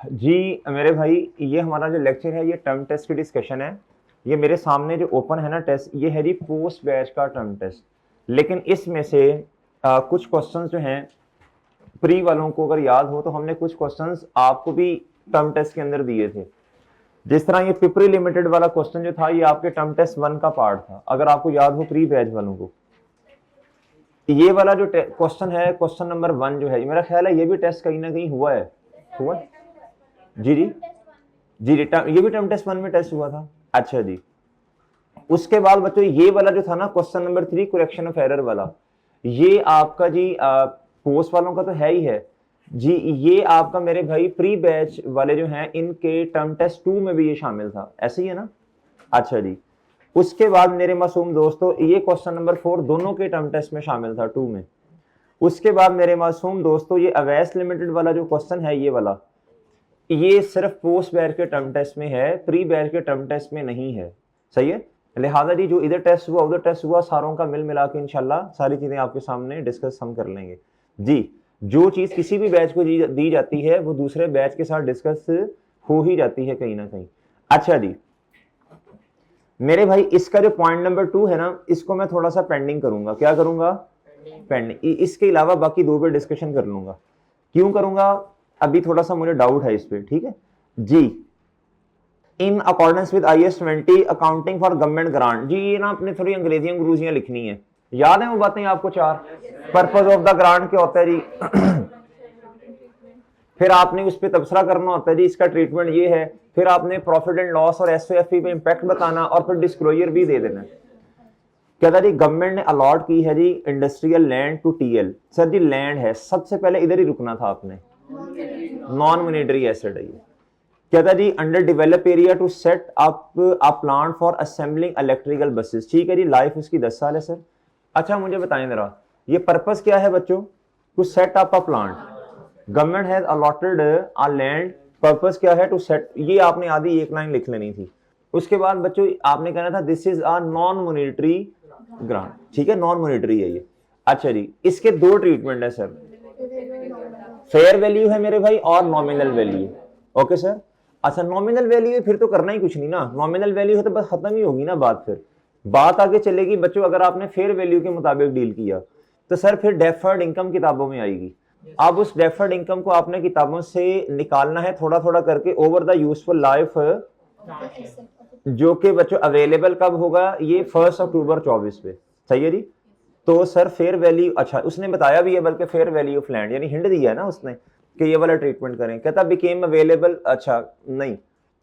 जी मेरे भाई, ये हमारा जो लेक्चर है ये टर्म टेस्ट की डिस्कशन है। ये मेरे सामने जो ओपन है ना टेस्ट, ये है जी पोस्ट बैच का टर्म टेस्ट। लेकिन इसमें से कुछ क्वेश्चंस जो हैं प्री वालों को अगर याद हो तो हमने कुछ क्वेश्चंस आपको भी टर्म टेस्ट के अंदर दिए थे। जिस तरह ये पिपरी लिमिटेड वाला क्वेश्चन जो था, ये आपके टर्म टेस्ट 1 का पार्ट था, अगर आपको याद हो प्री बैच वालों को। ये वाला जो क्वेश्चन है, क्वेश्चन नंबर 1 जो है, मेरा ख्याल है ये भी टेस्ट कहीं ना कहीं हुआ है। हुआ है? जी जी जी जी, ये भी टर्म टेस्ट 1 में टेस्ट हुआ था। अच्छा जी। उसके बाद बच्चों ये वाला जो था ना question number 3 correction of error वाला, ये आपका जी पोस्ट वालों का तो है ही है जी। ये आपका मेरे भाई प्री बैच वाले जो हैं इनके टर्म टेस्ट 2 में भी ये शामिल था, ऐसे ही है ना। अच्छा जी। उसके बाद मेरे मासूम दोस्तों ये क्वेश्चन नंबर 4 दोनों के टर्म टेस्ट में शामिल था 2 में। उसके बाद मेरे मासूम दोस्तों ये अवैस लिमिटेड वाला जो क्वेश्चन है ये वाला, ये सिर्फ पोस्ट बैच के टर्म टेस्ट में है, प्री बैच के टर्म टेस्ट में नहीं है। सही है। लिहाजा जी जो इधर टेस्ट हुआ उधर टेस्ट हुआ, सारों का मिल मिला के इंशाल्लाह सारी चीजें आपके सामने डिस्कस हम कर लेंगे जी। जो चीज किसी भी बैच को दी जाती है वो दूसरे बैच के साथ डिस्कस हो ही जाती है कहीं ना कहीं। अच्छा जी मेरे भाई, इसका जो पॉइंट नंबर 2 है ना, इसको मैं थोड़ा सा पेंडिंग करूंगा। क्या करूंगा? पेंडिंग। इसके अलावा बाकी 2 पे डिस्कशन कर लूंगा। क्यों करूंगा? अभी थोड़ा सा मुझे डाउट है इस पे, ठीक है जी। In accordance with IAS 20 accounting for government grant, जी ये ना अपने थोड़ी अंग्रेजियां गुरूजियां लिखनी है। याद है वो बातें आपको 4 पर्पज ऑफ द ग्रांट क्या होता है जी। फिर आपने उस पर तबसरा करना होता है जी, इसका ट्रीटमेंट ये है। फिर आपने प्रॉफिट एंड लॉस और SOFE पे इंपैक्ट बताना और फिर डिस्क्लोजर भी दे देना। क्या था जी, गवर्नमेंट ने अलॉट की है जी industrial land to TL। Sir जी लैंड है, सबसे पहले इधर ही रुकना था आपने, नॉन मॉनिटरी एसेट है ये। क्या था जी, under develop area to set up a plant for assembling electrical buses. ठीक है जी, लाइफ उसकी 10 साल है सर। अच्छा मुझे बताएं जरा, ये पर्पस क्या है बच्चों? To set up a plant, government has allotted a land. Purpose क्या है? To set. ये आपने आधी एक लाइन लिख लेनी थी। उसके बाद बच्चों आपने कहना था this is a non monetary grant. ठीक है, नॉन मॉनिटरी है ये। अच्छा जी, इसके 2 ट्रीटमेंट है सर, फेयर वैल्यू है मेरे भाई और नॉमिनल वैल्यू। Okay sir. अच्छा नॉमिनल वैल्यू है फिर तो करना ही कुछ नहीं ना, नॉमिनल वैल्यू है तो बस खत्म ही होगी ना बात। फिर बात आगे चलेगी बच्चों, अगर आपने फेयर वैल्यू के मुताबिक डील किया तो सर फिर डेफर्ड इनकम किताबों में आएगी। अब उस डेफर्ड इनकम को आपने किताबों से निकालना है थोड़ा थोड़ा करके ओवर द यूजफुल लाइफ, जो कि बच्चों अवेलेबल कब होगा? ये 1 अक्टूबर 24 पे। सही है जी। तो सर फेयर वैल्यू, अच्छा उसने बताया भी है बल्कि फेयर वैल्यू ऑफ लैंड, यानी हिंट दिया है ना उसने कि ये वाला ट्रीटमेंट करें। कहता बिकेम अवेलेबल, अच्छा नहीं,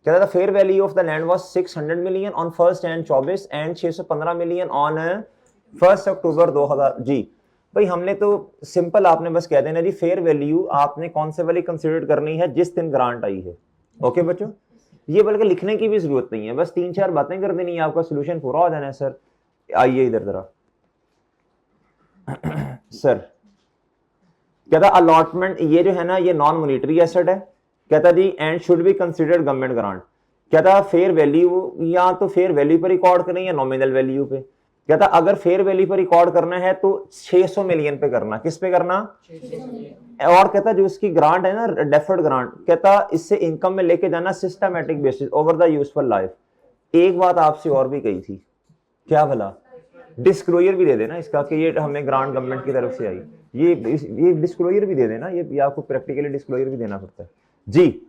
कहता था fair value of the land was 600 million on 1 Jan 24 and 615 million on 1 अक्टूबर 2000 जी। भाई हमने तो सिंपल, आपने बस कह देना जी फेयर वैल्यू आपने कौन से वाली कंसिडर करनी है जिस दिन ग्रांट आई है। ओके बच्चों, ये बल्कि लिखने की भी जरूरत नहीं है, बस 3-4 बातें कर देनी है, आपका सोल्यूशन पूरा हो जाना है सर। आइए इधर जरा सर। कहता अलॉटमेंट, ये जो है ना ये नॉन मॉनिटरी एसेट है। कहता जी and should be considered government grant. कहता फेयर वैल्यू या तो फेयर वैल्यू पर रिकॉर्ड करें या नॉमिनल वैल्यू पे। कहता अगर फेयर वैल्यू पर रिकॉर्ड करना है तो 600 मिलियन पे करना। किस पे करना? और कहता जो उसकी ग्रांट है ना डेफर्ड ग्रांट, कहता इससे इनकम में लेके जाना systematic basis over the useful life. एक बात आपसे और भी कही थी, क्या भला? डिस्क्लोजर भी दे देना इसका कि ये हमें ग्रांट गवर्नमेंट की तरफ से आई। ये डिस्क्लोजर भी दे देना, ये आपको प्रैक्टिकली डिस्क्लोजर भी देना पड़ता है जी।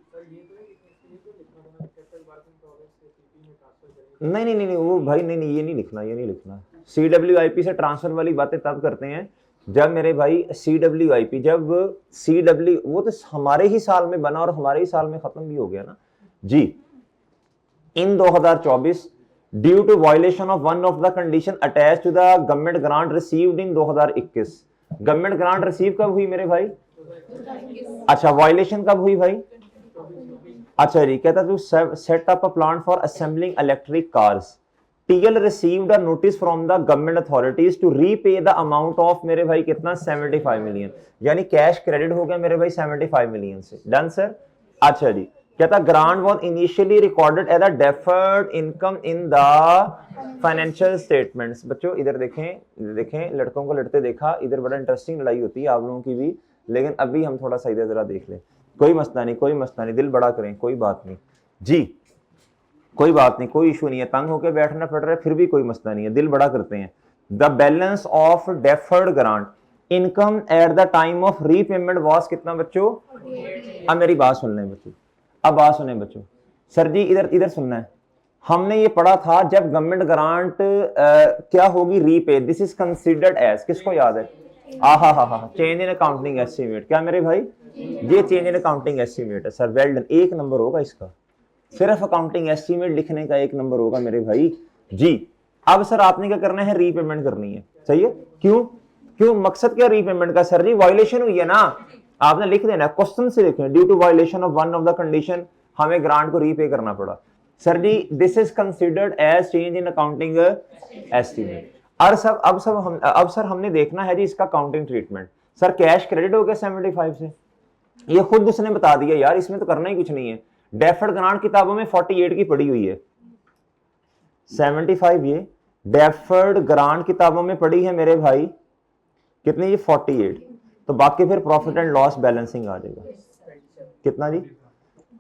नहीं नहीं नहीं वो भाई नहीं नहीं, ये नहीं लिखना, ये नहीं लिखना। CWIP से ट्रांसफर वाली बातें तब करते हैं जब मेरे भाई CWIP, जब CW वो तो हमारे ही साल में बना और हमारे ही साल में खत्म भी हो गया ना जी। In 2024 due to violation of one of the condition attach to the government grant received in 2021। Government grant receive कब हुई मेरे भाई? अच्छा वायलेशन कब हुई भाई? अच्छा जी, कहता तू set up a plant for assembling electric cars. TL received a notice from the government authorities to repay the amount of मेरे भाई कितना 75 मिलियन, यानी कैश क्रेडिट हो गया मेरे भाई 75 मिलियन से। Done sir. अच्छा जी, कहता grant was initially recorded as a deferred income in the financial statements. बच्चों इधर देखें, इधर देखें, लड़कों को लड़ते देखा, इधर बड़ा इंटरेस्टिंग लड़ाई होती है आप लोगों की भी, लेकिन अभी हम थोड़ा सा इधर जरा देख लें। कोई मसला नहीं, कोई मसला नहीं, दिल बड़ा करें, कोई बात नहीं जी, कोई बात नहीं, कोई इशू नहीं है, तंग होकर बैठना पड़ रहा है फिर भी कोई मसला नहीं है, दिल बड़ा करते हैं। The balance of deferred grant income at the time of repayment was कितना बच्चों? अब मेरी बात सुन लें बच्चों, अब बात सुने बच्चों, सर जी इधर इधर सुनना है। हमने ये पढ़ा था जब गवर्नमेंट ग्रांट क्या होगी? Repay, this is considered as, किसको याद है? हा चेंज इन अकाउंटिंग एस्टिमेट। क्या मेरे भाई? ये चेंज इन अकाउंटिंग एस्टिमेट है सर, वेल डन, 1 नंबर होगा इसका, सिर्फ अकाउंटिंग एस्टिमेट लिखने का 1 नंबर होगा मेरे भाई जी। अब सर आपने क्या करना है? रीपेमेंट करनी है, सही है। क्यों क्यों मकसद क्या रीपेमेंट का? सर जी वायलेशन हुई है ना, आपने लिख देना, क्वेश्चन से लिखें, due to violation of one of the condition हमें ग्रांट को रीपे करना पड़ा। सर जी this is considered as change in accounting estimate. और सब अब सर हमने देखना है जी इसका accounting treatment. Sir cash credit हो गया 75 से, ये खुद उसने बता दिया यार, इसमें तो करना ही कुछ नहीं है। डेफर्ड ग्रांट किताबों में 48 की पड़ी हुई है, 75 ये डेफर्ड ग्रांट किताबों में पड़ी है मेरे भाई, कितनी? ये 48। तो बाकी फिर प्रॉफिट एंड लॉस बैलेंसिंग आ जाएगा, कितना जी?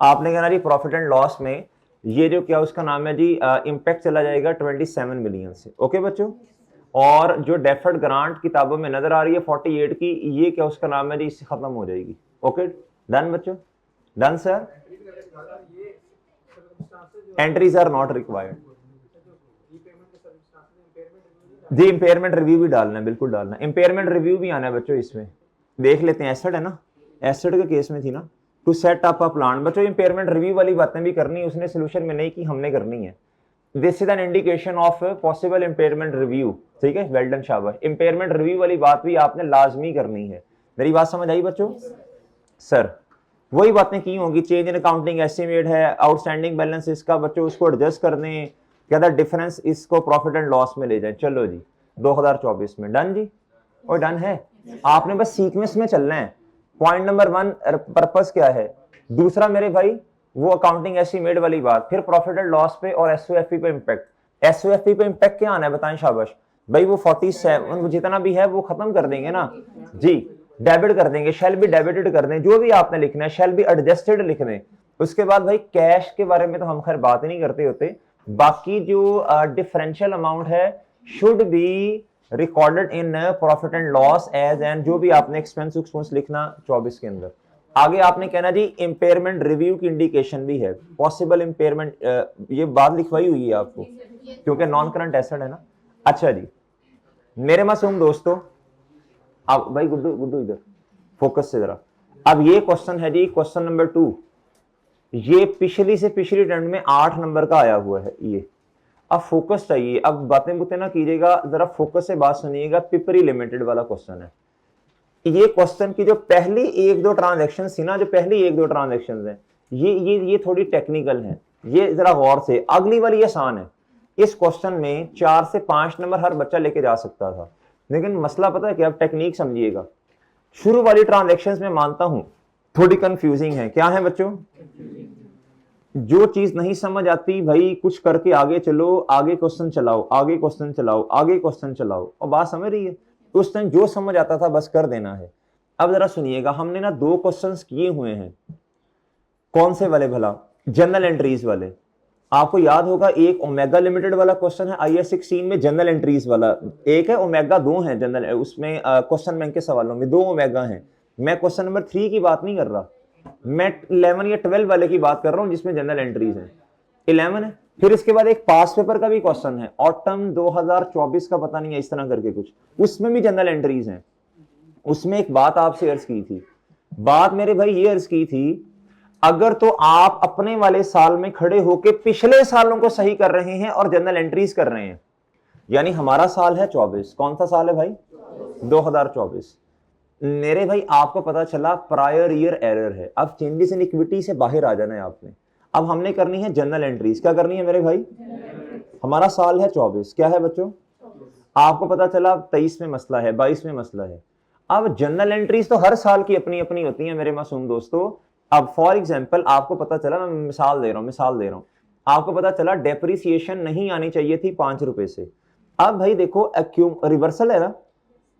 आपने कहना जी प्रॉफिट एंड लॉस में ये जो क्या उसका नाम है जी, इंपैक्ट चला जाएगा 27 मिलियन से, ओके बच्चों। और जो डेफर्ड ग्रांट किताबों में नजर आ रही है 48 की, ये क्या उसका नाम है जी, इससे खत्म हो जाएगी, ओके डन बच्चों, done sir. Entries are not required जी, इंपेयरमेंट रिव्यू भी डालना है, बिल्कुल डालना है, इंपेयरमेंट रिव्यू भी आना है बच्चों। इसमें देख लेते हैं, एसेट है ना, एसेट के केस में थी ना, to set up a plan. बच्चों इंपेयरमेंट रिव्यू वाली बातें भी करनी है, उसने सोल्यूशन में नहीं की, हमने करनी है। This is an indication of possible impairment review, ठीक है, वेल डन, शाबाश। इंपेयरमेंट रिव्यू वाली बात भी आपने लाजमी करनी है। मेरी बात समझ आई बच्चों? सर वही बातें की होंगी, चेंज इन अकाउंटिंग एस्टिमेट है, आउटस्टैंडिंग बैलेंस इसका बच्चों उसको एडजस्ट कर दें, क्या था डिफरेंस इसको प्रॉफिट एंड लॉस में ले जाए। चलो जी 2024 में डन जी, और डन है। आपने बस सीक्वेंस में चलना है। पॉइंट नंबर 1 पर्पस क्या है, दूसरा मेरे भाई वो अकाउंटिंग एस्टिमेट वाली बात, फिर प्रॉफिट एंड लॉस पे और एसओएफपी पे इंपैक्ट। एसओएफपी पे इंपैक्ट क्या आना है बताएं, शाबाश भाई। वो 47 जितना भी है वो खत्म कर देंगे ना जी, डेबिट कर देंगे, शेल बी डेबिटेड कर दें, जो भी आपने लिखना है, शेल बी एडजस्टेड लिख दें। उसके बाद भाई कैश के बारे में तो हम खैर बात ही नहीं करते होते, बाकी जो डिफरेंशियल अमाउंट है should be recorded in profit and loss as and, जो भी आपने एक्सपेंस लिखना 24 के अंदर। आगे आपने कहना जी इंपेयरमेंट रिव्यू की इंडिकेशन भी है, पॉसिबल इंपेयरमेंट, ये बात लिखवाई हुई है आपको क्योंकि नॉन करंट एसेट है ना। अच्छा जी मेरे मासूम दोस्तों, अब भाई गुड्डू इधर फोकस से जरा। अब ये क्वेश्चन है जी क्वेश्चन नंबर 2, ये पिछली से पिछली टर्म में 8 नंबर का आया हुआ है ये। अब फोकस चाहिए, अब बातें बुतें ना कीजिएगा, जरा फोकस से बात सुनिएगा। पिपरी लिमिटेड वाला क्वेश्चन है ये। क्वेश्चन की जो पहली 1-2 ट्रांजैक्शन थी ना, जो पहली 1-2 ट्रांजैक्शन है ये थोड़ी टेक्निकल है, ये जरा गौर से। अगली वाली आसान है। इस क्वेश्चन में 4 से 5 नंबर हर बच्चा लेके जा सकता था, लेकिन मसला पता है क्या, अब टेक्निक समझिएगा। शुरू वाली ट्रांजैक्शंस में मानता हूं थोड़ी कंफ्यूजिंग है। क्या है बच्चों? जो चीज नहीं समझ आती भाई कुछ करके आगे चलो, आगे क्वेश्चन चलाओ, आगे क्वेश्चन चलाओ, आगे क्वेश्चन चलाओ, और बात समझ रही है? उस टाइम जो समझ आता था बस कर देना है। अब जरा सुनिएगा, हमने ना 2 क्वेश्चंस किए हुए हैं। कौन से वाले भला? जनरल एंट्रीज वाले। आपको याद होगा एक ओमेगा लिमिटेड वाला क्वेश्चन है IAS 16 में, जनरल एंट्रीज वाला एक है, ओमेगा 2 है जनरल, उसमें क्वेश्चन बैंक के सवालों में 2 ओमेगा हैं। मैं क्वेश्चन नंबर 3 की बात नहीं कर रहा, मैं 11 या 12 वाले की बात कर रहा हूं जिसमें जनरल एंट्रीज हैं। 11 है। फिर इसके बाद एक पास पेपर का भी क्वेश्चन है, ऑटम 2024 का, पता नहीं है इस तरह करके कुछ, उसमें भी जनरल एंट्रीज हैं। उसमें एक बात आपसे अर्ज की थी, बात मेरे भाई ये अर्ज की थी, अगर तो आप अपने वाले साल में खड़े होके पिछले सालों को सही कर रहे हैं और जनरल एंट्रीज कर रहे हैं, यानी हमारा साल है 24, कौन सा साल है भाई? 2024। मेरे भाई आपको पता चला प्रायर ईयर एरर है। अब चेंजेस इन इक्विटी से बाहर आ जाना है आपने। अब हमने करनी है जनरल एंट्रीज। क्या करनी है मेरे भाई? हमारा साल है 24, क्या है बच्चों? आपको पता चला 23 में मसला है, 22 में मसला है। अब जनरल एंट्रीज तो हर साल की अपनी अपनी होती है मेरे मासूम दोस्तों। अब फॉर एग्जांपल आपको पता चला, मैं मिसाल दे रहा हूं, आपको पता चला डेप्रिसिएशन नहीं आनी चाहिए थी 5 रुपए से। अब भाई देखो रिवर्सल है ना,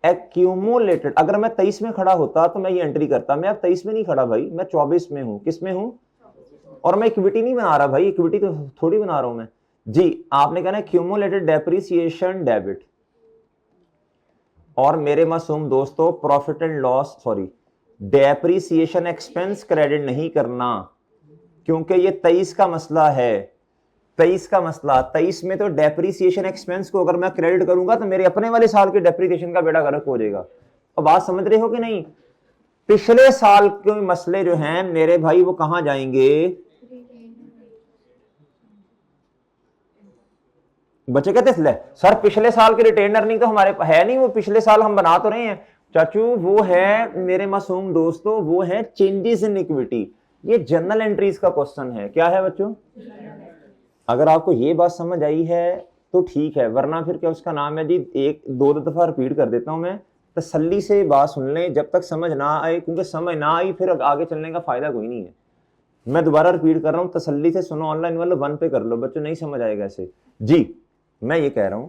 एक्यूमुलेटेड, अगर मैं 23 में खड़ा होता तो मैं ये एंट्री करता, मैं अब 23 में नहीं खड़ा भाई, मैं 24 में हूं। किस में हूं? और मैं इक्विटी नहीं बना रहा भाई, इक्विटी तो थोड़ी बना रहा हूं मैं जी। आपने कहना है क्यूमुलेटेड डेप्रिसिएशन डेबिट, और मेरे मासूम दोस्तों profit and loss, sorry depreciation expense credit नहीं करना, क्योंकि ये 23 का मसला है। 23 का मसला, 23 में तो डेप्रिसिएशन एक्सपेंस को अगर मैं क्रेडिट करूंगा तो मेरे अपने वाले साल के डेप्रिसिएशन का बेड़ा गर्क हो जाएगा। अब बात समझ रहे हो कि नहीं? पिछले साल के मसले जो हैं मेरे भाई वो कहां जाएंगे? बच्चे कहते हैं सर पिछले साल की रिटेन अर्निंग तो हमारे है नहीं, वो पिछले साल हम बना तो रहे हैं। चाचू वो है मेरे मासूम दोस्तों, वो है चेंजेस इन इक्विटी। ये जर्नल एंट्रीज का क्वेश्चन है। क्या है बच्चों? अगर आपको ये बात समझ आई है तो ठीक है, वरना फिर क्या उसका नाम है जी, एक दो दफा रिपीट कर देता हूं मैं, तसल्ली से बात सुन लें जब तक समझ ना आए, क्योंकि समझ ना आई फिर आगे चलने का फायदा कोई नहीं है। मैं दोबारा रिपीट कर रहा हूं, तसल्ली से सुनो, ऑनलाइन वाले 1 पे कर लो बच्चों, नहीं समझ आएगा ऐसे जी। मैं ये कह रहा हूं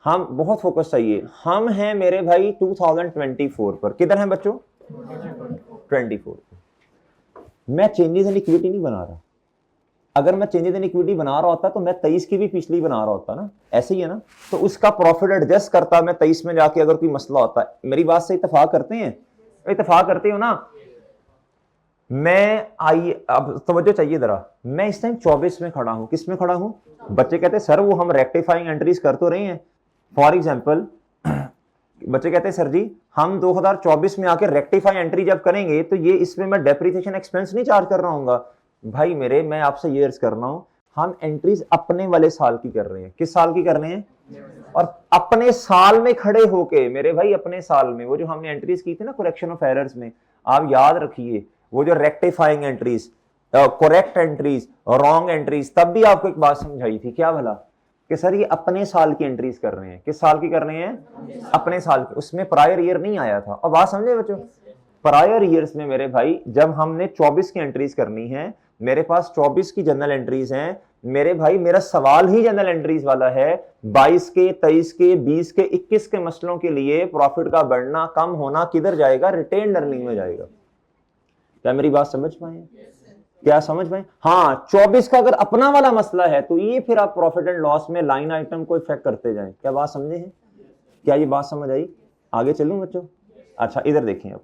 हम बहुत फोकस चाहिए, हम हैं मेरे भाई 2024 पर। किधर हैं बच्चों? 24। मैं चेंजेस इन इक्विटी नहीं बना रहा। अगर मैं चेंजेस इन इक्विटी बना रहा होता तो मैं 23 की भी पिछली बना रहा होता ना, ऐसे ही है ना, तो उसका प्रॉफिट एडजस्ट करता मैं 23 में जाके, अगर कोई मसला होता। मेरी बात से इत्तेफाक करते हैं? इत्तेफाक करते हो ना? मैं आइए अब तवज्जो चाहिए जरा, मैं इस टाइम 24 में खड़ा हूं। किस में खड़ा हूं? बच्चे कहते हैं सर वो हम रेक्टिफाइंग एंट्रीज कर तो रहे हैं। फॉर एग्जांपल बच्चे कहते हैं सर जी हम 2024 में आके रेक्टिफाई एंट्री जब करेंगे तो ये इसमें मैं डेप्रिसिएशन एक्सपेंस नहीं चार्ज कर रहा हूँ। भाई मेरे, मैं आपसे ये अर्ज कर रहा हूं, हम एंट्रीज अपने वाले साल की कर रहे हैं। किस साल की कर रहे हैं? और अपने साल में खड़े होके मेरे भाई, अपने साल में वो जो हमने एंट्रीज की थी ना करेक्शन ऑफ एरर्स में, आप याद रखिए वो जो rectifying entries, correct entries, wrong entries, तब भी आपको एक बात समझाई थी, क्या भला? कि सर ये अपने साल की एंट्रीज कर रहे हैं। किस साल की कर रहे हैं? अपने साल की। उसमें प्रायर ईयर नहीं आया था। और बात समझे बच्चों? प्रायर ईयर्स में मेरे भाई जब हमने 24 की एंट्रीज करनी है, मेरे पास 24 की जनरल एंट्रीज हैं मेरे भाई, मेरा सवाल ही जनरल एंट्रीज वाला है। 22 के, 23 के, 20 के, 21 के मसलों के लिए प्रॉफिट का बढ़ना कम होना किधर जाएगा? रिटेन अर्निंग में जाएगा। क्या मेरी बात समझ पाए? क्या समझ पाए? हाँ, 24 का अगर अपना वाला मसला है तो ये फिर आप प्रॉफिट एंड लॉस में लाइन आइटम को इफेक्ट करते जाएं। क्या बात समझे हैं? क्या ये बात समझ आई? आगे चलूं बच्चों? अच्छा इधर देखें, अब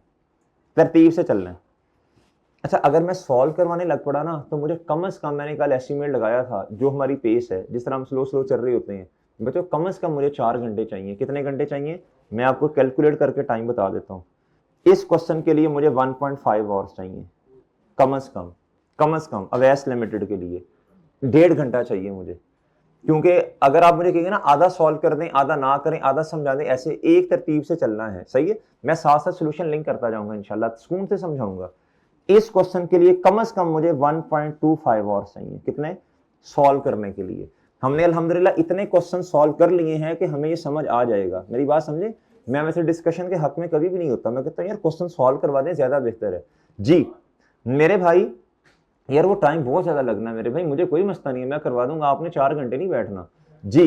तरतीब से चलना है। अच्छा अगर मैं सॉल्व करवाने लग पड़ा ना तो मुझे कम से कम, मैंने कल एस्टिमेट लगाया था, जो हमारी पेस है, जिस तरह हम स्लो स्लो चल रहे होते हैं बच्चों, कम से कम मुझे 4 घंटे चाहिए। कितने घंटे चाहिए? मैं आपको कैलकुलेट करके टाइम बता देता हूँ। इस क्वेश्चन के लिए मुझे 1.5 आवर्स चाहिए कम से कम। कम से कम अवैस लिमिटेड के लिए 1.5 घंटा चाहिए मुझे, क्योंकि अगर आप मुझे कहेंगे ना आधा सॉल्व कर दें, आधा ना करें, आधा समझा दें, ऐसे एक तरतीब से चलना है। सही है? मैं साथ साथ सोल्यूशन लिंक करता जाऊंगा, इंशाल्लाह सुकून से समझाऊंगा। इस क्वेश्चन के लिए कम से कम मुझे 1.25 आवर्स चाहिए। कितने? सॉल्व करने के लिए। हमने अल्हम्दुलिल्लाह इतने क्वेश्चन सॉल्व कर लिए हैं कि हमें ये समझ आ जाएगा। मेरी बात समझे? मैं वैसे डिस्कशन के हक में कभी भी नहीं होता, मैं कहता हूं यार क्वेश्चन सॉल्व करवा दें, ज्यादा बेहतर है जी। मेरे भाई यार वो टाइम बहुत ज्यादा लगना है मेरे भाई, मुझे कोई मसला नहीं है, मैं करवा दूंगा, आपने 4 घंटे नहीं बैठना जी।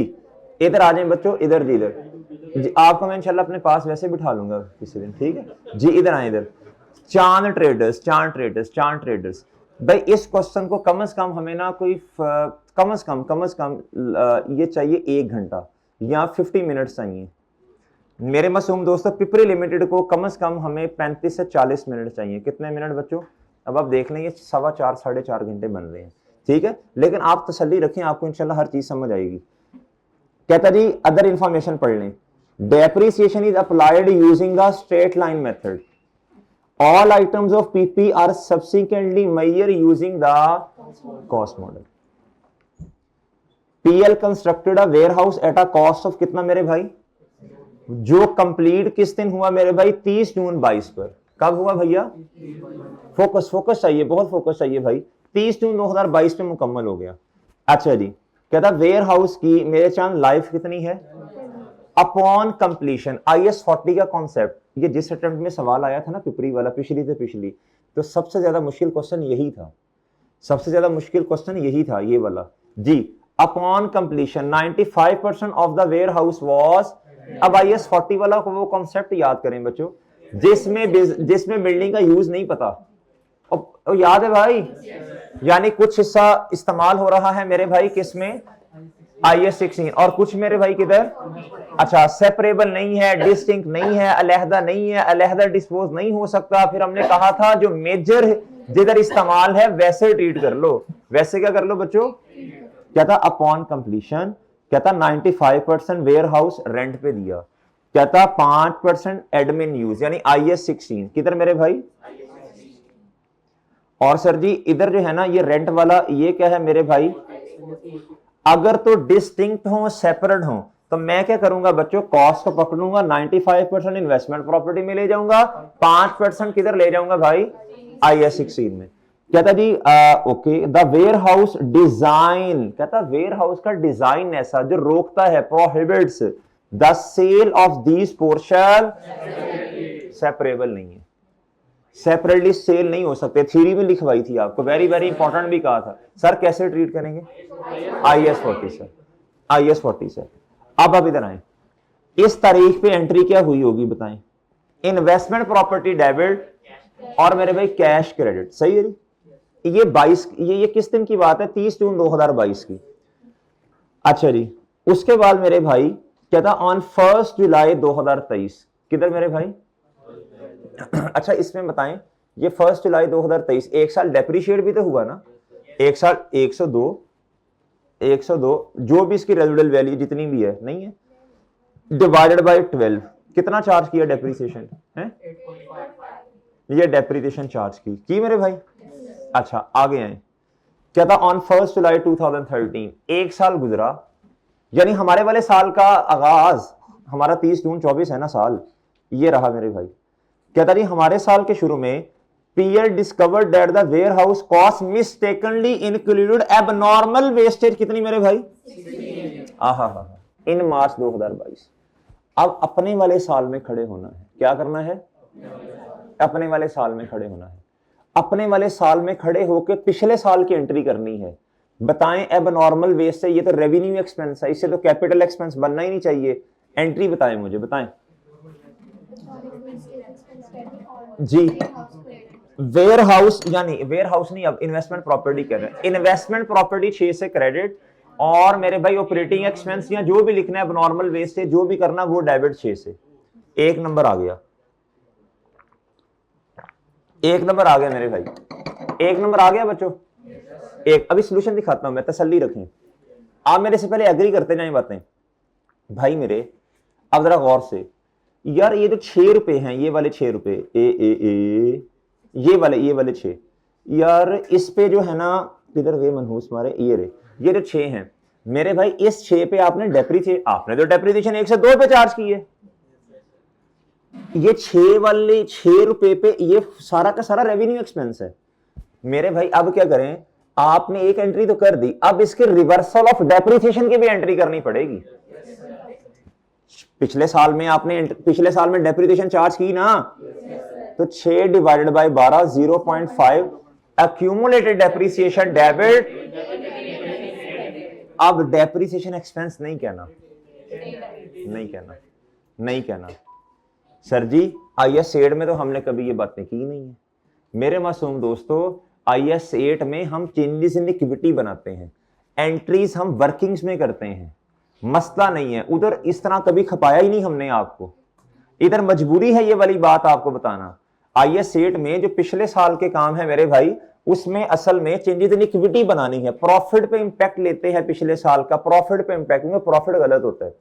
इधर आ जाए बच्चों, इधर जी, इधर जी, आपको मैं इंशाल्लाह अपने पास वैसे बिठा लूंगा किसी दिन, ठीक है जी। इधर आए, इधर चांद ट्रेडर्स, चांद ट्रेडर्स, चांद ट्रेडर्स। भाई इस क्वेश्चन को कम से कम हमें ना कोई कम से कम ये चाहिए 1 घंटा या 50 मिनट्स चाहिए। मेरे मासूम दोस्तों पिपरी लिमिटेड को कम से कम हमें 35 से 40 मिनट चाहिए। कितने मिनट बच्चों? अब आप देख लेंगे 4.25 साढ़े 4 घंटे बन रहे हैं, ठीक है। लेकिन आप तसल्ली रखें, आपको इंशाल्लाह हर चीज समझ आएगी। कहता जी अदर इंफॉर्मेशन पढ़ लें। Depreciation is applied using the straight line method. All items of PP are subsequently measure using the cost model. PL constructed a warehouse at a cost of कितना मेरे भाई? जो कंप्लीट किस दिन हुआ मेरे भाई? 30 जून 22 पर। कब हुआ भैया? फोकस, फोकस चाहिए, बहुत फोकस चाहिए भाई। 30 जून 2022 में मुकम्मल हो गया। अच्छा जी, कहता वेयर हाउस की मेरे चांद लाइफ कितनी है? Upon completion. IS 40 का कॉन्सेप्ट, ये जिस अटेम्प्ट में सवाल आया था ना पिपरी वाला, पिछली से पिछली, तो सबसे ज्यादा मुश्किल क्वेश्चन यही था, सबसे ज्यादा मुश्किल क्वेश्चन यही था, ये वाला जी। Upon completion 95% of the warehouse was अब IAS 40 वाला वो कॉन्सेप्ट याद करें बच्चों, जिसमें बिल्डिंग का यूज नहीं पता, और याद है भाई, यानी कुछ हिस्सा इस्तेमाल हो रहा है मेरे भाई किसमें, IAS 16, और कुछ मेरे भाई किधर, अच्छा सेपरेबल नहीं है, डिस्टिंक्ट नहीं है, अलहदा नहीं है, अलहदा डिस्पोज नहीं हो सकता। फिर हमने कहा था जो मेजर जिधर इस्तेमाल है वैसे ट्रीट कर लो, वैसे क्या कर लो बच्चों, क्या था अपॉन कंप्लीशन, क्या था 95% वेयर हाउस रेंट पे दिया, क्या था 5% एडमिन यूज, यानी IAS 16 किधर मेरे भाई, और सर जी इधर जो है ना ये रेंट वाला ये क्या है मेरे भाई, अगर तो डिस्टिंक्ट हो सेपरेट हो तो मैं क्या करूंगा बच्चों, कॉस्ट को पकड़ूंगा, 95% इन्वेस्टमेंट प्रॉपर्टी में ले जाऊंगा, 5% किधर ले जाऊंगा भाई, IAS 16 में। कहता जी okay, the warehouse design, कहता वेयर हाउस का डिजाइन ऐसा जो रोकता है, prohibits the sale of these portion, separable नहीं है, सेपरेटली सेल नहीं हो सकते, थ्योरी में लिखवाई थी आपको, वेरी वेरी इंपॉर्टेंट भी कहा था सर, कैसे ट्रीट करेंगे, IAS 40 सर, IAS 40 सर। अब आप इधर आए, इस तारीख पे एंट्री क्या हुई होगी बताएं, इन्वेस्टमेंट प्रॉपर्टी डेबिट और मेरे भाई कैश क्रेडिट, सही है जी, ये 22 ये किस दिन की बात है, 30 जून 2022 की। अच्छा जी, उसके बाद मेरे भाई क्या था, ऑन 1 जुलाई 2023, किधर मेरे भाई, अच्छा इसमें बताएं, ये 1 जुलाई 2023 एक साल डेप्रिशिएट भी तो हुआ ना, एक साल 102 जो भी इसकी रेजिडुअल वैल्यू जितनी भी है नहीं है, डिवाइडेड बाय 12, कितना चार्ज किया डेप्रिसिएशन है, ये डेप्रिसिएशन चार्ज की मेरे भाई। अच्छा आगे आए, क्या था ऑन 1 जुलाई 2013, एक साल गुजरा, यानी हमारे वाले साल का आगाज हमारा 30 जून 24 है ना साल, ये रहा मेरे भाई। कहता नहीं हमारे साल के शुरू में PL discovered that the warehouse cost mistakenly included abnormal wastage, कितनी मेरे भाई, आहा इन मार्च 2022। अब अपने वाले साल में खड़े होना है, क्या करना है, अपने वाले साल में खड़े होना है, अपने वाले साल में खड़े होकर पिछले साल की एंट्री करनी है। बताएं एबनॉर्मल वेस्ट से, ये तो रेवेन्यू एक्सपेंस है, इससे तो कैपिटल एक्सपेंस बनना ही नहीं चाहिए, एंट्री बताएं मुझे, बताएं जी। वेयर हाउस, यानी वेयर हाउस नहीं, अब इन्वेस्टमेंट प्रॉपर्टी कर रहे हैं, इन्वेस्टमेंट प्रॉपर्टी 6 से क्रेडिट, और मेरे भाई ऑपरेटिंग एक्सपेंस या जो भी लिखना है नॉर्मल वेस्ट से जो भी करना वो डेबिट 6 से। एक नंबर आ गया, एक नंबर आ गया मेरे भाई, एक नंबर आ गया बच्चों। एक अभी सोल्यूशन दिखाता हूं मैं, तसल्ली रखें, आप मेरे से पहले एग्री करते जाएं बातें भाई मेरे। अब जरा गौर से, यार ये जो 6 रुपए हैं, ये वाले 6 रुपए ए ये वाले 6, यार इस पे जो है ना, किधर गए मनहूस मारे, ये जो 6 हैं मेरे भाई, इस 6 पे आपने डेप्रिसिएशन 1 से 2 पे चार्ज की है, ये 6 वाले 6 रुपए पे ये सारा का सारा रेवेन्यू एक्सपेंस है मेरे भाई। अब क्या करें, आपने एक एंट्री तो कर दी, अब इसके रिवर्सल ऑफ डेप्रिसिएशन की भी एंट्री करनी पड़ेगी। पिछले साल में डेप्रिसिएशन चार्ज की ना, तो 6 divided by 12 0.5 accumulated depreciation debit. अब डेप्रिसिएशन एक्सपेंस नहीं कहना, नहीं कहना सर जी, IAS 8 में तो हमने कभी ये बातें की नहीं है मेरे मासूम दोस्तों। IAS 8 में हम चेंजेस इन इक्विटी बनाते हैं, एंट्रीज हम वर्किंग्स में करते हैं, मसला नहीं है। उधर इस तरह कभी खपाया ही नहीं हमने आपको, इधर मजबूरी है ये वाली बात आपको बताना। IAS 8 में जो पिछले साल के काम है मेरे भाई, उसमें असल में चेंजेस इन इक्विटी बनानी है, प्रॉफिट पे इंपैक्ट लेते हैं पिछले साल का, प्रॉफिट पे इंपैक्ट, क्योंकि प्रॉफिट गलत होता है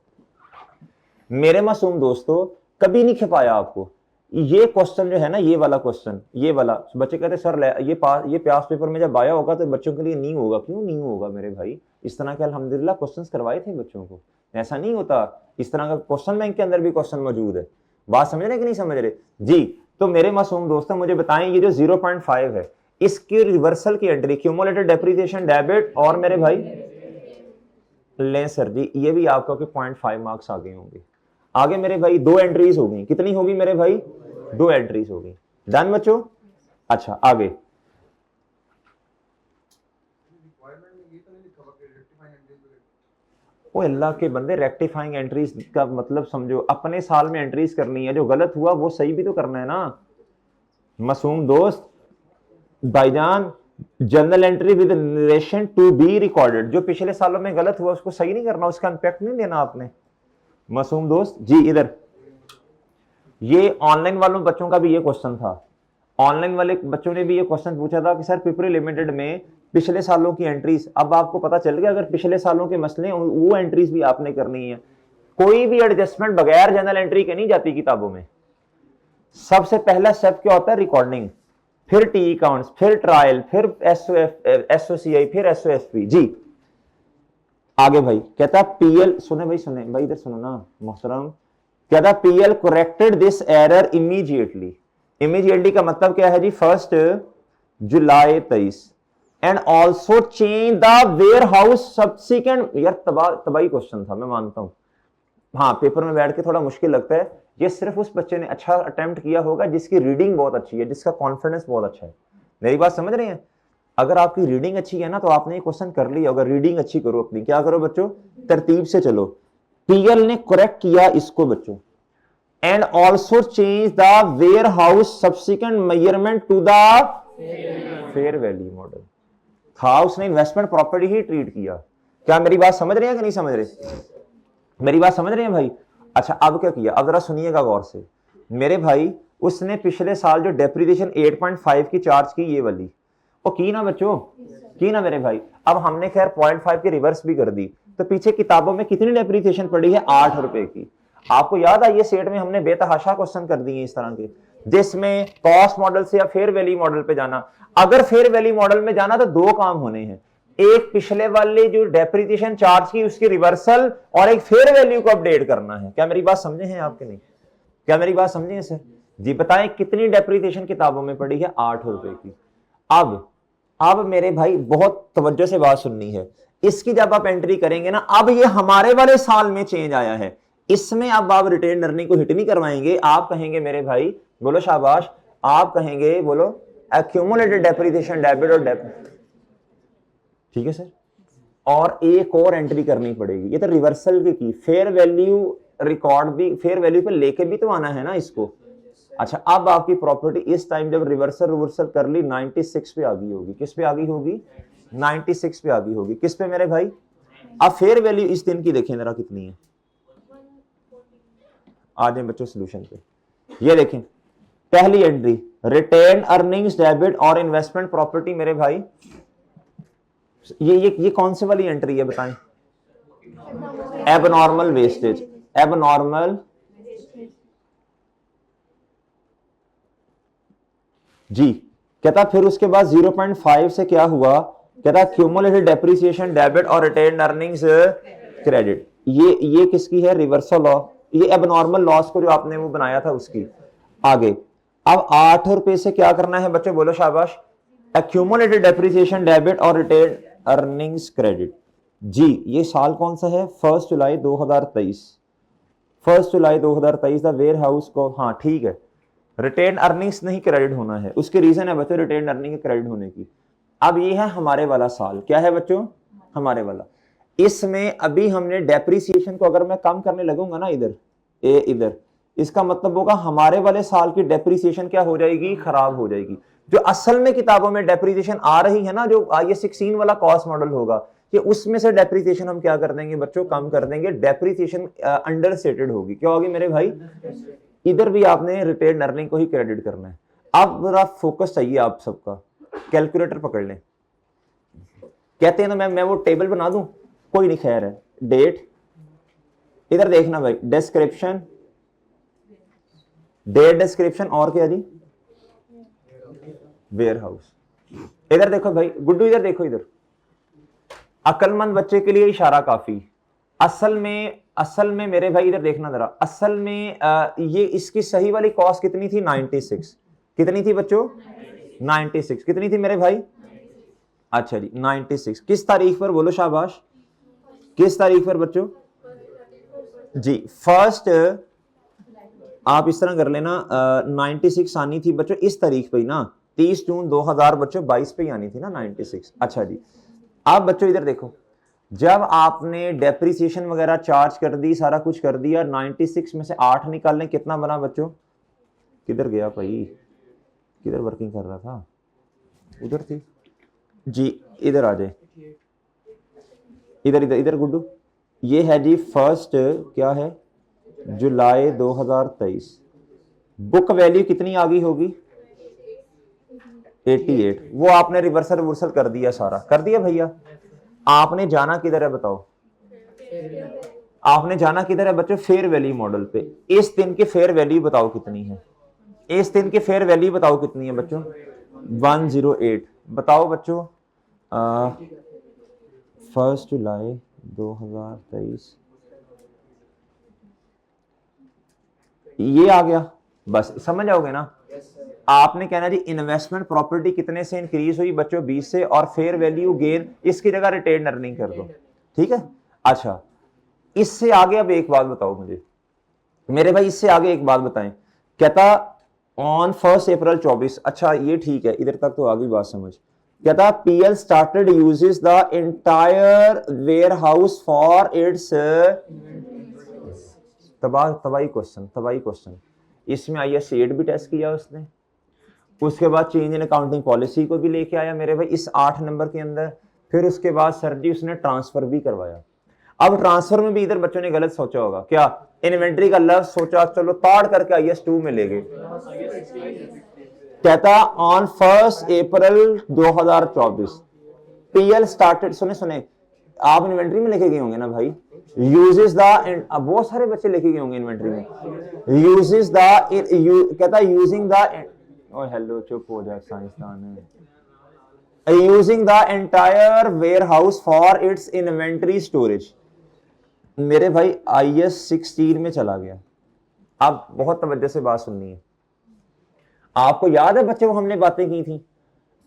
मेरे मासूम दोस्तों, कभी नहीं खपाया आपको। ये क्वेश्चन जो है ना, ये वाला क्वेश्चन, ये वाला, बच्चे कहते सर ये प्यास पेपर में जब आया होगा तो बच्चों के लिए नहीं होगा। क्यों नहीं होगा मेरे भाई, इस तरह के अल्हम्दुलिल्लाह क्वेश्चंस करवाए थे बच्चों को, ऐसा नहीं होता। इस तरह का क्वेश्चन बैंक के अंदर भी क्वेश्चन मौजूद है, बात समझ रहे कि नहीं समझ रहे जी। तो मेरे मासूम दोस्तों मुझे बताएं, ये जो 0.5 है इसकी रिवर्सल की एंट्री, क्यूमुलेटेड डेप्रिसिएशन डेबिट, और मेरे भाई लें सर जी, ये भी आपका 0.5 मार्क्स आगे होंगे। आगे मेरे भाई 2 एंट्रीज हो गई, कितनी होगी मेरे भाई, 2 एंट्रीज हो गई, डन बच्चों। अच्छा आगे, वो अल्लाह के बंदे, रेक्टिफाइंग एंट्रीज का मतलब समझो, अपने साल में एंट्रीज करनी है, जो गलत हुआ वो सही भी तो करना है ना मासूम दोस्त भाईजान। Journal entry with relation to be recorded, जो पिछले सालों में गलत हुआ उसको सही नहीं करना, उसका इंपैक्ट नहीं देना आपने मासूम दोस्त जी। इधर ये ऑनलाइन वालों बच्चों का भी ये क्वेश्चन था, ऑनलाइन वाले बच्चों ने भी ये क्वेश्चन पूछा था कि सर पिपरी लिमिटेड में पिछले सालों की एंट्रीज, अब आपको पता चल गया अगर पिछले सालों के मसले वो एंट्रीज भी आपने करनी है। कोई भी एडजस्टमेंट बगैर जर्नल एंट्री के नहीं जाती किताबों में। सबसे पहला स्टेप क्या होता है? रिकॉर्डिंग, फिर टी काउंट्स, फिर ट्रायल, फिर एसओसीआई, फिर एसओएफपी जी। आगे भाई कहता पीएल, सुने भाई सुने भाई, इधर सुनो ना मोहतरम, कहता PL corrected this error immediately. Immediately का मतलब क्या है जी? 1 July 23 and also change the warehouse subsequent. यार तबाही क्वेश्चन था, मैं मानता हूं, हाँ पेपर में बैठ के थोड़ा मुश्किल लगता है। ये सिर्फ उस बच्चे ने अच्छा अटेम्प्ट किया होगा जिसकी रीडिंग बहुत अच्छी है, जिसका कॉन्फिडेंस बहुत अच्छा है। मेरी बात समझ रहे हैं? अगर आपकी रीडिंग अच्छी है ना तो आपने ये क्वेश्चन कर लिया। अगर रीडिंग अच्छी करो अपनी, क्या करो बच्चों? तरतीब से चलो। पीएल ने करेक्ट किया इसको बच्चों, and also change the warehouse subsequent measurement to the fair value model था, उसने इन्वेस्टमेंट प्रॉपर्टी ही ट्रीट किया। क्या मेरी बात समझ रहे हैं कि नहीं समझ रहे? मेरी बात समझ रहे हैं भाई? अच्छा अब क्या किया, अब जरा सुनिएगा गौर से मेरे भाई। उसने पिछले साल जो डेप्रिसिएशन 8.5 की चार्ज की, ये वाली वो की ना बच्चों, की ना मेरे भाई। अब हमने खैर 0.5 की रिवर्स भी कर दी, तो पीछे किताबों में कितनी डेप्रिसिएशन पड़ी है? 8 रुपए की। आपको याद है ये सेट में हमने बेतहाशा क्वेश्चन कर दिए इस तरह के, जिसमें कॉस्ट मॉडल से या फेयर वैल्यू मॉडल पे जाना। अगर फेयर वैल्यू मॉडल में जाना तो 2 काम होने हैं, एक पिछले वाले जो डेप्रिसिएशन चार्ज की उसकी रिवर्सल, और एक फेयर वैल्यू को अपडेट करना है। क्या मेरी बात समझे हैं आपके नहीं? क्या मेरी बात समझे हैं सर जी? बताएं कितनी डेप्रिसिएशन किताबों में पड़ी है? 8 रुपए की। अब मेरे भाई बहुत तवज्जो से बात सुननी है, इसकी जब आप एंट्री करेंगे ना, अब ये हमारे वाले साल में चेंज आया है, इसमें अब आप रिटेन अर्निंग को हिट नहीं करवाएंगे। आप कहेंगे मेरे भाई, बोलो शाबाश, आप कहेंगे बोलो एक्यूमुलेटेड डेप्रिसिएशन डेबिट और डेबिट, ठीक है सर। और एक और एंट्री करनी पड़ेगी, ये तो रिवर्सल की फेयर वैल्यू रिकॉर्ड भी, फेयर वैल्यू पे लेके भी तो आना है ना इसको। अच्छा अब आपकी प्रॉपर्टी इस टाइम जब रिवर्सल कर ली 96 पे आ गई होगी। किस पे आ गई होगी? 96 पे आ गई होगी। किस पे मेरे भाई? अब फेयर वैल्यू इस दिन की देखें जरा कितनी है। आ जाए बच्चों सोल्यूशन पे, ये देखें पहली एंट्री रिटेन अर्निंग्स डेबिट और इन्वेस्टमेंट प्रॉपर्टी। मेरे भाई ये कौन से वाली एंट्री है बताएं? एबनॉर्मल वेस्टेज, एबनॉर्मल जी। कहता फिर उसके बाद 0.5 से क्या हुआ? कहता क्यूमुलेटेड डेप्रिसिएशन डेबिट और रिटेन अर्निंग्स क्रेडिट। ये किसकी है? रिवर्सल लॉस, ये एबनॉर्मल लॉस को जो आपने वो बनाया था उसकी। आगे अब 8 रुपए से क्या करना है बच्चों? बोलो शाबाश। एक्यूमुलेटेड डेप्रिसिएशन डेबिट और रिटेन अर्निंग्स क्रेडिट जी। ये साल कौन सा है? 1 जुलाई 2023। 1 जुलाई 2023 द वेयर हाउस को, हाँ ठीक है, रिटेन अर्निंग्स नहीं क्रेडिट होना है, उसके रीजन है बच्चों रिटेन अर्निंग क्रेडिट होने की। अब ये है हमारे वाला साल, क्या है बच्चों? हमारे वाला। इसमें अभी हमने डेप्रिसिएशन को अगर मैं कम करने लगूंगा ना इधर, इधर, इसका मतलब होगा हमारे वाले साल की डेप्रिसिएशन क्या हो जाएगी? खराब हो जाएगी। जो असल में किताबों में डेप्रिसिएशन आ रही है ना, जो ये 16 वाला कॉस्ट मॉडल होगा, कि उसमें से डेप्रिसिएशन हम क्या कर देंगे बच्चों? कम कर देंगे। डेप्रिसिएशन अंडर स्टेटेड होगी। क्या होगी मेरे भाई? इधर भी आपने रिटेन अर्निंग को ही क्रेडिट करना है। अब जरा फोकस चाहिए आप सबका, कैलकुलेटर पकड़ लें। कहते हैं ना मैं वो टेबल बना दूं, कोई नहीं, खैर है। डेट, इधर देखना भाई, डिस्क्रिप्शन, डेट डिस्क्रिप्शन, और क्या जी? Ware house. इधर देखो भाई गुड्डू, इधर देखो, इधर अक्लमंद बच्चे के लिए इशारा काफी। असल में मेरे भाई इधर देखना जरा, असल में ये इसकी सही वाली कॉस्ट कितनी थी? 96। कितनी थी बच्चों? 96। कितनी थी मेरे भाई? अच्छा जी 96। किस तारीख पर? बोलो शाबाश। किस तारीख पर बच्चों? जी 1 आप इस तरह कर लेना, 96 आनी थी बच्चों इस तारीख पे ही ना, 30 जून 2000 बच्चों 22 पे ही आनी थी ना 96। अच्छा जी अब बच्चों इधर देखो, जब आपने डेप्रिसिएशन वगैरह चार्ज कर दी, सारा कुछ कर दिया, 96 में से 8 निकाल लें, कितना बना बच्चों? किधर गया भाई, किधर वर्किंग कर रहा था? उधर थी जी, इधर आ जाए, इधर इधर इधर गुड्डू। ये है जी फर्स्ट, क्या है, जुलाई 2023। बुक वैल्यू कितनी आ गई होगी? 88। वो आपने रिवर्सल रिवर्सल कर दिया, सारा कर दिया भैया। आपने जाना किधर है बताओ? आपने जाना किधर है बच्चों? फेयर वैल्यू मॉडल पे। इस दिन की फेयर वैल्यू बताओ कितनी है? इस दिन की फेयर वैल्यू बताओ कितनी है बच्चों? 108। बताओ बच्चों, फर्स्ट जुलाई 2023 ये आ गया, बस समझ आओगे ना? आपने कहना जी इन्वेस्टमेंट प्रॉपर्टी कितने से इंक्रीज हुई बच्चों? 20 से, और फेयर वैल्यू गेन इसकी जगह रिटेन अर्निंग कर दो, ठीक है। अच्छा, इससे आगे अब एक बात बताओ मुझे मेरे भाई, इससे आगे एक बात बताएं। कहता ऑन 1 अप्रैल 24, अच्छा ये ठीक है, इधर तक तो आ गई बात समझ। कहता PL started uses the entire warehouse for its, तबाही क्वेश्चन। इसमें IS8 भी टेस्ट किया उसने, उसके बाद चेंज इन अकाउंटिंग पॉलिसी को भी लेके आया मेरे भाई इस 8 नंबर के अंदर। फिर उसके बाद सर जी उसने ट्रांसफर भी करवाया। अब ट्रांसफर में भी इधर बच्चों ने गलत सोचा होगा, क्या इन्वेंट्री का लफ्ज सोचा, चलो ताड़ करके IS2 में ले गए। कहता ऑन 1 अप्रैल 2024 पीएल स्टार्टेड, सुने आप इन्वेंट्री में लेके गए होंगे ना भाई, यूजेस द, बहुत सारे बच्चे लेके गए होंगे इन्वेंट्री में, यूजेस द, कहता यूजिंग द, ओ हेलो चुप हो जा साइंसदान है, using the entire warehouse for its inventory storage. मेरे भाई IS16 में चला गया। अब बहुत तवज्जो से बात सुननी है। आपको याद है बच्चे, वो हमने बातें की थी,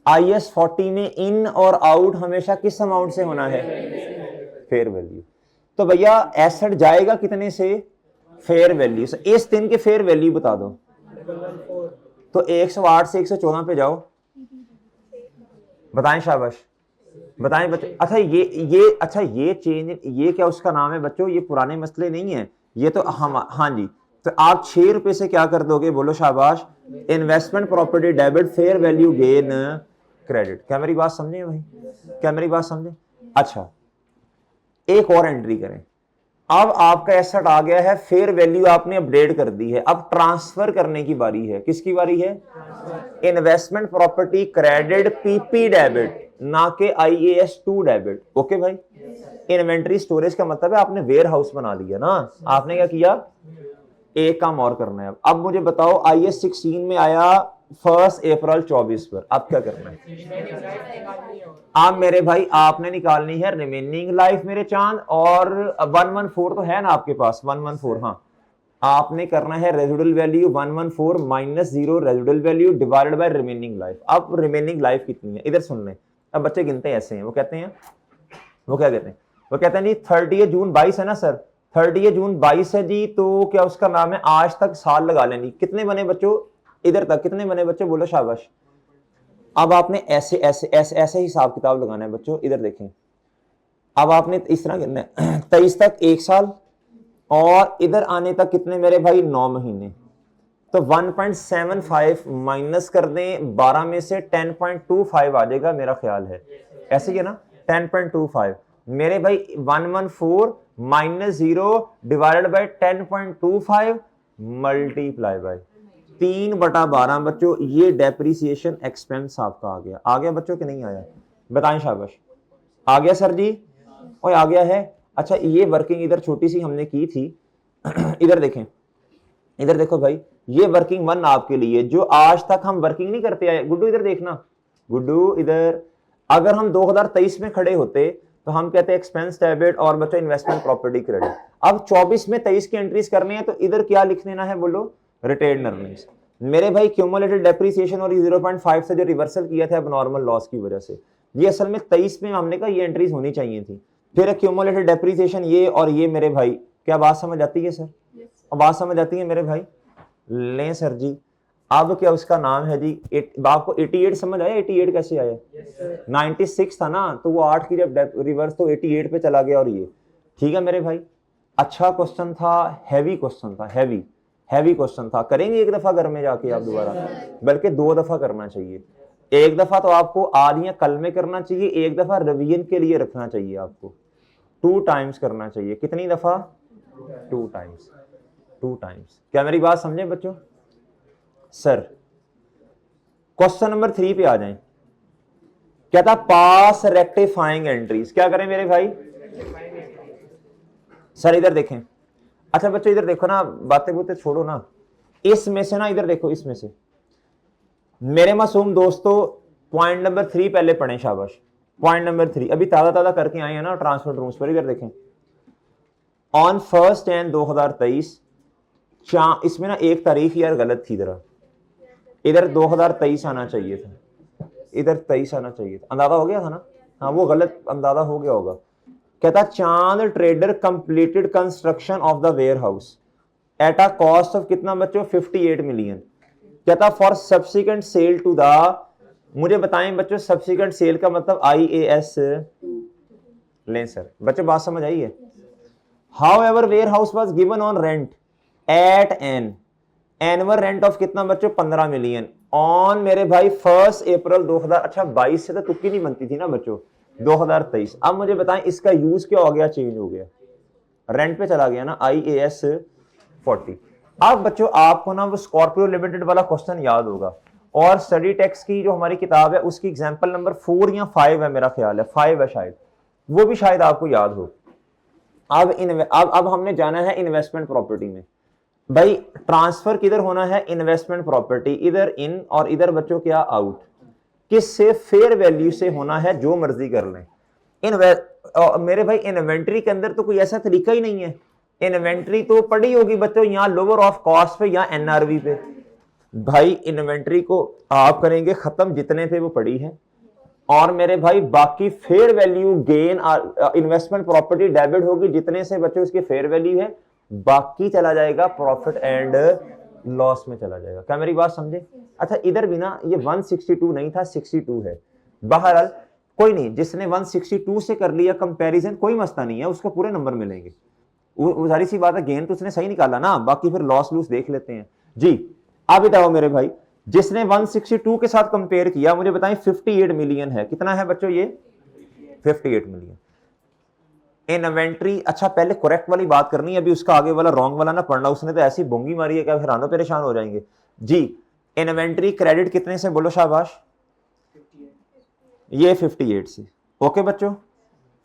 IS40 में इन और आउट हमेशा किस अमाउंट से होना है? Fair value. तो भैया एसेट जाएगा कितने से? फेयर वैल्यू से। इस दिन की फेयर वैल्यू बता दो। तो 108 से 114 पे जाओ, बताएं शाबाश, बताएं बच्चों। अच्छा ये चेंज, ये क्या उसका नाम है बच्चों? ये पुराने मसले नहीं है, ये तो हम, हाँ जी। तो आप 6 रुपए से क्या कर दोगे? बोलो शाबाश, investment property debit, fair value gain credit. क्या मेरी बात समझे भाई? क्या मेरी बात समझे? अच्छा, एक और एंट्री करें। अब आपका एसेट आ गया है, फेयर वैल्यू आपने अपडेट कर दी है, अब ट्रांसफर करने की बारी है। किसकी बारी है? Investment property credit PP debit, ना के IAS2 डेबिट। ओके भाई, इन्वेंट्री स्टोरेज का मतलब है आपने वेयर हाउस बना लिया ना। आपने क्या किया? एक काम और करना है। अब मुझे बताओ IS16 में आया 1 अप्रैल 24 पर, अब क्या करना है? आप मेरे भाई आपने निकालनी है रिमेनिंग लाइफ मेरे चांद, और 114 तो है ना आपके पास, 114, हाँ। आपने करना है residual value 114 minus 0 residual value divided by remaining life. अब रिमेनिंग लाइफ कितनी है इधर सुन लें। अब बच्चे गिनते हैं ऐसे हैं, वो कहते हैं, वो क्या कहते हैं? वो कहते हैं जी 30 जून 22 है ना सर, 30 जून 22 है जी, तो क्या उसका नाम है, आज तक साल लगा लेंगे। कितने बने बच्चों? इधर तक कितने बने बच्चों? बोलो शाबाश। अब आपने ऐसे ऐसे ऐसे ऐसे हिसाब किताब लगाना है बच्चों, इधर देखें। अब आपने इस तरह करना है, 23 तक 1 साल, और इधर आने तक कितने मेरे भाई? 9 महीने। तो 1.75 माइनस कर दें 12 में से, 10.25 आ जाएगा मेरा ख्याल है, ऐसे ही है ना, 10.25 मेरे भाई। 114 minus 0 divided by 10.25 multiply by 3/12 बच्चों। ये डेप्रिसिएशन एक्सपेंस आपका आ गया। आ गया बच्चों कि नहीं आया? बताएं शाबाश। आ गया सर जी, और आ गया है। अच्छा, ये वर्किंग इधर छोटी सी हमने की थी इधर देखें, इधर देखो भाई, ये वर्किंग 1 आपके लिए, जो आज तक हम वर्किंग नहीं करते आए। गुड्डू इधर देखना, गुड्डू इधर। अगर हम 2023 में खड़े होते तो हम कहते हैं एक्सपेंस डेबिट और बच्चों इन्वेस्टमेंट प्रॉपर्टी क्रेडिट। अब 24 में 23 की एंट्रीज करनी है, तो इधर क्या लिख देना है बोलो? Retain earnings. मेरे भाई क्यूमुलेटेड डेप्रिसिएशन और 0.5 से जो रिवर्सल किया था एबनॉर्मल लॉस की वजह से, ये असल में 23 में हमने कहा ये एंट्रीज होनी चाहिए थी। फिर क्यूमुलेटेड डेप्रिसिएशन ये और ये मेरे भाई, क्या बात समझ आती है सर? अब बात समझ आती है मेरे भाई? लें सर जी, अब क्या उसका नाम है जी आपको 88 समझ आया? 88 कैसे आया? 96 था ना, तो वो 8 की जब रिवर्स तो 88 पे चला गया। और ये ठीक है मेरे भाई, अच्छा क्वेश्चन था, हैवी क्वेश्चन था, हैवी क्वेश्चन था। करेंगे एक दफा घर में जाके आप दोबारा, बल्कि 2 दफा करना चाहिए। एक दफा तो आपको आज या कल में करना चाहिए, एक दफा रिवीजन के लिए रखना चाहिए आपको। 2 टाइम्स करना चाहिए। कितनी दफा? 2 टाइम्स। 2 टाइम्स। क्या मेरी बात समझे बच्चों? सर क्वेश्चन नंबर 3 पे आ जाएं। क्या था? पास रेक्टिफाइंग एंट्रीज। क्या करें मेरे भाई? सर इधर देखें। अच्छा बच्चों इधर देखो ना, बातें बोते छोड़ो ना, इसमें से ना, इधर देखो, इसमें से मेरे मासूम दोस्तों पॉइंट नंबर 3 पहले पढ़ें, शाबाश। पॉइंट नंबर 3 अभी ताजा ताजा करके आए हैं ना ट्रांसफर रूम्स पर। इधर देखें, ऑन 1 जनवरी 2023, इसमें ना एक तारीख यार गलत थी, इधर 2023 आना चाहिए था, इधर 23 आना चाहिए था। अंदाजा हो गया था ना? हाँ वो गलत अंदाजा हो गया होगा। कहता Chand trader completed construction of the warehouse at a cost of कितना बच्चों? 58 मिलियन। कहता for subsequent sale to the, मुझे बताएं बच्चों सब्सिक्वेंट सेल का मतलब IAS लें सर। बच्चों बात समझ आई है? However warehouse was given on rent at an annual rent of कितना बच्चों? 15 मिलियन ऑन मेरे भाई 1 अप्रैल 2000। अच्छा 22 से तो तुक्की नहीं बनती थी ना बच्चों, 2023। अब मुझे बताएं इसका यूज क्या हो गया? चेंज हो गया, रेंट पे चला गया ना, IAS 40। अब बच्चों आपको ना वो स्कॉर्पियो लिमिटेड वाला क्वेश्चन याद होगा, और स्टडी टेक्स की जो हमारी किताब है उसकी एग्जांपल नंबर 4 या 5 है, मेरा ख्याल है 5 है शायद, वो भी शायद आपको याद हो। अब हमने जाना है इन्वेस्टमेंट प्रॉपर्टी में। भाई ट्रांसफर किधर होना है? इन्वेस्टमेंट प्रॉपर्टी, इधर इन और इधर बच्चों क्या? आउट। किससे? फेयर वैल्यू से होना है, जो मर्जी कर लें। मेरे भाई इन्वेंट्री के अंदर तो कोई ऐसा तरीका ही नहीं है। इन्वेंट्री तो पड़ी होगी बच्चों यहाँ लोअर ऑफ कॉस्ट पे या NRV पे। भाई इन्वेंट्री को आप करेंगे खत्म जितने पे वो पड़ी है, और मेरे भाई बाकी fair value gain investment property debit होगी जितने से बच्चों उसकी फेयर वैल्यू है, बाकी चला जाएगा प्रॉफिट एंड लॉस में चला जाएगा। क्या मेरी बात समझे? अच्छा इधर भी ना ये 162 नहीं था, 62 है। बहरहाल कोई नहीं, जिसने 162 से कर लिया कंपैरिजन कोई मसला नहीं है, उसको पूरे नंबर मिलेंगे। वो सारी सी बात है, गेन तो उसने सही निकाला ना, बाकी फिर लॉस लूस देख लेते हैं जी। अब बताओ मेरे भाई, जिसने 162 के साथ कंपेयर किया, मुझे बताएं 58 मिलियन है। कितना है बच्चों ये? 58 मिलियन इन्वेंट्री। अच्छा पहले करेक्ट वाली बात करनी है, अभी उसका आगे वाला रॉन्ग वाला ना पढ़ना, उसने तो ऐसी बोंगी मारी है क्या हैरानो परेशान हो जाएंगे जी। इन्वेंट्री क्रेडिट कितने से? बोलो शाबाश। ये 58 से। ओके बच्चों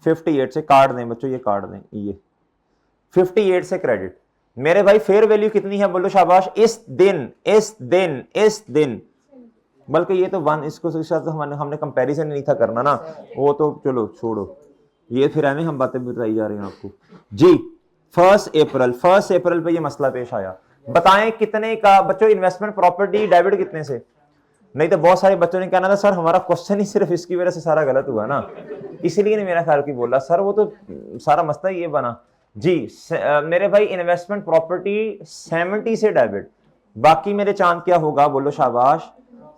58 से काट दें बच्चों, ये काट दें, ये 58 से क्रेडिट। मेरे भाई फेयर वैल्यू कितनी है? बोलो शाबाश। इस दिन बल्कि ये तो वन, इसको साथ हमने कंपैरिजन नहीं था करना ना, वो तो चलो छोड़ो, ये फिर हमें हम बातें बताई जा रही हैं आपको जी। 1 अप्रैल पे ये मसला पेश आया। बताएं कितने का बच्चों इन्वेस्टमेंट प्रॉपर्टी डेबिट कितने से? नहीं तो बहुत सारे बच्चों ने कहना था सर हमारा क्वेश्चन ही सिर्फ इसकी वजह से सारा गलत हुआ ना, इसलिए नहीं मेरा ख्याल की बोला सर, वो तो सारा मसला ये बना जी। मेरे भाई इन्वेस्टमेंट प्रॉपर्टी 70 से डेबिट, बाकी मेरे चांद क्या होगा? बोलो शाबाश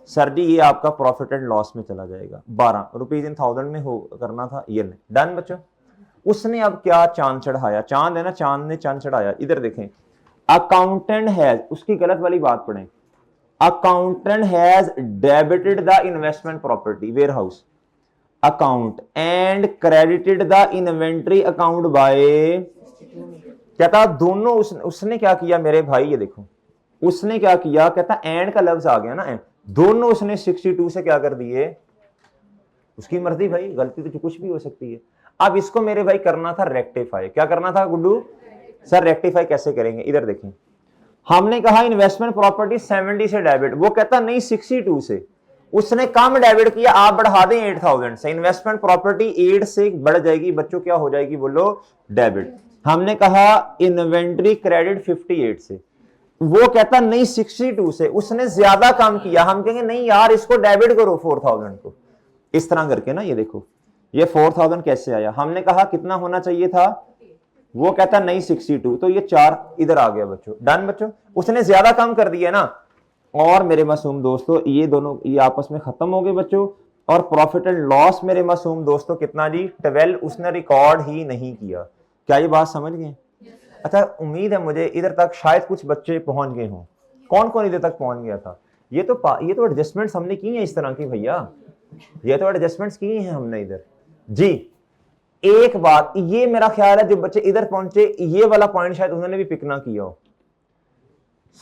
सर जी, ये आपका प्रॉफिट एंड लॉस में चला जाएगा। 12 रुपीज इन 1000 में हो करना था, ये नहीं डन बच्चों। उसने अब क्या चांद चढ़ाया? चांद है ना, चांद ने चांद चढ़ाया। इधर देखें, अकाउंटेंट हैज, उसकी गलत वाली बात पढ़ें, accountant has debited the investment property warehouse account and credited the inventory account by. कहता दोनों उसने क्या किया मेरे भाई? ये देखो उसने क्या किया, कहता एंड का लफ्ज आ गया ना, एंड दोनों उसने 62 से क्या कर दिए? उसकी मर्जी भाई, गलती तो कुछ भी हो सकती है। अब इसको मेरे भाई करना था रेक्टिफाई। क्या करना था गुड्डू? सर रेक्टिफाई कैसे करेंगे? इधर देखें, हमने कहा इन्वेस्टमेंट प्रॉपर्टी 70 से डेबिट, वो कहता नहीं 62 से, उसने कम डेबिट किया, आप बढ़ा दें 8000 से, इन्वेस्टमेंट प्रॉपर्टी 8 से बढ़ जाएगी बच्चों, क्या हो जाएगी? बोलो डेबिट। हमने कहा इन्वेंट्री क्रेडिट 58 से, वो कहता नहीं 62 से, उसने ज्यादा काम किया, हम कहेंगे नहीं यार इसको डेबिट करो 4000 को, इस तरह करके ना। ये देखो ये 4000 कैसे आया? हमने कहा कितना होना चाहिए था, वो कहता नहीं 62, तो ये 4 इधर आ गया बच्चों, डन बच्चों। उसने ज्यादा काम कर दिया ना, और मेरे मासूम दोस्तों ये दोनों ये आपस में खत्म हो गए बच्चों। और प्रॉफिट एंड लॉस मेरे मासूम दोस्तों कितना जी 12 उसने रिकॉर्ड ही नहीं किया। क्या ये बात समझ गए? अच्छा उम्मीद है मुझे इधर तक शायद कुछ बच्चे पहुंच गए हों। कौन कौन इधर तक पहुंच गया था? ये तो एडजस्टमेंट्स हमने की हैं इस तरह की भैया, ये तो एडजस्टमेंट्स की हैं हमने इधर जी। एक बात ये मेरा ख्याल है जो बच्चे इधर पहुंचे ये वाला पॉइंट शायद उन्होंने भी पिक ना किया हो।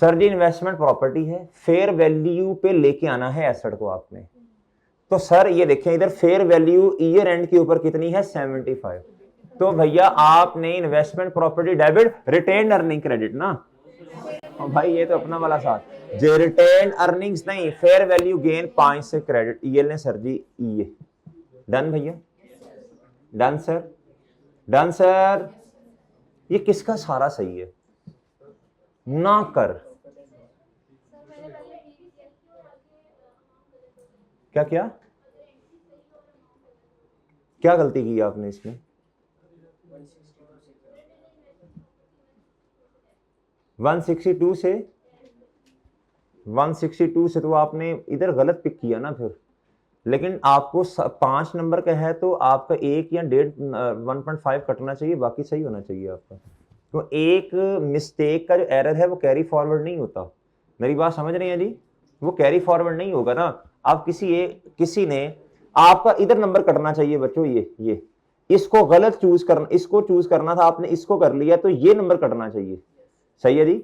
सर जी इन्वेस्टमेंट प्रॉपर्टी है, फेयर वैल्यू पे लेके आना है एसेट को आपने। तो सर ये देखें इधर फेयर वैल्यू ईयर एंड के ऊपर कितनी है 75। तो भैया आपने investment property debit retain earning credit ना भाई, ये तो अपना वाला साथ जो रिटेन अर्निंग्स नहीं फेयर वैल्यू गेन 5 से क्रेडिट ये लें सर जी। ये डन भैया, डन सर, डन सर। ये किसका सारा सही है ना कर क्या क्या क्या गलती की आपने इसमें? 162 से 162 से तो आपने इधर गलत पिक किया ना फिर। लेकिन आपको 5 नंबर का है तो आपका 1 या 1.5 कटना चाहिए, बाकी सही होना चाहिए आपका। तो एक मिस्टेक का जो एरर है वो कैरी फॉरवर्ड नहीं होता। मेरी बात समझ रही है जी? वो कैरी फॉरवर्ड नहीं होगा ना। आप किसी ने आपका इधर नंबर कटना चाहिए बच्चों, ये इसको गलत चूज करना, इसको चूज करना था आपने, इसको कर लिया तो ये नंबर कटना चाहिए। सही है जी?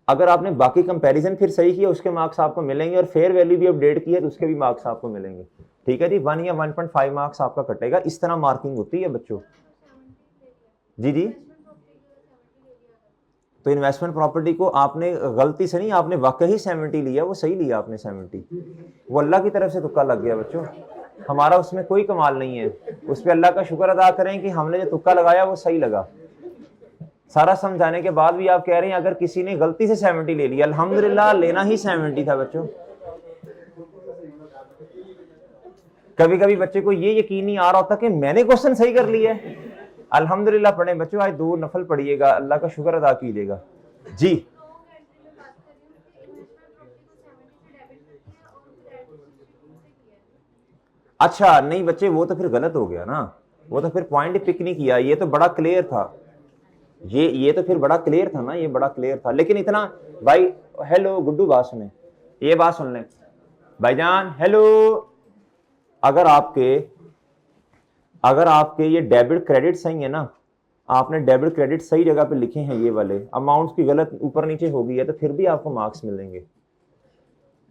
अगर आपने बाकी कंपैरिजन फिर सही किया उसके मार्क्स आपको मिलेंगे, और फेयर वैल्यू भी अपडेट की है तो उसके भी मार्क्स आपको मिलेंगे। ठीक है जी? 1 या 1.5 मार्क्स आपका कटेगा। इस तरह मार्किंग होती है बच्चों। जी जी, तो इन्वेस्टमेंट प्रॉपर्टी को आपने गलती से नहीं, आपने वाकई 70 लिया, वो सही लिया आपने 70। वो अल्लाह की तरफ से तुक्का लग गया बच्चों, हमारा उसमें कोई कमाल नहीं है। उस पर अल्लाह का शुक्र अदा करें कि हमने जो तुक्का लगाया वो सही लगा। सारा समझाने के बाद भी आप कह रहे हैं अगर किसी ने गलती से 70 ले लिया, अल्हम्दुलिल्लाह लेना ही 70 था बच्चों। कभी कभी बच्चे को ये यकीन नहीं आ रहा होता कि मैंने क्वेश्चन सही कर लिया है। अल्हम्दुलिल्लाह पढ़े बच्चों, आज 2 नफल पढ़िएगा, अल्लाह का शुक्र अदा कीजिएगा जी। अच्छा नहीं बच्चे, वो तो फिर गलत हो गया ना, वो तो फिर पॉइंट पिक नहीं किया। ये तो बड़ा क्लियर था, ये तो फिर बड़ा क्लियर था ना, ये बड़ा क्लियर था। लेकिन इतना भाई, हेलो गुड्डू बात सुने, ये बात सुन लें भाईजान, हेलो। अगर आपके ये डेबिट क्रेडिट सही है ना, आपने डेबिट क्रेडिट सही जगह पे लिखे हैं, ये वाले अमाउंट्स की गलत ऊपर नीचे हो गई है तो फिर भी आपको मार्क्स मिलेंगे।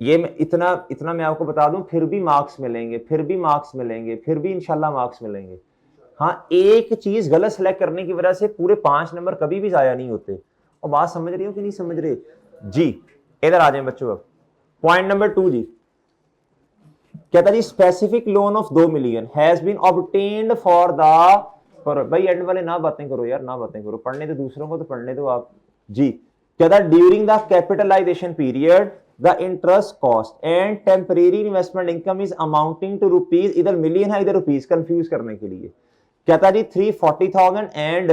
ये इतना मैं आपको बता दूं, फिर भी मार्क्स मिलेंगे, फिर भी मार्क्स मिलेंगे, फिर भी इंशाल्लाह मार्क्स मिलेंगे। हाँ, एक चीज गलत सेलेक्ट करने की वजह से पूरे 5 नंबर कभी भी जाया नहीं होते। और बात समझ रही हो कि नहीं समझ रहे जी? इधर आ जाए बच्चों। अब पॉइंट नंबर 2 जी, कहता जी specific loan of 2 million has been obtained for भाई एंड वाले ना बातें करो यार, ना बातें करो, पढ़ने दो दूसरों को, तो पढ़ने दो आप जी। कहता during the capitalisation period the interest cost and temporary investment income is amounting to rupees, इधर मिलियन है इधर रुपीज, कंफ्यूज करने के लिए। कहता जी 340,000 एंड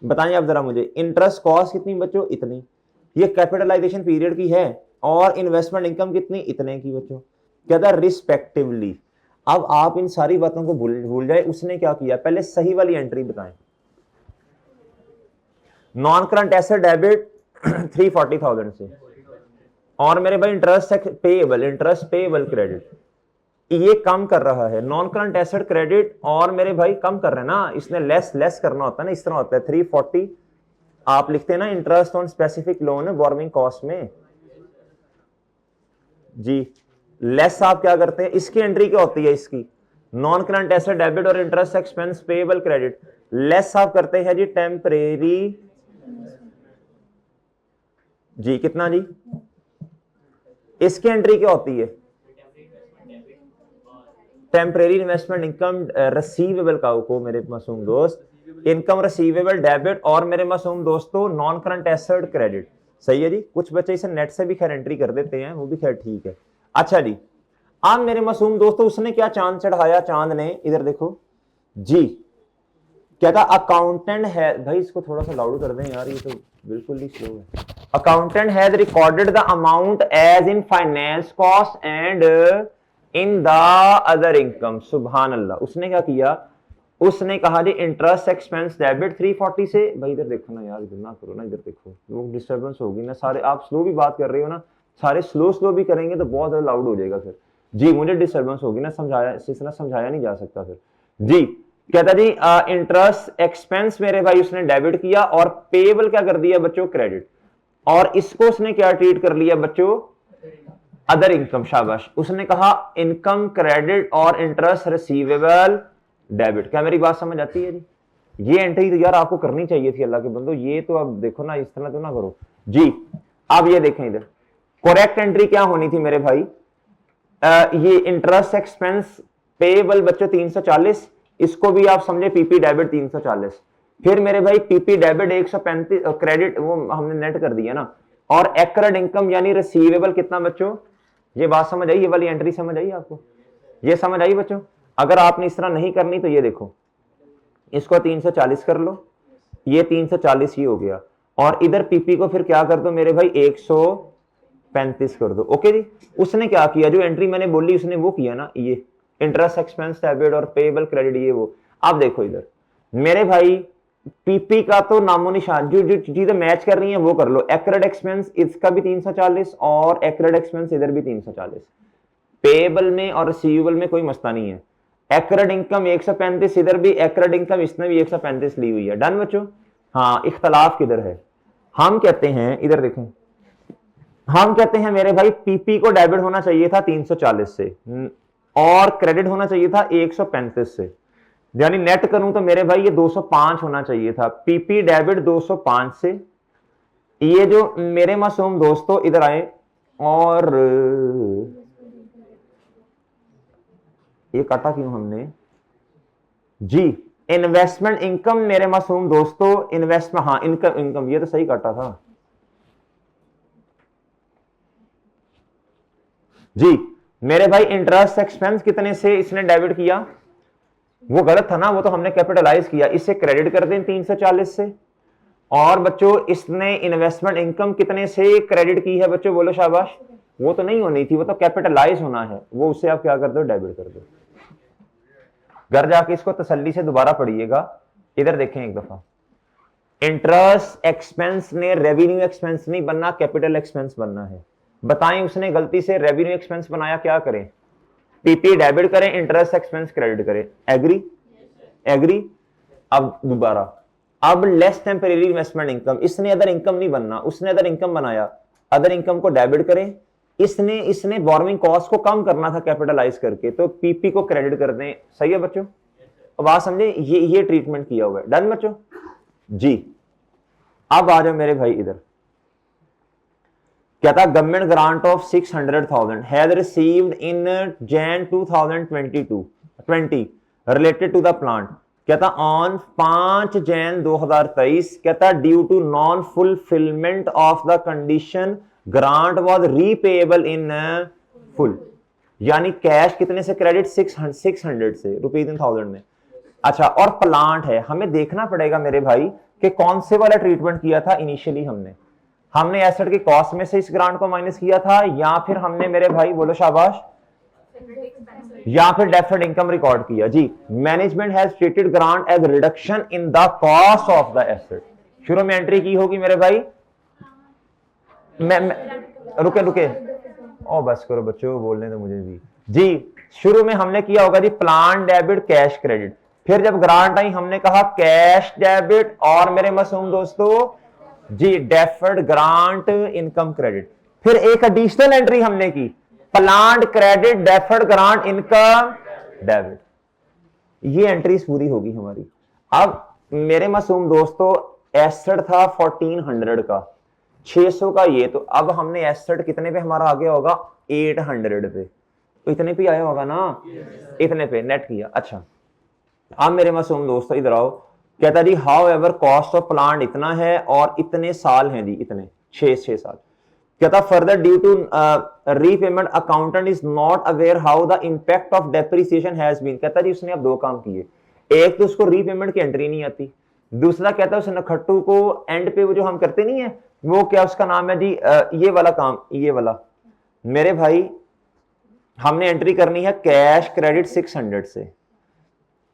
बताइए आप जरा मुझे इंटरेस्ट कॉस्ट कितनी बच्चों, इतनी। ये कैपिटलाइजेशन पीरियड की है, और इन्वेस्टमेंट इनकम कितनी, इतने की बच्चों। कहता रिस्पेक्टिवली। अब आप इन सारी बातों को भूल जाए। उसने क्या किया, पहले सही वाली एंट्री बताएं। नॉन करंट एसेट डेबिट 340,000 से, और मेरे भाई इंटरेस्ट पेएबल क्रेडिट ये कम कर रहा है। नॉन करंट एसेट क्रेडिट और मेरे भाई कम कर रहे हैं ना, इसने लेस करना होता है ना, इस तरह होता है 340 आप लिखते हैं ना interest on specific loan borrowing cost में जी। लेस आप क्या करते हैं, इसकी एंट्री क्या होती है, इसकी नॉन करंट एसेट डेबिट और interest expense payable credit. Less आप करते हैं जी टेम्परेरी जी, कितना जी, इसकी एंट्री क्या होती है, टेम्परेरी इन्वेस्टमेंट इनकम रिसीवेबल को मेरे मासूम दोस्त, इनकम रिसीवेबल डेबिट, और मेरे मासूम दोस्तों नॉन करंट एसेट क्रेडिट। सही है जी? कुछ बच्चे इसे नेट से भी खैर एंट्री कर देते हैं, वो भी खैर ठीक है। अच्छा जी, अब मेरे मासूम दोस्तों उसने क्या चांद चढ़ाया, चांद ने इधर देखो जी। कहता अकाउंटेंट है, भाई इसको थोड़ा सा लाउड कर दें यार, ये तो बिल्कुल ही स्लो है। Accountant has recorded the amount as in finance cost and in the other income. सुभान अल्लाह, उसने क्या किया, उसने कहा जी इंटरेस्ट एक्सपेंस डेबिट 340 से। भाई इधर देखो ना यार, इधर ना करो ना, इधर देखो, वो डिस्टर्बेंस होगी ना, सारे आप स्लो भी बात कर रहे हो ना, सारे स्लो भी करेंगे तो बहुत ज्यादा लाउड हो जाएगा फिर जी, मुझे डिस्टर्बेंस होगी ना, समझाया इस तरह समझाया नहीं जा सकता फिर जी। कहता जी इंटरेस्ट एक्सपेंस मेरे भाई उसने डेबिट किया और पेएबल क्या कर दिया बच्चों, क्रेडिट, और इसको उसने क्या ट्रीट कर लिया बच्चों, अदर इनकम। शाबाश, उसने कहा इनकम क्रेडिट और इंटरेस्ट रिसीवेबल डेबिट। क्या मेरी बात समझ आती है जी? ये एंट्री तो यार आपको करनी चाहिए थी अल्लाह के बंदो, ये तो अब देखो ना, इस तरह तो ना करो जी। अब ये देखें इधर, करेक्ट एंट्री क्या होनी थी मेरे भाई, ये इंटरेस्ट एक्सपेंस पेएबल बच्चों 340, इसको भी आप समझे पीपी डेबिट 340, फिर मेरे भाई पीपी डेबिट 135 क्रेडिट वो हमने नेट कर दिया ना, और एक्रेड इनकम यानी रिसीवेबल कितना बच्चों, ये बात समझ आई, ये वाली एंट्री समझ आई आपको, ये समझ आई बच्चों? अगर आपने इस तरह नहीं करनी तो ये देखो, इसको 340 कर लो, ये 340 ही हो गया, और इधर पीपी को फिर क्या कर दो मेरे भाई 135 कर दो। ओके जी, उसने क्या किया, जो एंट्री मैंने बोली उसने वो किया ना, ये इंटरेस्ट एक्सपेंस डेबिट और पेएबल क्रेडिट ये वो। अब देखो इधर मेरे भाई पीपी का तो नामो निशान, जो जो चीजें मैच कर रही हैं वो कर लो, एक्रेड एक्सपेंस इसका भी 340 और एक्रेड एक्सपेंस इधर भी 340, पेएबल में और रिसीवेबल में कोई मसला नहीं है। एक्रेड इनकम 135 इधर भी, एक्रेड इनकम इसने भी 135 ली हुई है। डन बच्चों? हाँ, इख्तलाफ किधर है, हम कहते हैं इधर देखें, हम कहते हैं मेरे भाई पीपी को डेबिट होना चाहिए था 340 से और क्रेडिट होना चाहिए था 135 से, यानी नेट करूं तो मेरे भाई ये 205 होना चाहिए था, पीपी डेबिट 205 से। ये जो मेरे मासूम दोस्तों इधर आए, और ये काटा क्यों हमने जी, इन्वेस्टमेंट इनकम मेरे मासूम दोस्तों, इन्वेस्टमेंट हाँ इनकम, इनकम ये तो सही काटा था जी। मेरे भाई इंटरेस्ट एक्सपेंस कितने से इसने डेबिट किया, वो गलत था ना, वो तो हमने कैपिटलाइज किया, इससे क्रेडिट कर दें 340 से। और बच्चों इसने इन्वेस्टमेंट इनकम कितने से क्रेडिट की है बच्चों, बोलो शाबाश, वो तो नहीं होनी थी, वो तो कैपिटलाइज होना है, वो उससे आप क्या कर दो, डेबिट कर दो। घर जाके इसको तसल्ली से दोबारा पढ़िएगा, इधर देखें एक दफा, इंटरेस्ट एक्सपेंस ने रेवेन्यू एक्सपेंस नहीं बनना, कैपिटल एक्सपेंस बनना है। बताएं उसने गलती से रेवेन्यू एक्सपेंस बनाया, क्या करें, पीपी डेबिट करें, इंटरेस्ट एक्सपेंस क्रेडिट करें। एग्री? एग्री? अब दोबारा, अब लेस टेम्परेरी इन्वेस्टमेंट इनकम, इसने अदर इनकम नहीं बनना, उसने अदर इनकम बनाया, अदर इनकम को डेबिट करें, इसने बोरोइंग कॉस्ट को कम करना था कैपिटलाइज करके, तो पीपी को क्रेडिट कर दें। सही है बच्चों? अब बात समझे, ये ट्रीटमेंट किया हुआ है। डन बच्चों जी। अब आ जाओ मेरे भाई इधर, कहता government grant of 600,000 has received in Jan 2020 related to the plant. कहता ऑन 5 जैन 2023, कहता due to non fulfilment of the condition grant was repayable in full, यानी कैश कितने से क्रेडिट, 600 से रुपीज इन 1000 में। अच्छा, और प्लांट है, हमें देखना पड़ेगा मेरे भाई कि कौन से वाला ट्रीटमेंट किया था इनिशियली, हमने एसेट की कॉस्ट में से इस ग्रांट को माइनस किया था, या फिर हमने मेरे भाई बोलो शाबाश, या फिर डेफर्ड इनकम रिकॉर्ड किया जी। Management has treated grant as reduction in the cost of the asset. शुरू में एंट्री की होगी मेरे भाई, रुके ओ बस करो बच्चों, बोलने दो मुझे भी जी। शुरू में हमने किया होगा जी प्लान डेबिट कैश क्रेडिट, फिर जब ग्रांट आई हमने कहा कैश डेबिट और मेरे मासूम दोस्तों जी डेफर्ड ग्रांट इनकम क्रेडिट, फिर एक एडिशनल एंट्री हमने की plant credit deferred grant income debit. ये एंट्रीज पूरी होगी हमारी। अब मेरे मासूम दोस्तों एसेट था 1400 का, 600 का ये, तो अब हमने एसेट कितने पे हमारा आ गया होगा, 800 पे, तो इतने पे आया होगा ना, इतने पे नेट किया। अच्छा, अब मेरे मासूम दोस्तों इधर आओ, कहता जी however cost of plant इतना है और इतने साल हैं जी, इतने 6 साल। कहता further due to repayment accountant is not aware how the impact of depreciation has been. कहता जी उसने अब 2 काम किए, एक तो उसको रीपेमेंट की एंट्री नहीं आती, दूसरा कहता है उस नखट्टू को एंड पे वो जो हम करते नहीं है वो क्या उसका नाम है जी, ये वाला काम, ये वाला मेरे भाई हमने एंट्री करनी है कैश क्रेडिट 600 से,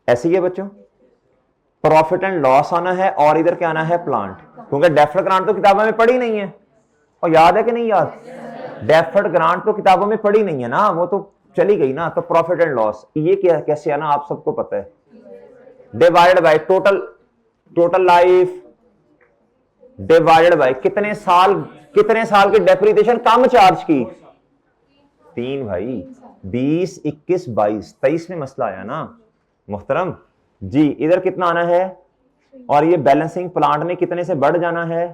ऐसे ही है बच्चों। प्रॉफिट एंड लॉस आना है और इधर क्या आना है प्लांट, क्योंकि डेफर्ड ग्रांट तो किताबों में पढ़ी नहीं है, और याद है कि नहीं याद, डेफर्ड ग्रांट तो किताबों में पढ़ी नहीं है ना, वो तो चली गई ना। तो प्रॉफिट एंड लॉस ये क्या कैसे आना आप सबको पता है, divided by total life divided by कितने साल की डेप्रिसिएशन कम चार्ज की, 3 भाई, 20 21 22 23 में मसला आया ना मुहतरम जी। इधर कितना आना है, और ये बैलेंसिंग प्लांट में कितने से बढ़ जाना है।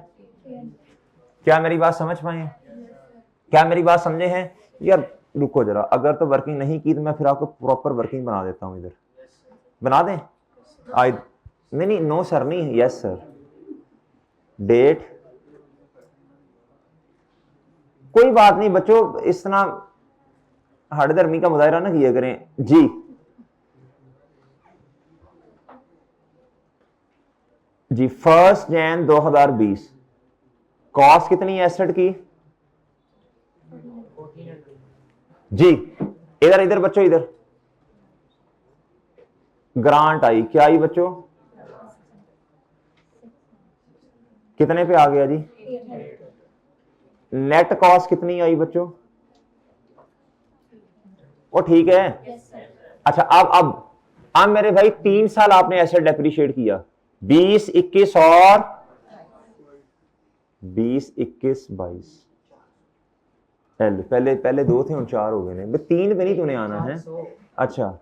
क्या मेरी बात समझ पाए, क्या मेरी बात समझे हैं यार। रुको जरा, अगर तो वर्किंग नहीं की तो मैं फिर आपको प्रॉपर वर्किंग बना देता हूं, इधर बना दें। आई नहीं नो सर, नहीं यस सर। डेट कोई बात नहीं बच्चों, इस तरह हड़दर्मी का मुजाहरा ना किया करें जी। जी 1 जनवरी 2020 कॉस्ट कितनी है एसेट की जी। इधर इधर बच्चों, इधर ग्रांट आई, क्या आई बच्चों, कितने पे आ गया जी। नेट कॉस्ट कितनी आई बच्चों, वो ठीक है। अच्छा अब मेरे भाई 3 साल आपने एसेट डेप्रिशिएट किया, 20 21 और 20 21 22 पहले 2 थे और 4 हो गए, 3 पे नहीं तूने आना है। अच्छा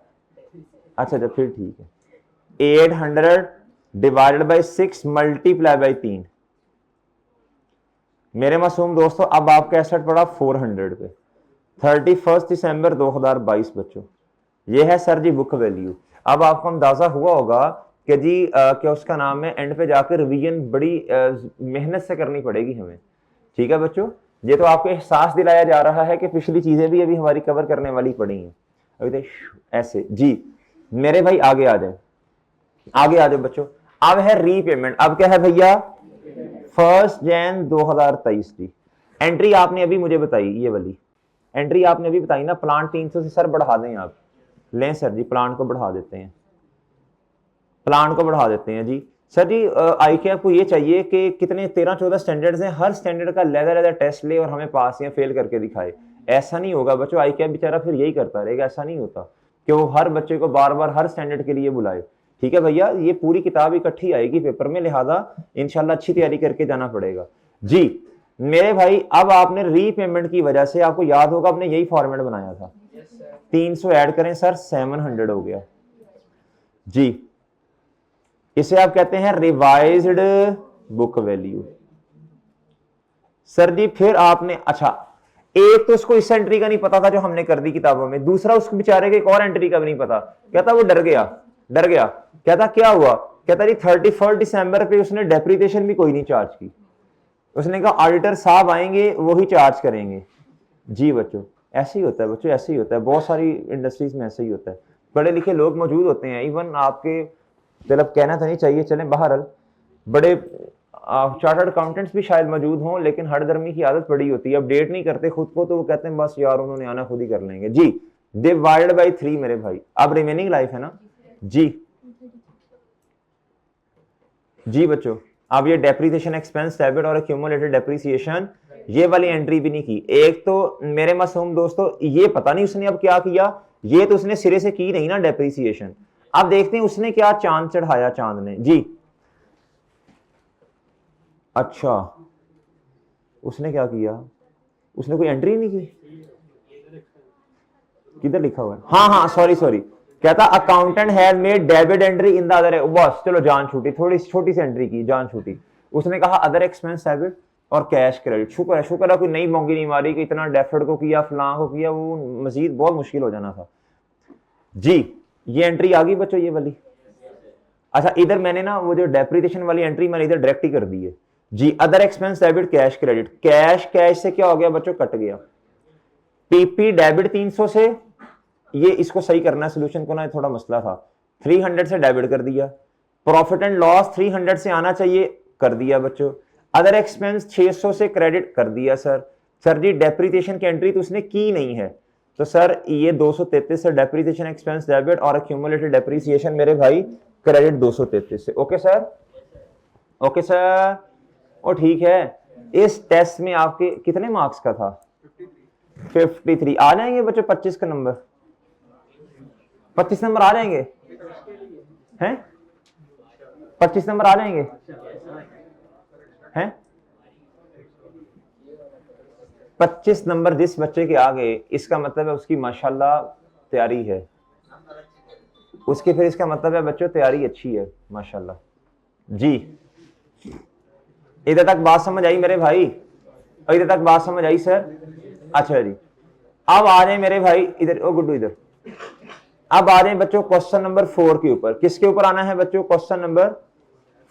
जब फिर ठीक है। 800 डिवाइडेड बाई 6 मल्टीप्लाई बाई 3। मेरे मासूम दोस्तों अब आपका एसेट पड़ा 400 पे, 31 दिसंबर 2022 बच्चों, ये है सर जी बुक वैल्यू। अब आपको अंदाजा हुआ होगा कि जी क्या उसका नाम है, एंड पे जाकर रिवीजन बड़ी मेहनत से करनी पड़ेगी हमें, ठीक है बच्चों। ये तो आपको एहसास दिलाया जा रहा है कि पिछली चीजें भी अभी हमारी कवर करने वाली पड़ी हैं अभी तो ऐसे जी। मेरे भाई आगे आ जाए बच्चों। अब है रीपेमेंट, अब क्या है भैया 1 जनवरी 2023 की एंट्री आपने अभी मुझे बताई, ये वाली एंट्री आपने अभी बताई ना, प्लांट 300 से सर बढ़ा दें आप, लें सर जी प्लांट को बढ़ा देते हैं, प्लांट को बढ़ा देते हैं जी। सर जी आई के आपको ये चाहिए कि कितने 13-14 स्टैंडर्ड्स हैं, हर स्टैंडर्ड का लेदर टेस्ट ले और हमें पास या फेल करके दिखाए। ऐसा नहीं होगा बच्चों, आई कैप बेचारा फिर यही करता रहेगा, ऐसा नहीं होता कि वो हर बच्चे को बार बार हर स्टैंडर्ड के लिए बुलाए, ठीक है भैया। ये पूरी किताब इकट्ठी आएगी पेपर में, लिहाजा इंशाल्लाह अच्छी तैयारी करके जाना पड़ेगा जी। मेरे भाई अब आपने रीपेमेंट की वजह से आपको याद होगा आपने यही फॉर्मेट बनाया था, 300 ऐड करें सर 700 हो गया जी। इसे आप कहते हैं रिवाइज्ड बुक वैल्यू सर जी। फिर आपने अच्छा एक तो उसको इस एंट्री का नहीं पता था जो हमने कर दी किताबों में, दूसरा उसको बेचारे के एक और एंट्री का भी नहीं पता, कहता वो डर गया कहता क्या हुआ, कहता जी 31 दिसंबर पे उसने डेप्रिसिएशन भी कोई नहीं चार्ज की, उसने कहा ऑडिटर साहब आएंगे वही चार्ज करेंगे जी। बच्चों ऐसे ही होता है बच्चों, ऐसे ही होता है, बहुत सारी इंडस्ट्रीज में ऐसे ही होता है, पढ़े लिखे लोग मौजूद होते हैं, इवन आपके मतलब कहना तो नहीं चाहिए चलें बहरहाल बड़े चार्टर्ड अकाउंटेंट्स भी शायद मौजूद हों, लेकिन हड़दर्मी की आदत पड़ी होती है, अपडेट नहीं करते खुद को, तो वो कहते हैं बस यार उन्होंने आना खुद ही कर लेंगे जी। डिवाइडेड बाई 3 मेरे भाई, अब रिमेनिंग लाइफ है ना जी बच्चों। अब ये डेप्रिसिएशन एक्सपेंस डेबिट और एक्यूमुलेटेड डेप्रिसिएशन ये वाली एंट्री भी नहीं की। एक तो मेरे मासूम दोस्तों ये पता नहीं उसने अब क्या किया, ये तो उसने सिरे से की नहीं ना डेप्रिसिएशन। अब देखते हैं उसने क्या चांद चढ़ाया चांद ने जी। अच्छा उसने क्या किया, उसने कोई एंट्री नहीं की, किधर लिखा हुआ है, हाँ सॉरी कहता accountant had made debit entry in the other, बस चलो जान छूटी, थोड़ी छोटी सी एंट्री की जान छूटी। उसने कहा अदर एक्सपेंस डेबिट और कैश क्रेडिट, शुक्र है कोई नई मोंगी नहीं मारी कि इतना डेफर्ड को किया फलां को किया, वो मजीद बहुत मुश्किल हो जाना था जी। ये एंट्री आ गई बच्चों ये वाली। अच्छा इधर मैंने ना वो जो डेप्रिसिएशन वाली एंट्री मैंने इधर डायरेक्ट ही कर दी है जी। Other expense debit cash credit, cash से क्या हो गया बच्चों कट गया, पीपी डेबिट 300 से, ये इसको सही करना है सोल्यूशन को ना, थोड़ा मसला था, 300 से डेबिट कर दिया। प्रॉफिट एंड लॉस 300 से आना चाहिए, कर दिया बच्चों। अदर एक्सपेंस 600 से क्रेडिट कर दिया सर। सर जी डेप्रिसिएशन की एंट्री तो उसने की नहीं है, तो सर ये 233 से डेप्रिसिएशन एक्सपेंस डेबिट और एक्यूमुलेटेड डेप्रिसिएशन मेरे भाई क्रेडिट 233 से। ओके सर, ओके सर, ओ ठीक है। इस टेस्ट में आपके कितने मार्क्स का था? 53। आ जाएंगे बच्चों 25 का नंबर? 25 नंबर आ जाएंगे हैं? 25 नंबर आ जाएंगे हैं? 25 नंबर जिस बच्चे के आ गए, इसका मतलब है उसकी माशाल्लाह तैयारी है उसकी, फिर इसका मतलब है बच्चों तैयारी अच्छी है माशाल्लाह जी। इधर तक बात समझ आई मेरे भाई? और इधर तक बात समझ आई सर? अच्छा जी, अब आ रहे मेरे भाई इधर, ओ गुड्डू इधर। अब आ रहे हैं बच्चों क्वेश्चन नंबर 4 के ऊपर। किसके ऊपर आना है बच्चों? क्वेश्चन नंबर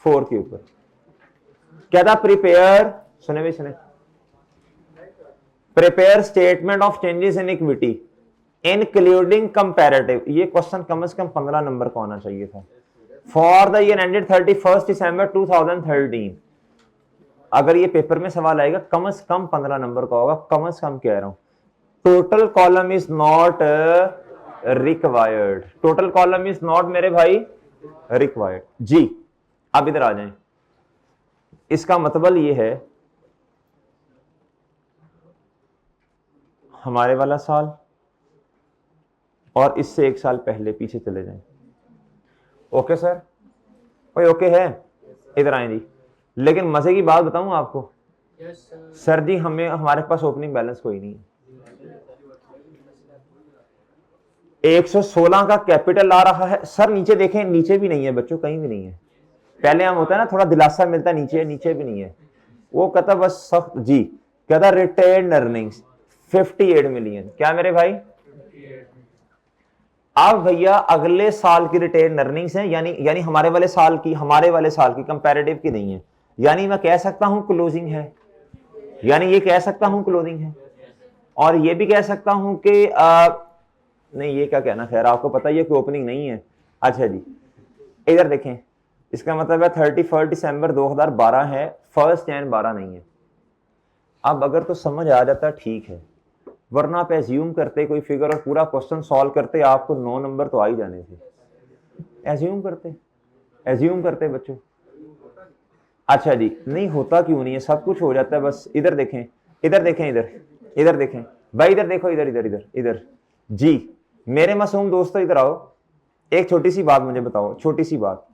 4 के ऊपर। क्या था? प्रिपेयर, सुने भाई सुने, prepare statement of changes in equity including comparative. ये क्वेश्चन कम से कम 15 नंबर का होना चाहिए था। फॉर द ईयर एंडेड 31 दिसंबर 2013। अगर ये पेपर में सवाल आएगा कम से कम 15 नंबर का होगा, कम से कम कह रहा हूं। Total column is not required, total column is not मेरे भाई रिक्वायर्ड जी। अब इधर आ जाएं, इसका मतलब ये है हमारे वाला साल और इससे एक साल पहले पीछे चले जाएं। ओके सर, कोई ओके है? इधर आए जी। लेकिन मजे की बात बताऊं आपको, सर जी हमें हमारे पास ओपनिंग बैलेंस कोई नहीं है। 116 का कैपिटल आ रहा है सर। नीचे देखें, नीचे भी नहीं है बच्चों, कहीं भी नहीं है। पहले हम होता है ना थोड़ा दिलासा मिलता है, नीचे नीचे भी नहीं है। वो कहता बस सख्त जी, कहता रिटेन अर्निंग्स 58 मिलियन। क्या मेरे भाई? अब भैया अगले साल की रिटेन अर्निंग्स है, यानी हमारे वाले साल की कंपैरेटिव की नहीं है। यानी मैं कह सकता हूं क्लोजिंग है, यानी ये कह सकता हूं क्लोजिंग है, और ये भी कह सकता हूं कि नहीं ये क्या कहना, खैर आपको पता ही है कि ओपनिंग नहीं है। अच्छा जी, इधर देखें, इसका मतलब है 31 दिसंबर 2012 है, 1 जनवरी 12 नहीं है। अब अगर तो समझ आ जाता ठीक है, वरना आप एज्यूम करते कोई फिगर और पूरा क्वेश्चन सॉल्व करते, आपको 9 नंबर तो आ ही जाने थे। एज्यूम करते बच्चों। अच्छा जी, नहीं होता क्यों नहीं है, सब कुछ हो जाता है। बस इधर देखें, इधर देखें, इधर देखें भाई, इधर देखो, इधर इधर इधर इधर जी। मेरे मासूम दोस्तों इधर आओ, एक छोटी सी बात मुझे बताओ, छोटी सी बात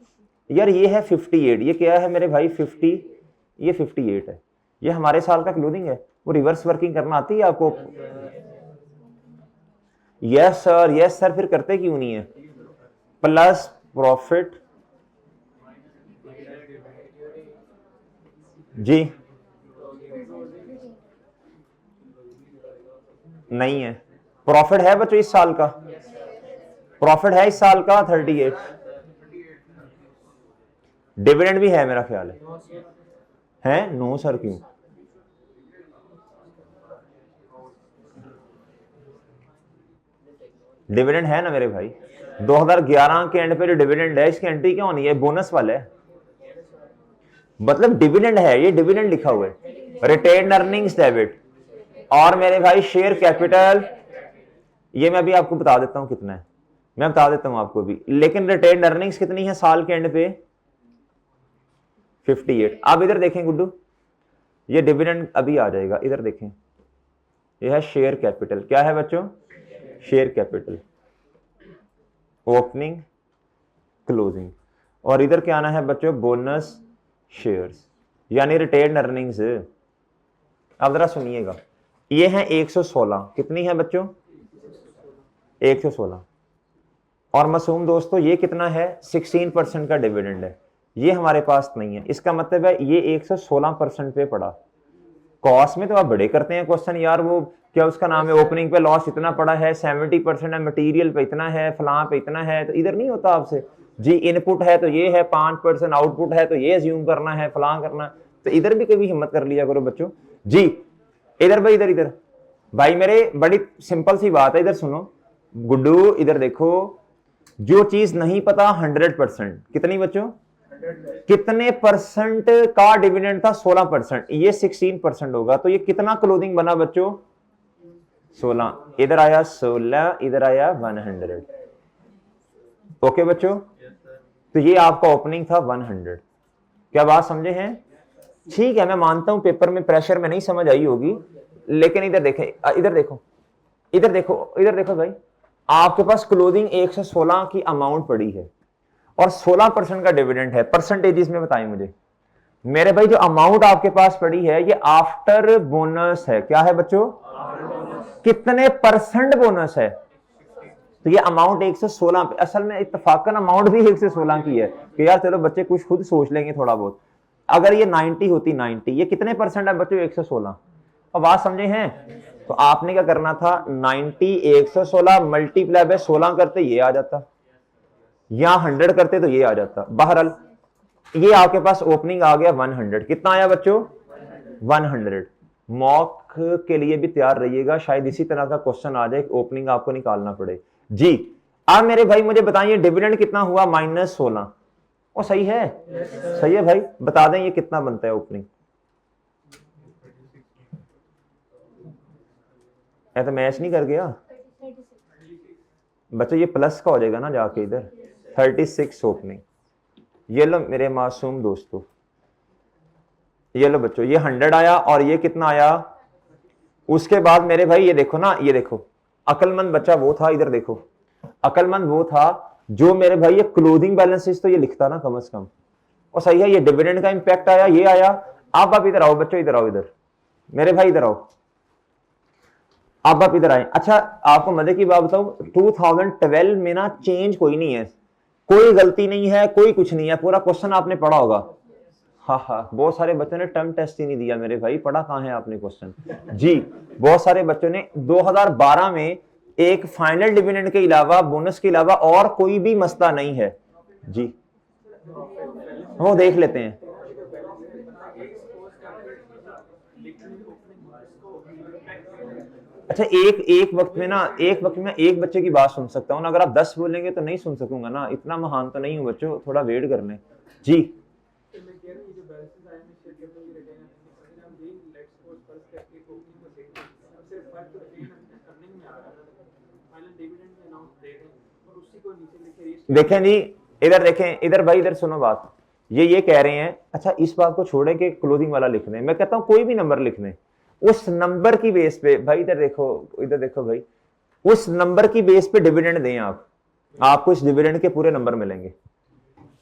यार। ये है 58, ये क्या है मेरे भाई? 50, ये 58 है। ये हमारे साल का क्लोजिंग है। वो रिवर्स वर्किंग करना आती है आपको? Yes sir, yes sir. फिर करते क्यों नहीं है? प्लस प्रॉफिट जी, नहीं है। प्रॉफिट है बच्चों इस साल का, प्रॉफिट है इस साल का 38। डिविडेंड भी है मेरा ख्याल है? नो सर, क्यों? डिविडेंड है ना मेरे भाई। 2011 के एंड पे जो डिविडेंड है, इसकी एंट्री क्या होनी है? बोनस वाला है, मतलब डिविडेंड है, ये डिविडेंड लिखा हुआ है। रिटेन अर्निंग्स डेबिट और मेरे भाई शेयर कैपिटल, ये मैं अभी आपको बता देता हूं कितना है, मैं बता देता हूं आपको भी। लेकिन रिटेन अर्निंग्स कितनी है साल के एंड पे? 58। अब इधर देखें गुड्डू, ये डिविडेंड अभी आ जाएगा। इधर देखें, ये है शेयर कैपिटल। क्या है बच्चों? Share capital, opening, closing. और इधर क्या आना है बच्चों? बोनस शेयर्स, यानी रिटेन अर्निंग्स। अब जरा सुनिएगा, ये है 116। कितनी है बच्चों? 116। और मासूम दोस्तों ये कितना है? 16% का डिविडेंड है। ये हमारे पास नहीं है। इसका मतलब है ये 116% पे पड़ा। कॉस्ट में तो आप बड़े करते हैं क्वेश्चन यार, वो क्या उसका नाम है, ओपनिंग पे लॉस इतना पड़ा है, 70% है, मटेरियल पे इतना है, फलां पे इतना है। तो इधर नहीं होता आपसे जी, इनपुट है तो ये है 5%, आउटपुट है तो ये अज्यूम करना है, फलां करना। तो इधर भी कभी हिम्मत कर लिया करो बच्चों जी। इधर भाई, इधर इधर भाई मेरे, बड़ी सिंपल सी बात है, इधर सुनो गुड्डू, इधर देखो। जो चीज नहीं पता 100%, कितनी बच्चों? कितने परसेंट का डिविडेंड था? 16%। ये 16% होगा, तो ये कितना क्लोजिंग बना बच्चों? 16। इधर आया 16, इधर आया 100। ओके बच्चों, तो ये आपका ओपनिंग था 100। क्या बात समझे हैं? ठीक है, मैं मानता हूं पेपर में प्रेशर में नहीं समझ आई होगी, लेकिन इधर देखें, इधर देखो, इधर देखो, इधर देखो भाई, आपके पास क्लोजिंग 116 की अमाउंट पड़ी है और 16% का डिविडेंड है। परसेंटेज में बताएं मुझे मेरे भाई, जो अमाउंट आपके पास पड़ी है ये आफ्टर बोनस है। क्या है बच्चों? कितने परसेंट बोनस है? तो ये अमाउंट 116 पे, असल में इत्तेफाकन अमाउंट भी 116 की है कि यार चलो बच्चे कुछ खुद सोच लेंगे थोड़ा बहुत। अगर ये 90 होती, 90, ये कितने परसेंट है बच्चों? 116। अब बात समझे हैं? तो आपने क्या करना था? 90 116 मल्टीप्लाई बाय 16 करते ये आ जाता, या 100 करते तो ये आ जाता। बहरहाल ये आपके पास ओपनिंग आ गया 100। कितना आया बच्चों? 100। मॉक के लिए भी तैयार रहिएगा, शायद इसी तरह का क्वेश्चन आ जाए, ओपनिंग आपको निकालना पड़े जी। अब मेरे भाई मुझे बताइए डिविडेंड कितना हुआ? -16। वो सही है? सही है भाई, बता दें ये कितना बनता है ओपनिंग? मैं तो मैच नहीं कर गया बच्चों, ये प्लस का हो जाएगा ना जाके इधर। 36 ओपनिंग। ये लो मेरे मासूम दोस्तों, ये लो बच्चों, ये 100 आया और ये कितना आया? उसके बाद मेरे भाई ये देखो ना, ये देखो, अकलमंद बच्चा वो था, इधर देखो, अकलमंद वो था जो मेरे भाई ये क्लोजिंग बैलेंसेस तो ये लिखता ना कम से कम। और सही है, ये डिविडेंड का इंपैक्ट आया, ये आया। अब आप इधर आओ बच्चों, इधर आओ, इधर मेरे भाई इधर आओ, अब आप इधर आए। अच्छा आपको मजे की बात बताऊं, 2012 में ना चेंज कोई नहीं है, कोई गलती नहीं है, कोई कुछ नहीं है, पूरा क्वेश्चन आपने पढ़ा होगा। हाँ हाँ, बहुत सारे बच्चों ने टर्म टेस्ट ही नहीं दिया मेरे भाई, पढ़ा कहां है आपने क्वेश्चन जी। बहुत सारे बच्चों ने 2012 में एक फाइनल डिविडेंड के अलावा, बोनस के अलावा और कोई भी मसला नहीं है जी। वो देख लेते हैं। अच्छा एक वक्त में ना, एक वक्त में एक बच्चे की बात सुन सकता हूँ ना, अगर आप 10 बोलेंगे तो नहीं सुन सकूंगा ना, इतना महान तो नहीं हूँ बच्चों, थोड़ा वेट कर लें जी। देखें जी, इधर देखें, इधर भाई इधर सुनो बात, ये कह रहे हैं, अच्छा इस बात को छोड़े कि क्लोजिंग वाला लिख दें, मैं कहता हूं कोई भी नंबर लिख दें, उस नंबर की बेस पे भाई, इधर देखो, इधर देखो भाई, उस नंबर की बेस पे डिविडेंड दें आप, आपको इस डिविडेंड के पूरे नंबर मिलेंगे।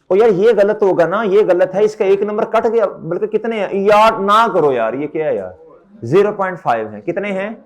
और यार ये गलत होगा ना, ये गलत है, इसका एक नंबर कट गया, बल्कि कितने हैं यार, ना करो यार, ये क्या है यार, 0.5 है। कितने हैं?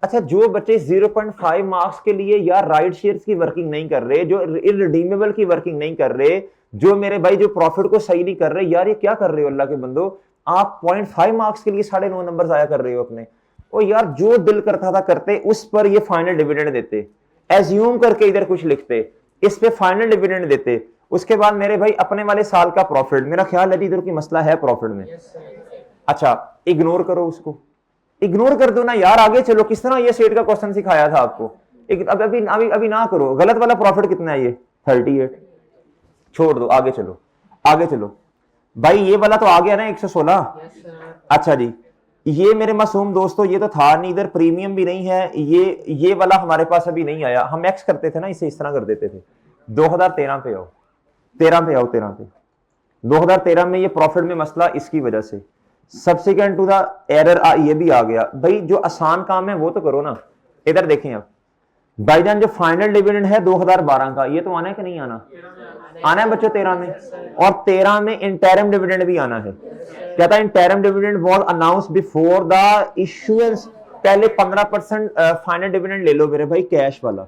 अच्छा जो बच्चे 0.5 मार्क्स के लिए यार राइट शेयर्स की वर्किंग नहीं कर रहे, जो इररिडीमेबल की वर्किंग नहीं कर रहे, जो मेरे भाई जो प्रॉफिट को सही नहीं कर रहे, यार ये क्या कर रहे हो अल्लाह के बंदो? आप 0.5 मार्क्स के लिए 9.5 नंबर जाया कर रहे हो अपने। ओ यार जो दिल करता था करते, उस पर ये फाइनल डिविडेंड देते, एज्यूम करके इधर कुछ लिखते, इस पे फाइनल डिविडेंड देते। उसके बाद मेरे भाई अपने वाले साल का प्रॉफिट, मेरा ख्याल है इधर की मसला है प्रॉफिट में। अच्छा इग्नोर करो उसको, इग्नोर कर दो ना यार, आगे चलो। किस तरह ये सेट का क्वेश्चन सिखाया था आपको, अभी अभी अभी ना करो। गलत वाला प्रॉफिट कितना है? ये 38। छोड़ दो, आगे चलो, आगे चलो भाई। ये वाला तो आ गया ना 116। अच्छा जी, ये मेरे मासूम दोस्तों ये तो था नहीं, इधर प्रीमियम भी नहीं है, ये वाला हमारे पास अभी नहीं आया। हम एक्स करते थे ना, इसे इस तरह कर देते थे। 2013 पे आओ, 13 पे आओ, 13 पे। 2013 में ये प्रॉफिट में मसला इसकी वजह से, सब्सिक्वेंट टू द एरर ये भी आ गया। भाई जो आसान काम है वो तो करो ना। इधर देखें आप भाईजान, जो फाइनल डिविडेंड है 2012 का, ये तो आना है कि नहीं आना? आना है बच्चों 13 में, और 13 में इंटरिम डिविडेंड भी आना है। क्या था? Interim dividend was announce before the issuance. पहले 15% फाइनल डिविडेंड ले लो मेरे भाई, कैश वाला।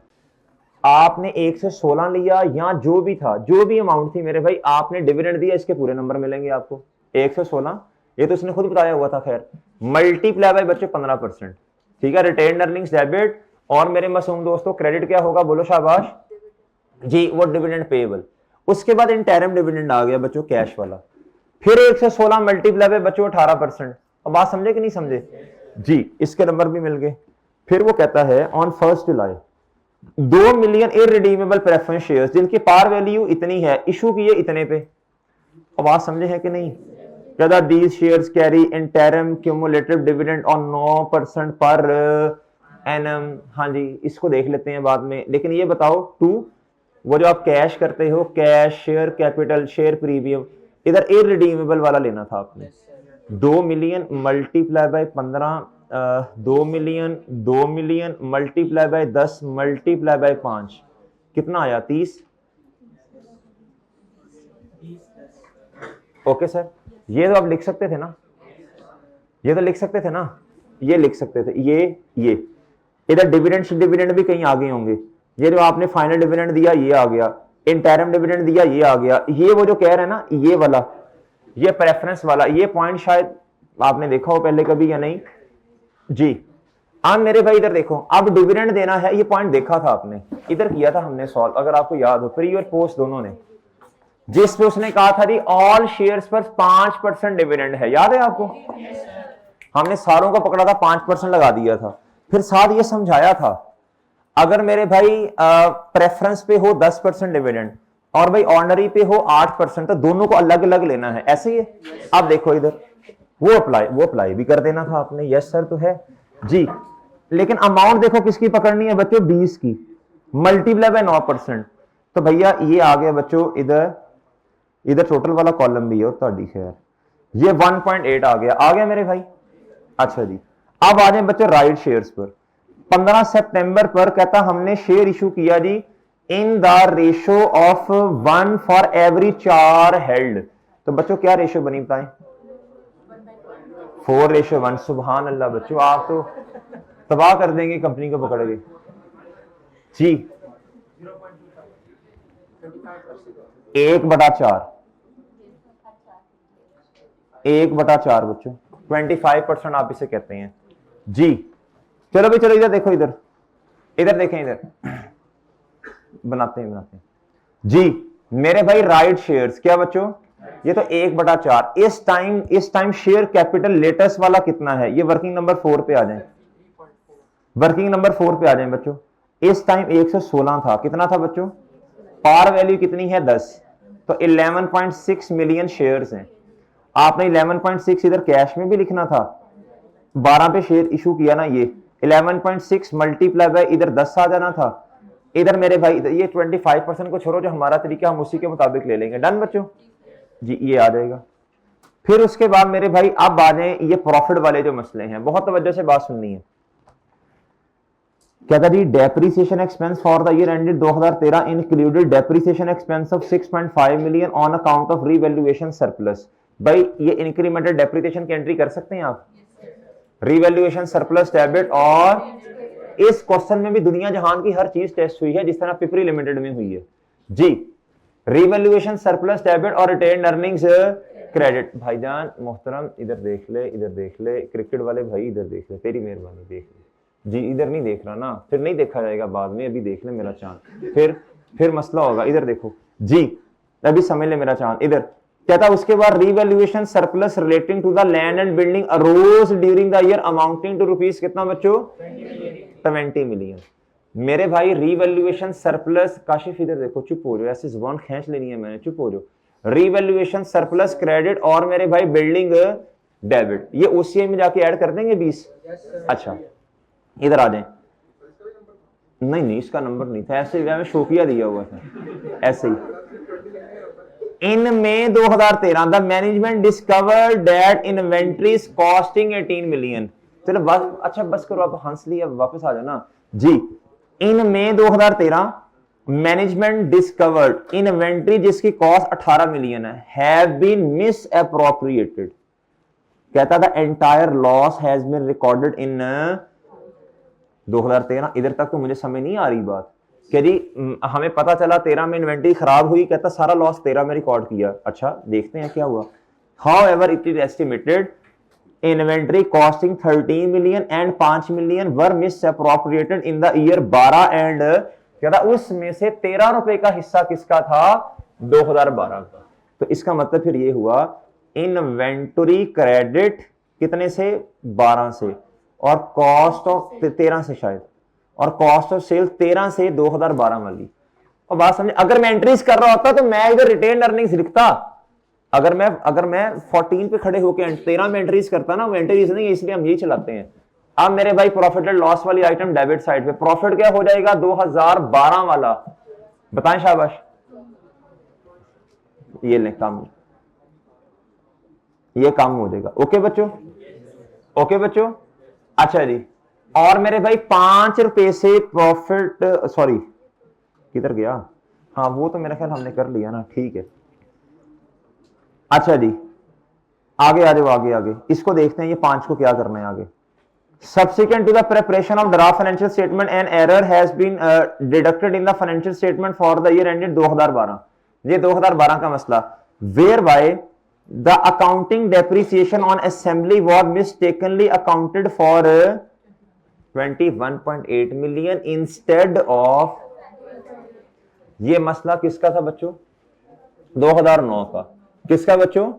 आपने 116 लिया या जो भी था, जो भी अमाउंट थी मेरे भाई, आपने डिविडेंड दिया, इसके पूरे नंबर मिलेंगे आपको। 116 ये तो उसने खुद बताया हुआ था। खैर मल्टीप्लाई बाय बच्चे 15%, ठीक है। रिटेन अर्निंग्स डेबिट, और मेरे मासूम दोस्तों क्रेडिट क्या होगा? बोलो शाबाश जी, वो डिविडेंड पेएबल। उसके बाद इंटरिम डिविडेंड आ गया बच्चों, कैश वाला। फिर 116 मल्टीप्लाई बाय बच्चों 18%। अब बात समझे कि नहीं समझे जी? इसके नंबर भी मिल गए। फिर वो कहता है on 1 July 2 million irredeemable preference shares जिनकी पार वैल्यू इतनी है, इशू किए इतने पे। बात समझे है कि नहीं? कहता these shares carry interim cumulative dividend on 9% per annum. हाँ जी, इसको देख लेते हैं बाद में, लेकिन ये बताओ टू, वो जो आप कैश करते हो, cash, share capital, share premium, इधर इररिडीमेबल वाला लेना था आपने। 2 million multiply by 15, 2 million, 2 million multiply by 10 multiply by 5, कितना आया? 30। ओके सर, ये तो आप लिख सकते थे ना, ये तो लिख सकते थे ना, ये लिख सकते थे, ये इधर डिविडेंड भी कहीं आगे होंगे। ये जो आपने फाइनल डिविडेंड दिया ये आ गया, इंटरम डिविडेंड दिया ये आ गया। ये वो जो कह रहे हैं ना, ये वाला, ये प्रेफरेंस वाला, ये पॉइंट शायद आपने देखा हो पहले कभी या नहीं जी। अब मेरे भाई इधर देखो, अब डिविडेंड देना है, ये पॉइंट देखा था आपने, इधर किया था हमने सॉल्व, अगर आपको याद हो, प्री और पोस्ट दोनों ने, जिस पे उसने कहा था जी ऑल शेयर्स पर 5% डिविडेंड है, याद है आपको? हमने सारों को पकड़ा था, 5% लगा दिया था, फिर साथ ये समझाया था अगर मेरे भाई प्रेफरेंस पे हो 10% डिविडेंड और भाई ऑर्डिनरी पे हो 8%, तो दोनों को अलग अलग लेना है, ऐसे ही है। अब देखो इधर, वो अप्लाई भी कर देना था आपने, यस सर तो है जी, लेकिन अमाउंट देखो किसकी पकड़नी है बच्चों, 20 की, मल्टीप्लाई बाय 9%, तो भैया ये आ गया बच्चों, इधर टोटल वाला कॉलम भी है तो खैर, ये 1.8 आ गया मेरे भाई। अच्छा जी, अब आ जाए बच्चों राइट शेयर्स पर। 15 सितंबर पर कहता हमने शेयर इशू किया जी in the ratio of 1 for every 4 held, तो बच्चों क्या रेशो बनी बताएं? 4:1। सुभान अल्लाह बच्चों, आप तो तबाह कर देंगे कंपनी को पकड़ के जी। 1/4, 1/4 बच्चों, 25% आप इसे कहते हैं जी। चलो भाई चलो, इधर देखो, इधर देखें, इधर बनाते हैं जी मेरे भाई राइट शेयर्स क्या बच्चों, ये तो 1/4। इस टाइम शेयर कैपिटल लेटेस्ट वाला कितना है, ये वर्किंग नंबर 4 पे आ जाए, वर्किंग नंबर 4 पे आ जाए बच्चों। इस टाइम 116 था, कितना था बच्चों? पार वैल्यू कितनी है? 10, तो 11.6 मिलियन शेयर्स हैं। आपने 11.6 इधर कैश में भी लिखना था, 12 पे शेयर इशू किया ना, ये 11.6 मल्टीप्लाई बाय इधर 10 आ जाना था। इधर मेरे भाई ये 25% को छोड़ो, जो हमारा तरीका हम उसी के मुताबिक ले लेंगे। डन बच्चों जी, ये आ जाएगा। फिर उसके बाद मेरे भाई अब आ जाए ये प्रॉफिट वाले जो मसले हैं, बहुत तवज्जो से बात सुननी है। क्या था जी, depreciation expense for the year ended 2013 included depreciation expense of 6.5 million on account of revaluation surplus. भाई ये इंक्रीमेंटल डेप्रीसिएशन की एंट्री कर सकते हैं आप, रीवैल्यूएशन सरप्लस डेबिट, और इस क्वेश्चन में भी दुनिया जहान की हर चीज टेस्ट हुई है, जिस तरह पिपरी लिमिटेड में हुई है जी। रीवैल्यूएशन सरप्लस डेबिट और रिटेन अर्निंग्स क्रेडिट। भाईजान मोहतरम इधर देख ले, क्रिकेट वाले भाई इधर देख ले, तेरी मेहरबानी देख ले जी, इधर नहीं देख रहा ना, फिर नहीं देखा जाएगा बाद में, अभी देख ले मेरा चांद, फिर मसला होगा। इधर देखो जी, अभी समझ ले मेरा चांद। इधर क्या था, उसके बाद revaluation surplus relating to the land and building arose during the year amounting to rupees कितना बच्चों? 20 मिलियन। मेरे भाई रीवैल्यूएशन सरप्लस, काशिफ इधर देखो, चुप हो जाओ, ऐसी जुबान खींच लेनी है मैंने, चुप हो जाओ। रीवैल्यूएशन सरप्लस क्रेडिट और मेरे भाई बिल्डिंग डेबिट, ये ओसीआई में जाके ऐड कर देंगे 20। अच्छा इधर आ जाए, नहीं इसका नंबर नहीं था, ऐसे में शोकिया दिया हुआ था ऐसे ही। इन May 2013 the management discovered that inventories costing 18 million. चलो बस, अच्छा बस करो, आप हंस लिया, वापस आ जाना जी। In May 2013 management discovered inventory जिसकी कॉस्ट 18 मिलियन है, हैव बीन मिस अप्रोप्रिएटेड। कहता था entire loss has been recorded in 2013। इधर तक तो मुझे समझ नहीं आ रही बात, कि जी हमें पता चला 13 में इन्वेंट्री खराब हुई, कहता सारा लॉस 13 में रिकॉर्ड किया। अच्छा देखते हैं क्या हुआ। How ever it is estimated inventory costing 13 million and 5 million were miss appropriated in the year 12 and, कहता उसमें से 13 रुपए का हिस्सा किसका था? 2012 का। तो इसका मतलब फिर ये हुआ इन्वेंटरी क्रेडिट कितने से? 12 से, और कॉस्ट ऑफ 13 से शायद, और कॉस्ट ऑफ सेल 13 से 2012 वाली। और बात समझे, अगर मैं एंट्रीज कर रहा होता तो मैं इधर रिटेन अर्निंग्स लिखता, अगर मैं 14 पे खड़े होकर 13 में एंट्रीज करता ना, वो एंट्रीज नहीं है, इसलिए हम यही चलाते हैं। अब मेरे भाई प्रॉफिट एंड लॉस वाली आइटम डेबिट साइड पे, प्रॉफिट क्या हो जाएगा 2012 वाला, बताएं शाबाश, ये ले काम, ये काम हो जाएगा। ओके बच्चों, ओके बच्चों। अच्छा जी, और मेरे भाई 5 रुपए से प्रॉफिट, सॉरी किधर गया, हाँ वो तो मेरा ख्याल हमने कर लिया ना, ठीक है। अच्छा जी, आगे आ जाओ, आगे आगे इसको देखते हैं, ये 5 को क्या करना है आगे। Subsequent to the preparation of draft financial statement, an error has been deducted in the financial statement for the year ended 2012. ये 2012 का मसला, whereby the accounting depreciation on assembly was mistakenly accounted for 21.8 million instead of, ये मसला किसका था बच्चों, 2009 का। किसका बच्चों,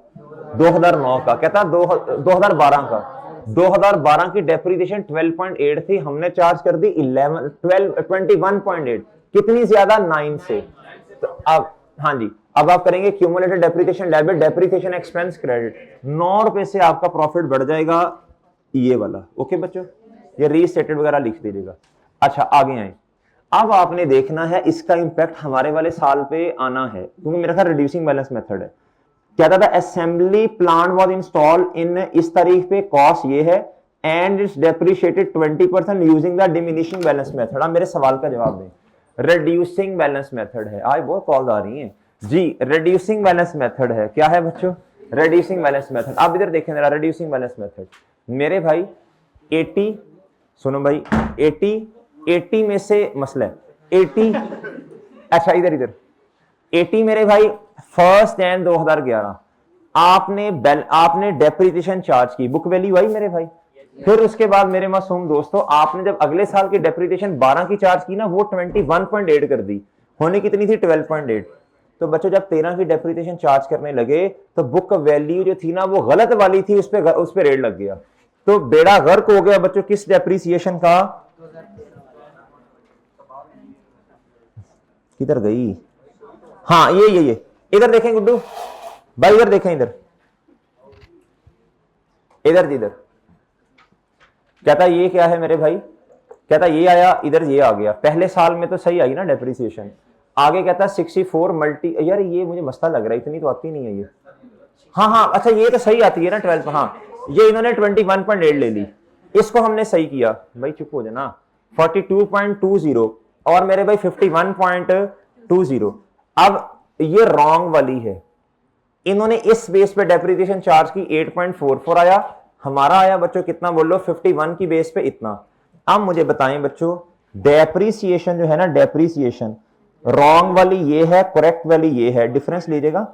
2009 का। कहता 2012 का, 2012 की डेप्रिसिएशन 12.8 थी, हमने चार्ज कर दी 21.8, कितनी ज्यादा, 9 से। तो अब हाँ जी, अब आप करेंगे cumulated depreciation debit, depreciation expense credit, 9 रुपए से आपका प्रॉफिट बढ़ जाएगा ये वाला। ओके बच्चों, ये रीस्टेटेड वगैरह लिख दीजिएगा। अच्छा आगे आए, अब आपने देखना है इसका इंपैक्ट हमारे वाले साल पे आना है, क्योंकि मेरा ख्याल रिड्यूसिंग बैलेंस मेथड है। कहता था assembly plant was installed in इस तारीख पे, कॉस्ट ये है, and it's depreciated 20% using the diminishing balance method. आप मेरे सवाल का जवाब दें, रिड्यूसिंग बैलेंस मेथड है। आज बहुत कॉल आ रही हैं जी, रिड्यूसिंग बैलेंस मेथड है। क्या है बच्चों, रिड्यूसिंग बैलेंस मेथड। आप इधर देखें जरा, रिड्यूसिंग बैलेंस मेथड मेरे भाई 80, सुनो भाई 80 में से मसला है 80, अच्छा इधर 80 मेरे भाई 1 जनवरी 2011 आपने डेप्रिसिएशन चार्ज की, बुक वैल्यू आई मेरे भाई। फिर उसके बाद मेरे मासूम दोस्तों, आपने जब अगले साल की डेप्रिसिएशन 12 की चार्ज की ना, वो 21.8 कर दी, होने कितनी थी 12.8। तो बच्चों जब 13 की डेप्रिसिएशन चार्ज करने लगे तो बुक वैल्यू जो थी ना वो गलत वाली थी, उस पे रेट लग गया, तो बेड़ा गर्क हो गया बच्चों किस डेप्रिसिएशन का। किधर गई, हाँ ये इधर देखें गुड्डू भाई, इधर देखें, इधर जी, इधर कहता ये क्या है मेरे भाई, कहता ये आया, इधर ये आ गया, पहले साल में तो सही आई ना डेप्रिसिएशन। आगे कहता 64 मल्टी, यार ये मुझे मसला लग रहा है, इतनी तो आती नहीं है ये, हाँ अच्छा ये तो सही आती है ना 12, हाँ ये इन्होंने 21.8 ले ली, इसको हमने सही किया भाई, चुप हो जाना, 42.20 और मेरे भाई 51.20। अब ये रॉन्ग वाली है, इन्होंने इस बेस पे डेप्रिसिएशन चार्ज की 8.44 आया, हमारा आया बच्चों कितना बोलो, 51 की बेस पे इतना। अब मुझे बताएं बच्चों, डेप्रिसिएशन जो है ना, डेप्रिसिएशन रॉन्ग वाली ये है, करेक्ट वाली ये है, डिफरेंस लीजिएगा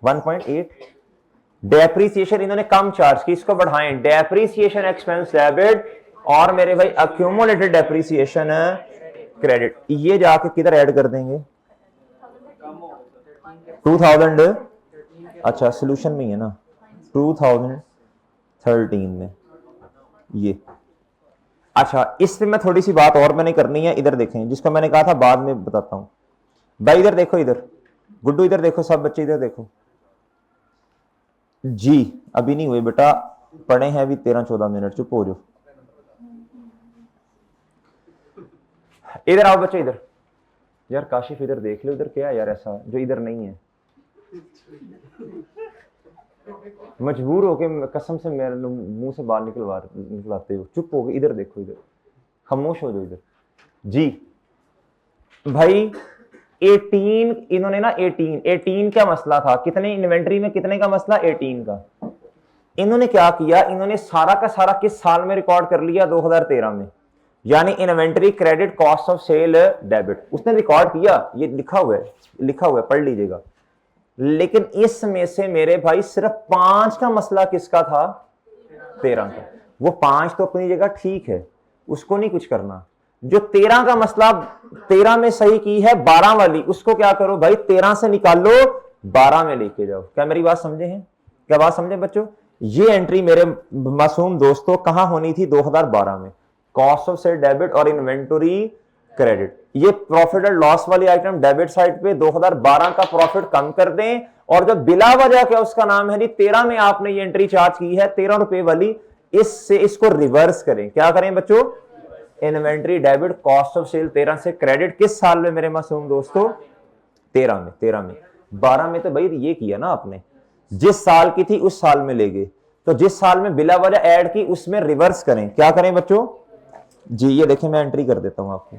1.8। डेप्रिसिएशन इन्होंने कम चार्ज की, इसको बढ़ाएं, डेप्रिसिएशन एक्सपेंस डेबिट और मेरे भाई अक्यूमुलेटेड डेप्रिसिएशन क्रेडिट, ये जाके किधर ऐड कर देंगे 2000, अच्छा सोल्यूशन में ही है ना 2013 में ये। अच्छा इसमें मैं थोड़ी सी बात और मैंने करनी है, इधर देखें, जिसको मैंने कहा था बाद में बताता हूं भाई। इधर देखो, इधर गुड्डू इधर देखो, सब बच्चे इधर देखो जी, अभी नहीं हुए बेटा, पढ़े हैं अभी 13-14 मिनट, चुप हो जाओ। इधर आओ बच्चे, इधर यार काशिफ इधर देख लो, इधर क्या है यार ऐसा जो इधर नहीं है, मजबूर हो के कसम से मेरे मुंह से बाल निकलवाते हो, चुप हो गए, इधर देखो, इधर खामोश हो जाओ इधर जी। भाई 18 इन्होंने ना 18 का मसला था, कितने इन्वेंट्री में कितने का मसला, 18 का। इन्होंने क्या किया, इन्होंने सारा का सारा किस साल में रिकॉर्ड कर लिया, 2013 में, यानी inventory credit cost of sale debit उसने रिकॉर्ड किया, ये लिखा हुआ है, पढ़ लीजिएगा। लेकिन इसमें से मेरे भाई सिर्फ 5 का मसला किसका था, 13 का। वो 5 तो अपनी जगह ठीक है, उसको नहीं कुछ करना। जो 13 का मसला 13 में सही की है 12 वाली, उसको क्या करो भाई 13 से निकाल लो 12 में लेके जाओ। क्या मेरी बात समझे हैं, क्या बात समझे बच्चों। ये एंट्री मेरे मासूम दोस्तों कहां होनी थी, 2012 में। कॉस्ट ऑफ सेल डेबिट और इन्वेंटरी क्रेडिट। ये प्रॉफिट एंड लॉस वाली आइटम डेबिट साइड पे 2012 का प्रॉफिट कम कर दें, और जो बिला वजह क्या उसका नाम है जी 13 में आपने ये एंट्री चार्ज की है 13 रुपए वाली, इससे इसको रिवर्स करें। क्या करें बच्चों? Inventory debit cost of sale 13 से क्रेडिट किस साल में मेरे मासूम दोस्तों? 13 में। 13 में 12 में तो भाई ये किया ना आपने, जिस साल की थी उस साल में ले गए, तो जिस साल में बिला वजह ऐड की उसमें रिवर्स करें। क्या करें बच्चों जी? ये देखें मैं एंट्री कर देता हूं आपको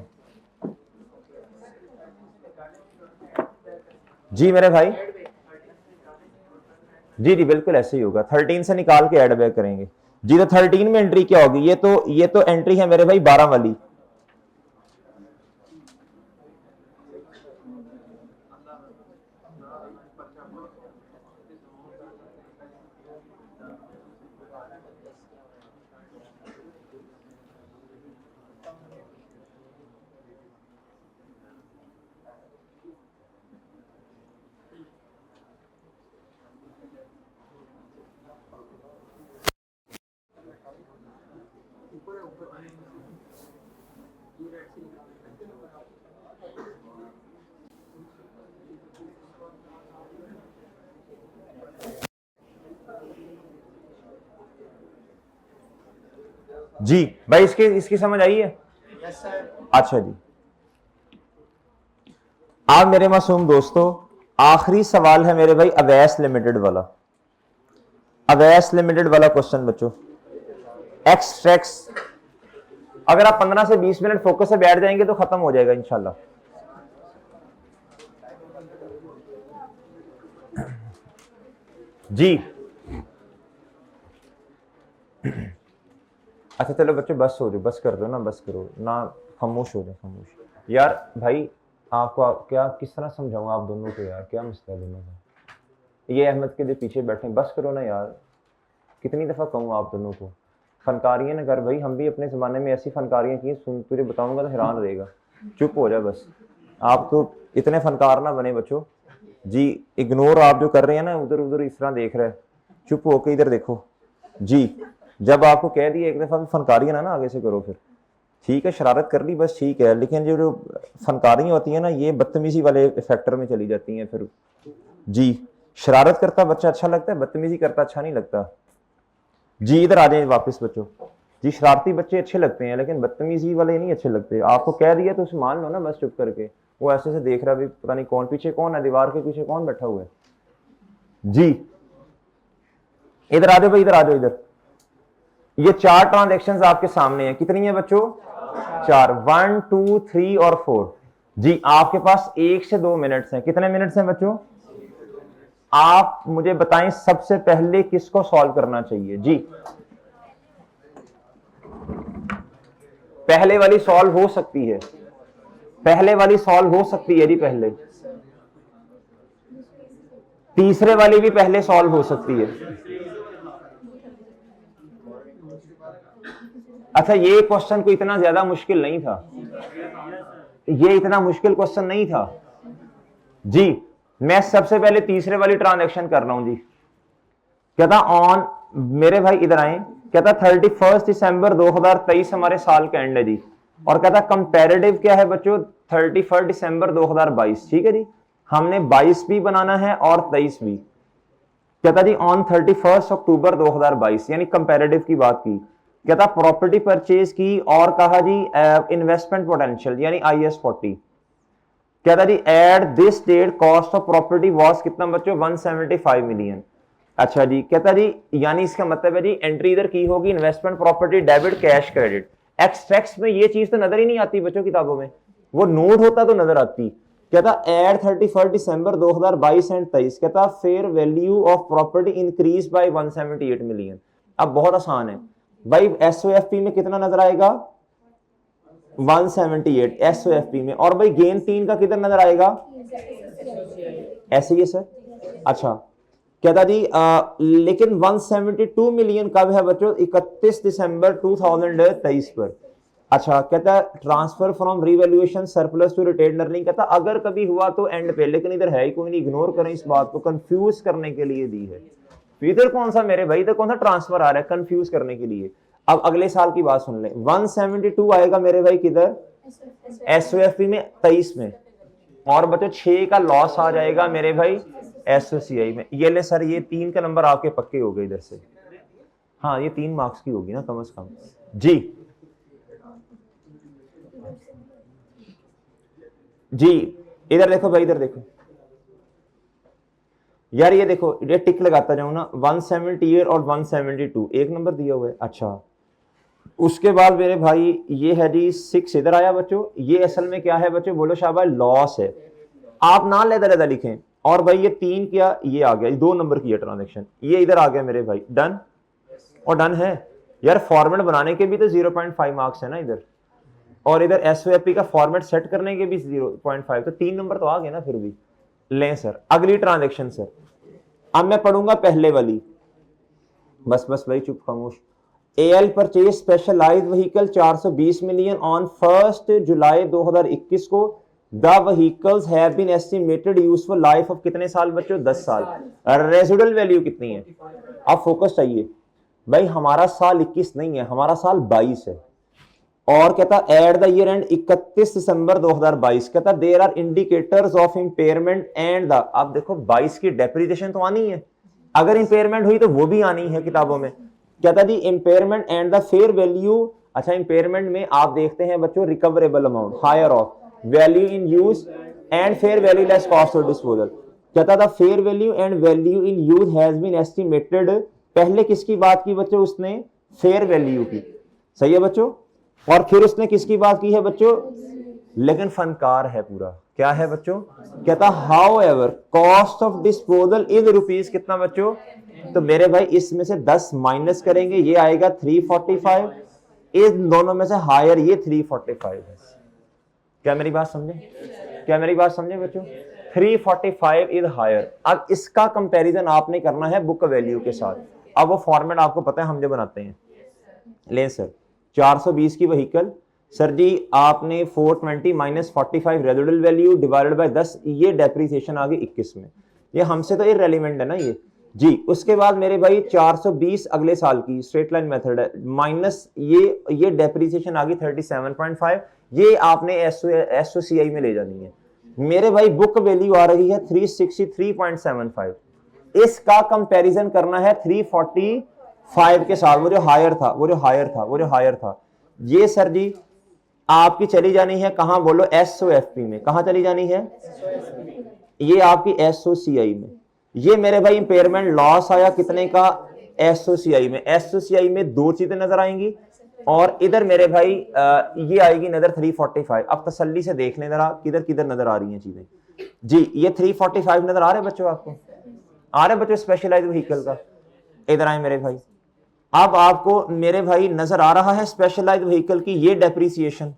जी मेरे भाई। जी जी बिल्कुल ऐसे ही होगा, 13 से निकाल के ऐड बैक करेंगे जी। तो 13 में एंट्री क्या होगी? ये तो एंट्री है मेरे भाई 12 वाली। जी भाई इसकी समझ आई है? Yes sir. अच्छा जी, आप मेरे मासूम दोस्तों आखिरी सवाल है मेरे भाई अवैस लिमिटेड वाला। अवैस लिमिटेड वाला क्वेश्चन बच्चों, एक्सट्रैक्ट्स। अगर आप 15 से 20 मिनट फोकस से बैठ जाएंगे तो खत्म हो जाएगा इंशाल्लाह। जी अच्छा चलो बच्चों बस हो जाओ, बस कर दो ना, बस करो ना, खामोश हो जाए, खामोश। यार भाई आपको क्या किस तरह समझाऊं आप दोनों को यार, क्या मसला है दोनों का? ये अहमद के जो पीछे बैठे बस करो ना यार, कितनी दफा कहूँ आप दोनों को? फनकारियां ना कर भाई, हम भी अपने जमाने में ऐसी फनकारियां की, सुन तुझे बताऊंगा तो हैरान रहेगा। चुप हो जा बस, आप तो इतने फनकार ना बने बच्चों जी। इग्नोर आप जो कर रहे हैं ना, उधर उधर इस तरह देख रहे हैं, चुप होके इधर देखो जी। जब आपको कह दिया एक दफा फनकारियां ना आगे से करो फिर, ठीक है शरारत कर ली बस ठीक है, लेकिन जो फनकारियां होती है ना ये बदतमीजी वाले फैक्टर में चली जाती हैं फिर जी। शरारत करता बच्चा अच्छा लगता है, बदतमीजी करता अच्छा नहीं लगता जी। इधर आ जाए वापस बच्चों जी, शरारती बच्चे अच्छे लगते हैं लेकिन बदतमीजी वाले नहीं अच्छे लगते। आपको कह दिया तो उसे मान लो ना बस चुप करके। वो ऐसे से देख रहा भी पता नहीं कौन पीछे कौन है, दीवार के पीछे कौन बैठा हुआ है जी। इधर आ जाओ भाई, इधर आ जाओ इधर। ये 4 ट्रांजेक्शन्स आपके सामने हैं, कितनी है बच्चों? 4, 1 2 3 और 4 जी। आपके पास 1 से 2 मिनट्स हैं। कितने मिनट्स हैं बच्चों? आप मुझे बताएं सबसे पहले किसको सॉल्व करना चाहिए जी? पहले वाली सॉल्व हो सकती है, पहले वाली सॉल्व हो सकती है जी पहले। तीसरे वाली भी पहले सॉल्व हो सकती है। अच्छा ये क्वेश्चन को इतना ज्यादा मुश्किल नहीं था, ये इतना मुश्किल क्वेश्चन नहीं था जी। मैं सबसे पहले तीसरे वाली ट्रांजैक्शन कर रहा हूं जी। कहता ऑन, मेरे भाई इधर आए, कहता 31 दिसंबर 2023 हमारे साल का एंड है जी। और कहता कंपैरेटिव क्या है बच्चों? 31 दिसंबर 2022। ठीक है जी, हमने 22 भी बनाना है और 23 भी। कहता जी ऑन 31 अक्टूबर 2022 यानी कंपैरेटिव की बात की। कहता प्रॉपर्टी परचेज की और कहा जी इन्वेस्टमेंट पोटेंशियल यानी IS40। कहता जी at this date cost of property was कितना बच्चों? 175 मिलियन। अच्छा जी, कहता जी यानी इसका मतलब है जी एंट्री इधर की होगी investment property debit cash credit. Extracts में ये चीज तो नजर ही नहीं आती बच्चों किताबों में, वो नोट होता तो नजर आती। कहता एट 31 दिसंबर 2022 एंड 23 कहता fair value of property increase by 178 million. अब बहुत आसान है भाई, SOFP में कितना नजर आएगा? 178 SOFP में। और भाई गेन 3 का किधर नजर आएगा? ऐसे ही है सर। अच्छा कहता जी लेकिन 172 मिलियन कब है बच्चों? 31 दिसंबर 2023 पर। अच्छा कहता transfer from revaluation surplus to retained earning. कहता अगर कभी हुआ तो एंड पे, लेकिन इधर है ही कोई नहीं, इग्नोर करें इस बात को, कंफ्यूज करने के लिए दी है। इधर कौन सा मेरे भाई, इधर कौन सा ट्रांसफर आ रहा है? कंफ्यूज करने के लिए। अब अगले साल की बात सुन ले, 172 आएगा मेरे भाई किधर? एसओएफपी में 23 में, और बच्चों 6 का लॉस आ जाएगा मेरे भाई एसओसीआई में। ये ले सर, ये 3 का नंबर आपके पक्के हो गए इधर से। हाँ ये 3 मार्क्स की होगी ना कम से कम जी। जी इधर देखो भाई, इधर देखो यार, ये देखो, ये टिक लगाता जाऊं ना, 178 और 172 एक नंबर दिया हुआ है। अच्छा, उसके बाद मेरे भाई ये है जी 6 इधर आया बच्चों। ये असल में क्या है बच्चों, बोलो शाबाश, लॉस है। आप ना लेदा लेदा लिखें। और भाई ये 3 क्या, ये आ गया, 2 नंबर की है ट्रांजेक्शन, ये इधर आ गया मेरे भाई, डन और डन है। यार फॉर्मेट बनाने के भी तो 0.5 मार्क्स है ना इधर, और इधर एसओएपी का फॉर्मेट सेट करने के भी 0.5, तो 3 नंबर तो आ गए ना फिर भी। लें सर अगली ट्रांजेक्शन सर, अब मैं पढ़ूंगा पहले वाली, बस बस भाई चुप खामोश। L purchase specialised vehicle 420 million on 1 July 2021 को। The vehicles have been estimated useful life of कितने साल बच्चों, 10 साल। रेजिडुअल वैल्यू कितनी है, अब फोकस चाहिए भाई, हमारा साल 21 नहीं है, हमारा साल 22 है। और कहता at the year end 31 December 2022, कहता there are indicators of impairment and the, अब देखो 22 की डेप्रिसिएशन तो आनी है, अगर इंपेयरमेंट हुई तो वो भी आनी है किताबों में। कहता the impairment and the fair value. अच्छा, इंपेयरमेंट में आप देखते हैं बच्चों recoverable amount, higher of value in use and fair value less cost of disposal. कहता था fair value and value in use has been estimated. पहले किसकी बात की बच्चों, उसने फेयर वैल्यू की, सही है बच्चों, और फिर उसने किसकी बात की है बच्चों, लेकिन फनकार है पूरा, क्या है बच्चों, कहता how ever cost of disposal is rupees कितना बच्चों, तो मेरे भाई इसमें से 10 माइनस करेंगे, ये आएगा 345, इन दोनों में से हायर ये 345 है। क्या मेरी बात समझे, क्या मेरी बात समझे बच्चों, 345 इज हायर। अब इसका कंपैरिजन आपने करना है बुक वैल्यू के साथ। अब वो फॉर्मेट आपको पता है हम जो बनाते हैं, ले सर 420 की व्हीकल, सर जी आपने 420 minus 45 residual value divided by 10, ये डेप्रिसिएशन आ गई 21 में, ये हमसे तो इररिलेवेंट है ना ये जी। उसके बाद मेरे भाई 420 अगले साल की स्ट्रेट लाइन मेथड है, माइनस ये डेप्रिसिएशन आ गई 37.5, ये आपने एसओसीआई में ले जानी है। मेरे भाई बुक वैल्यू आ रही है 363.75, इसका कंपैरिजन करना है 345 के साथ, वो जो हायर था, वो जो हायर था, वो जो हायर था। ये सर जी आपकी चली जानी है कहां बोलो, एसओएफपी में, कहां चली जानी है, ये आपकी एसओसीआई में। ये मेरे भाई इंपेयरमेंट लॉस आया कितने का, एसओसीआई में। एसओसीआई में 2 चीजें नजर आएंगी, और इधर मेरे भाई ये आएगी नजर 345। अब तसल्ली से देख लें जरा किधर किधर नजर आ रही हैं चीजें जी। ये 345 नजर आ रहे बच्चों, आपको आ रहे बच्चों स्पेशलाइज्ड व्हीकल का, इधर आए मेरे भाई। अब आपको मेरे भाई नजर आ रहा है स्पेशलाइज्ड व्हीकल की ये डेप्रिसिएशन।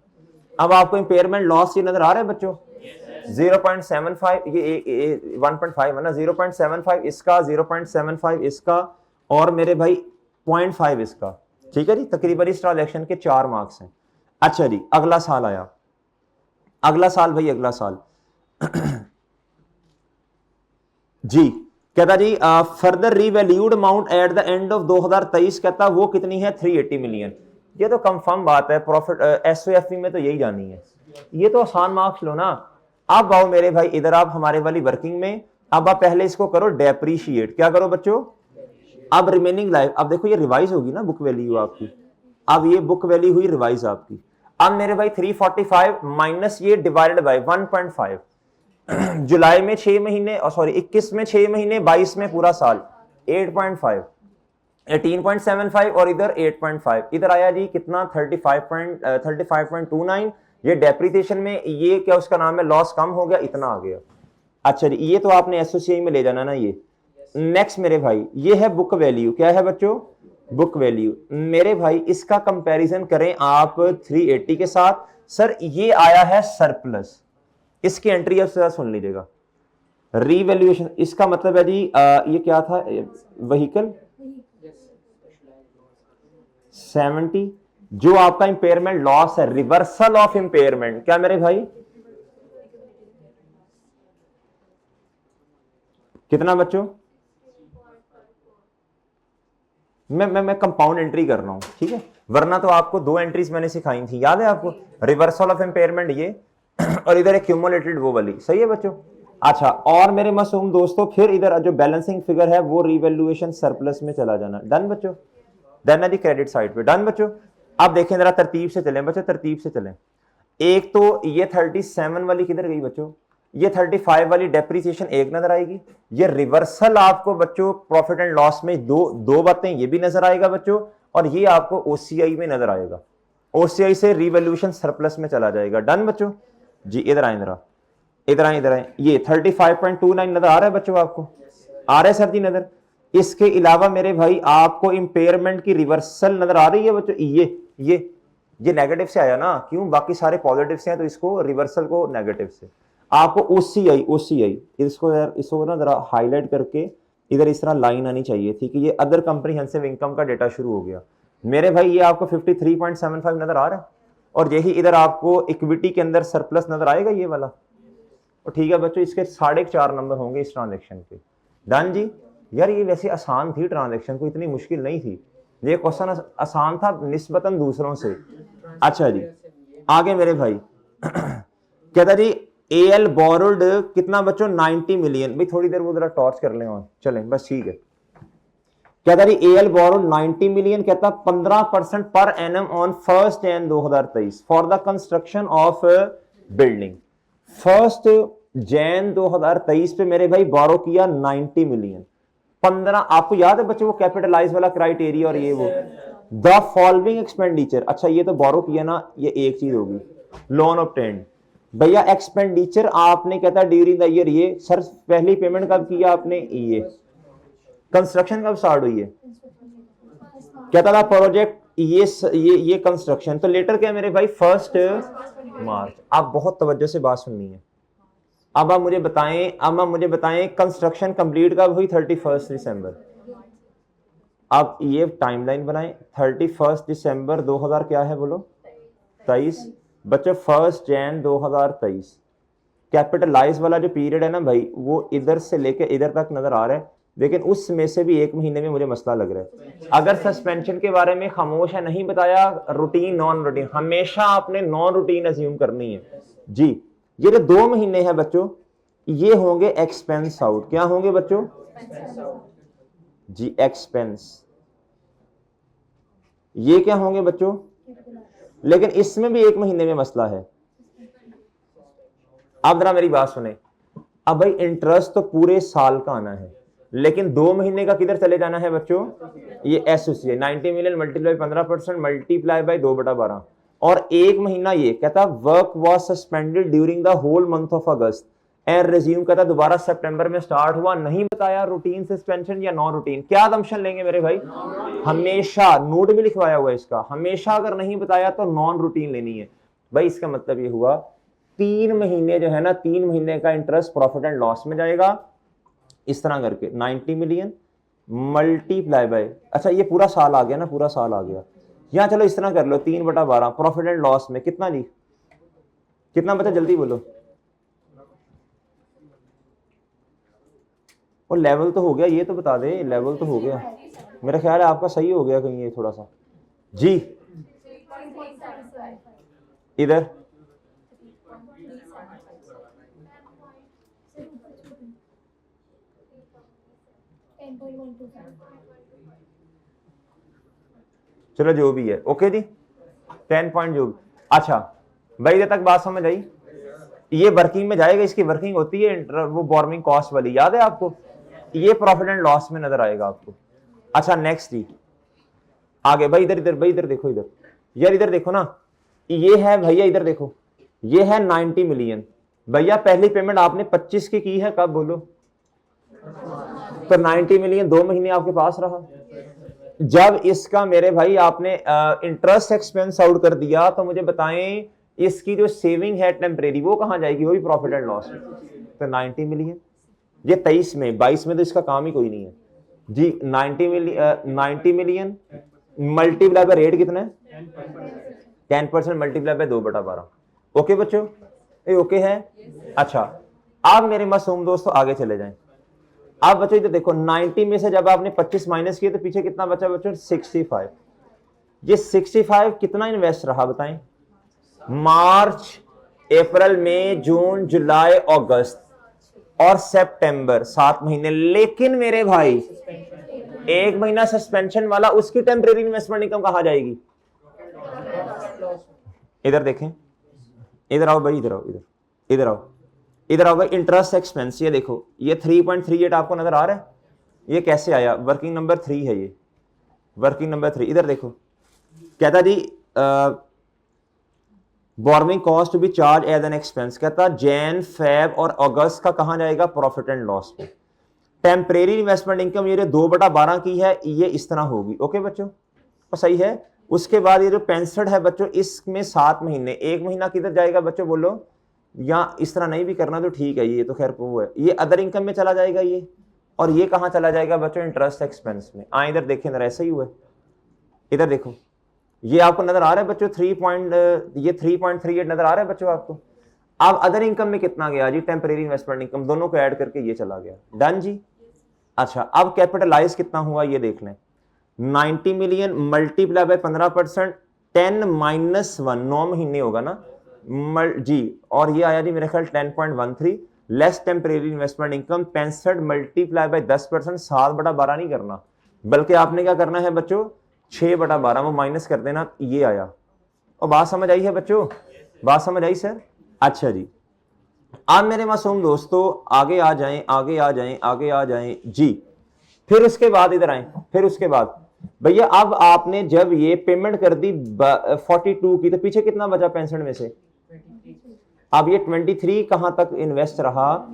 अब आपको इंपेयरमेंट लॉस ये नजर आ रहा है बच्चों 0.75, ये 1.5 है ना, 0.75 इसका, 0.75 इसका, और मेरे भाई 0.5 इसका, ठीक है जी। तकरीबन इस ट्रांजैक्शन के 4 मार्क्स हैं। अच्छा जी अगला साल आया, अगला साल भाई, अगला साल जी। कहता जी further revalued amount at the end of 2023, कहता वो कितनी है 380 मिलियन। ये तो कंफर्म बात है, प्रॉफिट एसओएफपी में तो यही जानी है, ये तो आसान मार्क्स लो ना। अब आओ मेरे भाई इधर आप हमारे वाली वर्किंग में, अब आप पहले इसको करो डेप्रीशिएट, क्या करो बच्चों, अब रिमेनिंग लाइफ, अब देखो ये रिवाइज होगी ना बुक वैल्यू आपकी, अब ये बुक वैल्यू हुई रिवाइज आपकी। अब मेरे भाई 345 माइनस ये डिवाइडेड बाय 1.5, जुलाई में 6 महीने, और सॉरी 21 में 6 महीने, 22 में पूरा साल, 8.5, 18.75 और इधर 8.5, इधर आया जी कितना 35.29। ये डेप्रिसिएशन में ये क्या उसका नाम है, लॉस कम हो गया, इतना आ गया। अच्छा जी ये तो आपने एसओसीआई में ले जाना ना ये। नेक्स्ट मेरे भाई ये है बुक वैल्यू, क्या है बच्चों, बुक वैल्यू। मेरे भाई इसका कंपैरिजन करें आप 380 के साथ, सर ये आया है सरप्लस, इसकी एंट्री अब जरा सुन लीजिएगा। रीवैल्यूएशन इसका मतलब है जी ये क्या था, व्हीकल 70, जो आपका इंपेयरमेंट लॉस है, रिवर्सल ऑफ इंपेयरमेंट, क्या मेरे भाई कितना बच्चों, मैं कंपाउंड एंट्री कर रहा हूं, ठीक है। वरना तो आपको दो एंट्रीज मैंने सिखाई थी, याद है आपको, रिवर्सल ऑफ इम्पेयरमेंट ये और इधर एक्यूमुलेटेड वो वाली, सही है बच्चों। अच्छा, और मेरे मासूम दोस्तों फिर इधर जो बैलेंसिंग फिगर है वो रिवैल्यूएशन सरप्लस में चला जाना। डन बच्चों, डन है जी, क्रेडिट साइड पे। डन बच्चों, अब देखें जरा तरतीब से चलें बच्चों, तरतीब से चलें। एक तो ये 37 वाली किधर गई बच्चों, ये 35 वाली डेप्रिसिएशन एक नजर आएगी, ये रिवर्सल आपको बच्चों प्रॉफिट एंड लॉस में दो बातें ये भी नजर आएगा बच्चों, और ये आपको ओसीआई में नजर आएगा, ओसीआई से रिवैल्यूएशन सरप्लस में चला जाएगा। डन बच्चों जी, इधर आए जरा, इधर आए, इधर आए, ये 35.29 नजर आ रहा है बच्चों आपको, आ रहा है सर जी नजर। इसके अलावा मेरे भाई आपको इंपेयरमेंट की रिवर्सल नजर आ रही है बच्चों, ये नेगेटिव से आया ना, क्यों, बाकी सारे पॉजिटिव से हैं तो इसको रिवर्सल को नेगेटिव से। आपको ओसीआई इसको यार, इसको ना जरा हाईलाइट करके इधर इस तरह लाइन आनी चाहिए थी कि ये अदर कंप्रीहेंसिव इनकम का डेटा शुरू हो गया मेरे भाई। ये आपको 53.75 नजर आ रहा है, और यही इधर आपको इक्विटी के अंदर सरप्लस नजर आएगा ये वाला। और ठीक है बच्चों, इसके 4.5 नंबर होंगे इस ट्रांजेक्शन के। डन जी, यार ये वैसे आसान थी ट्रांजेक्शन, को इतनी मुश्किल नहीं थी, ये क्वेश्चन आसान था निस्बतन दूसरों से। अच्छा जी, आगे मेरे भाई कहता जी एल बोरोड कितना बच्चों, 90 मिलियन। भाई थोड़ी देर वो जरा टॉर्च कर लें और चलें, बस ठीक है। कहता जी एल बोरोड 90 मिलियन, कहता 15% per annum on 1 January 2023 for the construction of building. 1 जनवरी 2023 पे मेरे भाई बोरो किया 90 मिलियन, 15, आपको याद है बच्चों वो कैपिटलाइज वाला क्राइटेरिया और ये वो द फॉलोइंग एक्सपेंडिचर। अच्छा ये तो बोरो किया ना, ये एक चीज होगी, लोन ऑब्टेन्ड। भैया एक्सपेंडिचर आपने कहता ड्यूरिंग द ईयर, ये सर पहली पेमेंट कब किया आपने, ये कंस्ट्रक्शन कब स्टार्ट हुई है, कहता था प्रोजेक्ट ये कंस्ट्रक्शन, तो लेटर क्या मेरे भाई 1 मार्च। आप बहुत तवज्जो से बात सुननी है। अब आप मुझे बताएं कंस्ट्रक्शन कंप्लीट कब हुई, 31 दिसंबर। अब ये टाइमलाइन बनाएं, 31 दिसंबर 2000 क्या है बोलो, 23 बच्चों, 1 जनवरी 2023 कैपिटलाइज वाला जो पीरियड है ना भाई, वो इधर से लेके इधर तक नजर आ रहा है, लेकिन उसमें से भी 1 महीने में मुझे मसला लग रहा है। अगर सस्पेंशन के बारे में खामोश है, नहीं बताया, रूटीन नॉन रूटीन, हमेशा आपने नॉन रूटीन अज्यूम करनी है जी। ये जो 2 महीने हैं बच्चों, ये होंगे एक्सपेंस आउट। क्या होंगे बच्चों जी, एक्सपेंस। ये क्या होंगे बच्चों, लेकिन इसमें भी 1 महीने में मसला है। आप जरा मेरी बात सुने, अब भाई इंटरेस्ट तो पूरे साल का आना है, लेकिन 2 महीने का किधर चले जाना है बच्चों, ये associate 90 million multiply 15% multiply by 2/12, और 1 महीना ये कहता work was suspended during the whole month of August and resume, कहता दोबारा सितंबर में स्टार्ट हुआ, नहीं बताया रूटीन सस्पेंशन या नॉन रूटीन। क्या असम्पशन लेंगे मेरे भाई, हमेशा नोट भी लिखवाया हुआ है इसका, हमेशा अगर नहीं बताया तो नॉन रूटीन लेनी है भाई। इसका मतलब ये हुआ 3 महीने जो है ना, 3 महीने का इंटरेस्ट प्रॉफिट एंड लॉस में जाएगा, इस तरह करके 90 मिलियन मल्टीप्लाई बाय, अच्छा ये पूरा साल आ गया ना, पूरा साल आ गया यहां, चलो इस तरह कर लो 3/12 प्रॉफिट एंड लॉस में कितना जी, कितना बचा जल्दी बोलो, और लेवल तो हो गया, ये तो बता दे, लेवल तो हो गया, मेरा ख्याल है आपका सही हो गया कहीं ये थोड़ा सा जी। इधर चलो जो भी है, ओके जी 10 पॉइंट जो भी। अच्छा भाई इधर तक बात समझ आई, ये वर्किंग में जाएगा, इसकी वर्किंग होती है वो बोर्मिंग कॉस्ट वाली, याद है आपको, ये प्रॉफिट एंड लॉस में नजर आएगा आपको। अच्छा नेक्स्ट जी, आगे भाई इधर इधर भाई इधर देखो, इधर यार इधर देखो ना, ये है भैया इधर देखो, ये है 90 मिलियन भैया, पहली पेमेंट आपने 25 की है, कब बोलो, तो 90 मिलियन 2 महीने आपके पास रहा। जब इसका मेरे भाई आपने इंटरेस्ट एक्सपेंस आउट कर दिया, तो मुझे बताएं इसकी जो सेविंग है टेम्परेरी वो कहां जाएगी, वो भी प्रॉफिट एंड लॉस में, तो 90 मिलियन। ये 23 में, 22 में तो इसका काम ही कोई नहीं है जी। 90 मिलियन मल्टीप्लाई बाय रेट कितना है, 10% मल्टीप्लाई बाय 2/12। ओके बच्चों, ये ओके है। अच्छा अब मेरे मासूम दोस्तों आगे चले जाएं। अब बच्चों इधर देखो, 90 में से जब आपने 25 माइनस किए तो पीछे कितना बचा बच्चों, 65। ये 65 कितना इन्वेस्ट रहा बताएं? मार्च, अप्रैल, मई, जून, जुलाई, अगस्त और सितंबर, 7 महीने। लेकिन मेरे भाई 1 महीना सस्पेंशन वाला, उसकी टेम्परेरी इन्वेस्टमेंट इनकम कहां जाएगी? इधर देखें, इधर आओ भाई, इधर आओ, इधर आओ, इधर आओ भाई। इंटरेस्ट एक्सपेंस, ये देखो, ये 3.38 आपको नजर आ रहा है? ये कैसे आया? वर्किंग नंबर 3 है, ये वर्किंग नंबर 3। इधर देखो, कहता जी borrowing cost to be charge as an expense, कहता जैन, फेब और अगस्त का कहां जाएगा? प्रॉफिट एंड लॉस पे। टेम्परेरी इन्वेस्टमेंट इनकम ये 2/12 की है, ये इस तरह होगी। ओके बच्चों, तो सही है। उसके बाद ये जो 65 है बच्चों, इसमें 7 महीने, 1 महीना किधर जाएगा बच्चों बोलो? या इस तरह नहीं भी करना तो ठीक है, ये तो खैर वो है, ये अदर इनकम में चला जाएगा ये। और ये कहां चला जाएगा बच्चों? इंटरेस्ट एक्सपेंस में। इधर देखें, इधर ऐसा ही हुआ है। इधर देखो, ये आपको नजर आ रहा है बच्चों? 3.38 नजर आ रहा है बच्चों आपको? अब अदर इनकम में कितना गया जी? टेम्परेरी इन्वेस्टमेंट इनकम, दोनों को ऐड करके ये चला गया। डन जी। अच्छा, अब कैपिटलाइज कितना हुआ ये देख लें। 90 मिलियन मल्टीप्लाई बाय 15%, 10 - 1, 9 महीने होगा ना जी। और ये आया जी मेरे ख्याल 10.13 less temporary investment income. 65 multiply by 10%, 7/12 नहीं करना, बल्कि आपने क्या करना है बच्चों? 6/12, वो माइनस कर देना, ये आया। और बात समझ आई है बच्चों? बात समझ आई सर? अच्छा जी, अब मेरे मासूम दोस्तों आगे आ जाएं, आगे आ जाएं, आगे आ जाएं जी। फिर उसके बाद इधर आए, फिर उसके बाद भैया अब आपने जब ये पेमेंट कर दी 42 की, तो पीछे कितना बचा 65 में से? अब ये 23 कहां तक इन्वेस्ट रहा?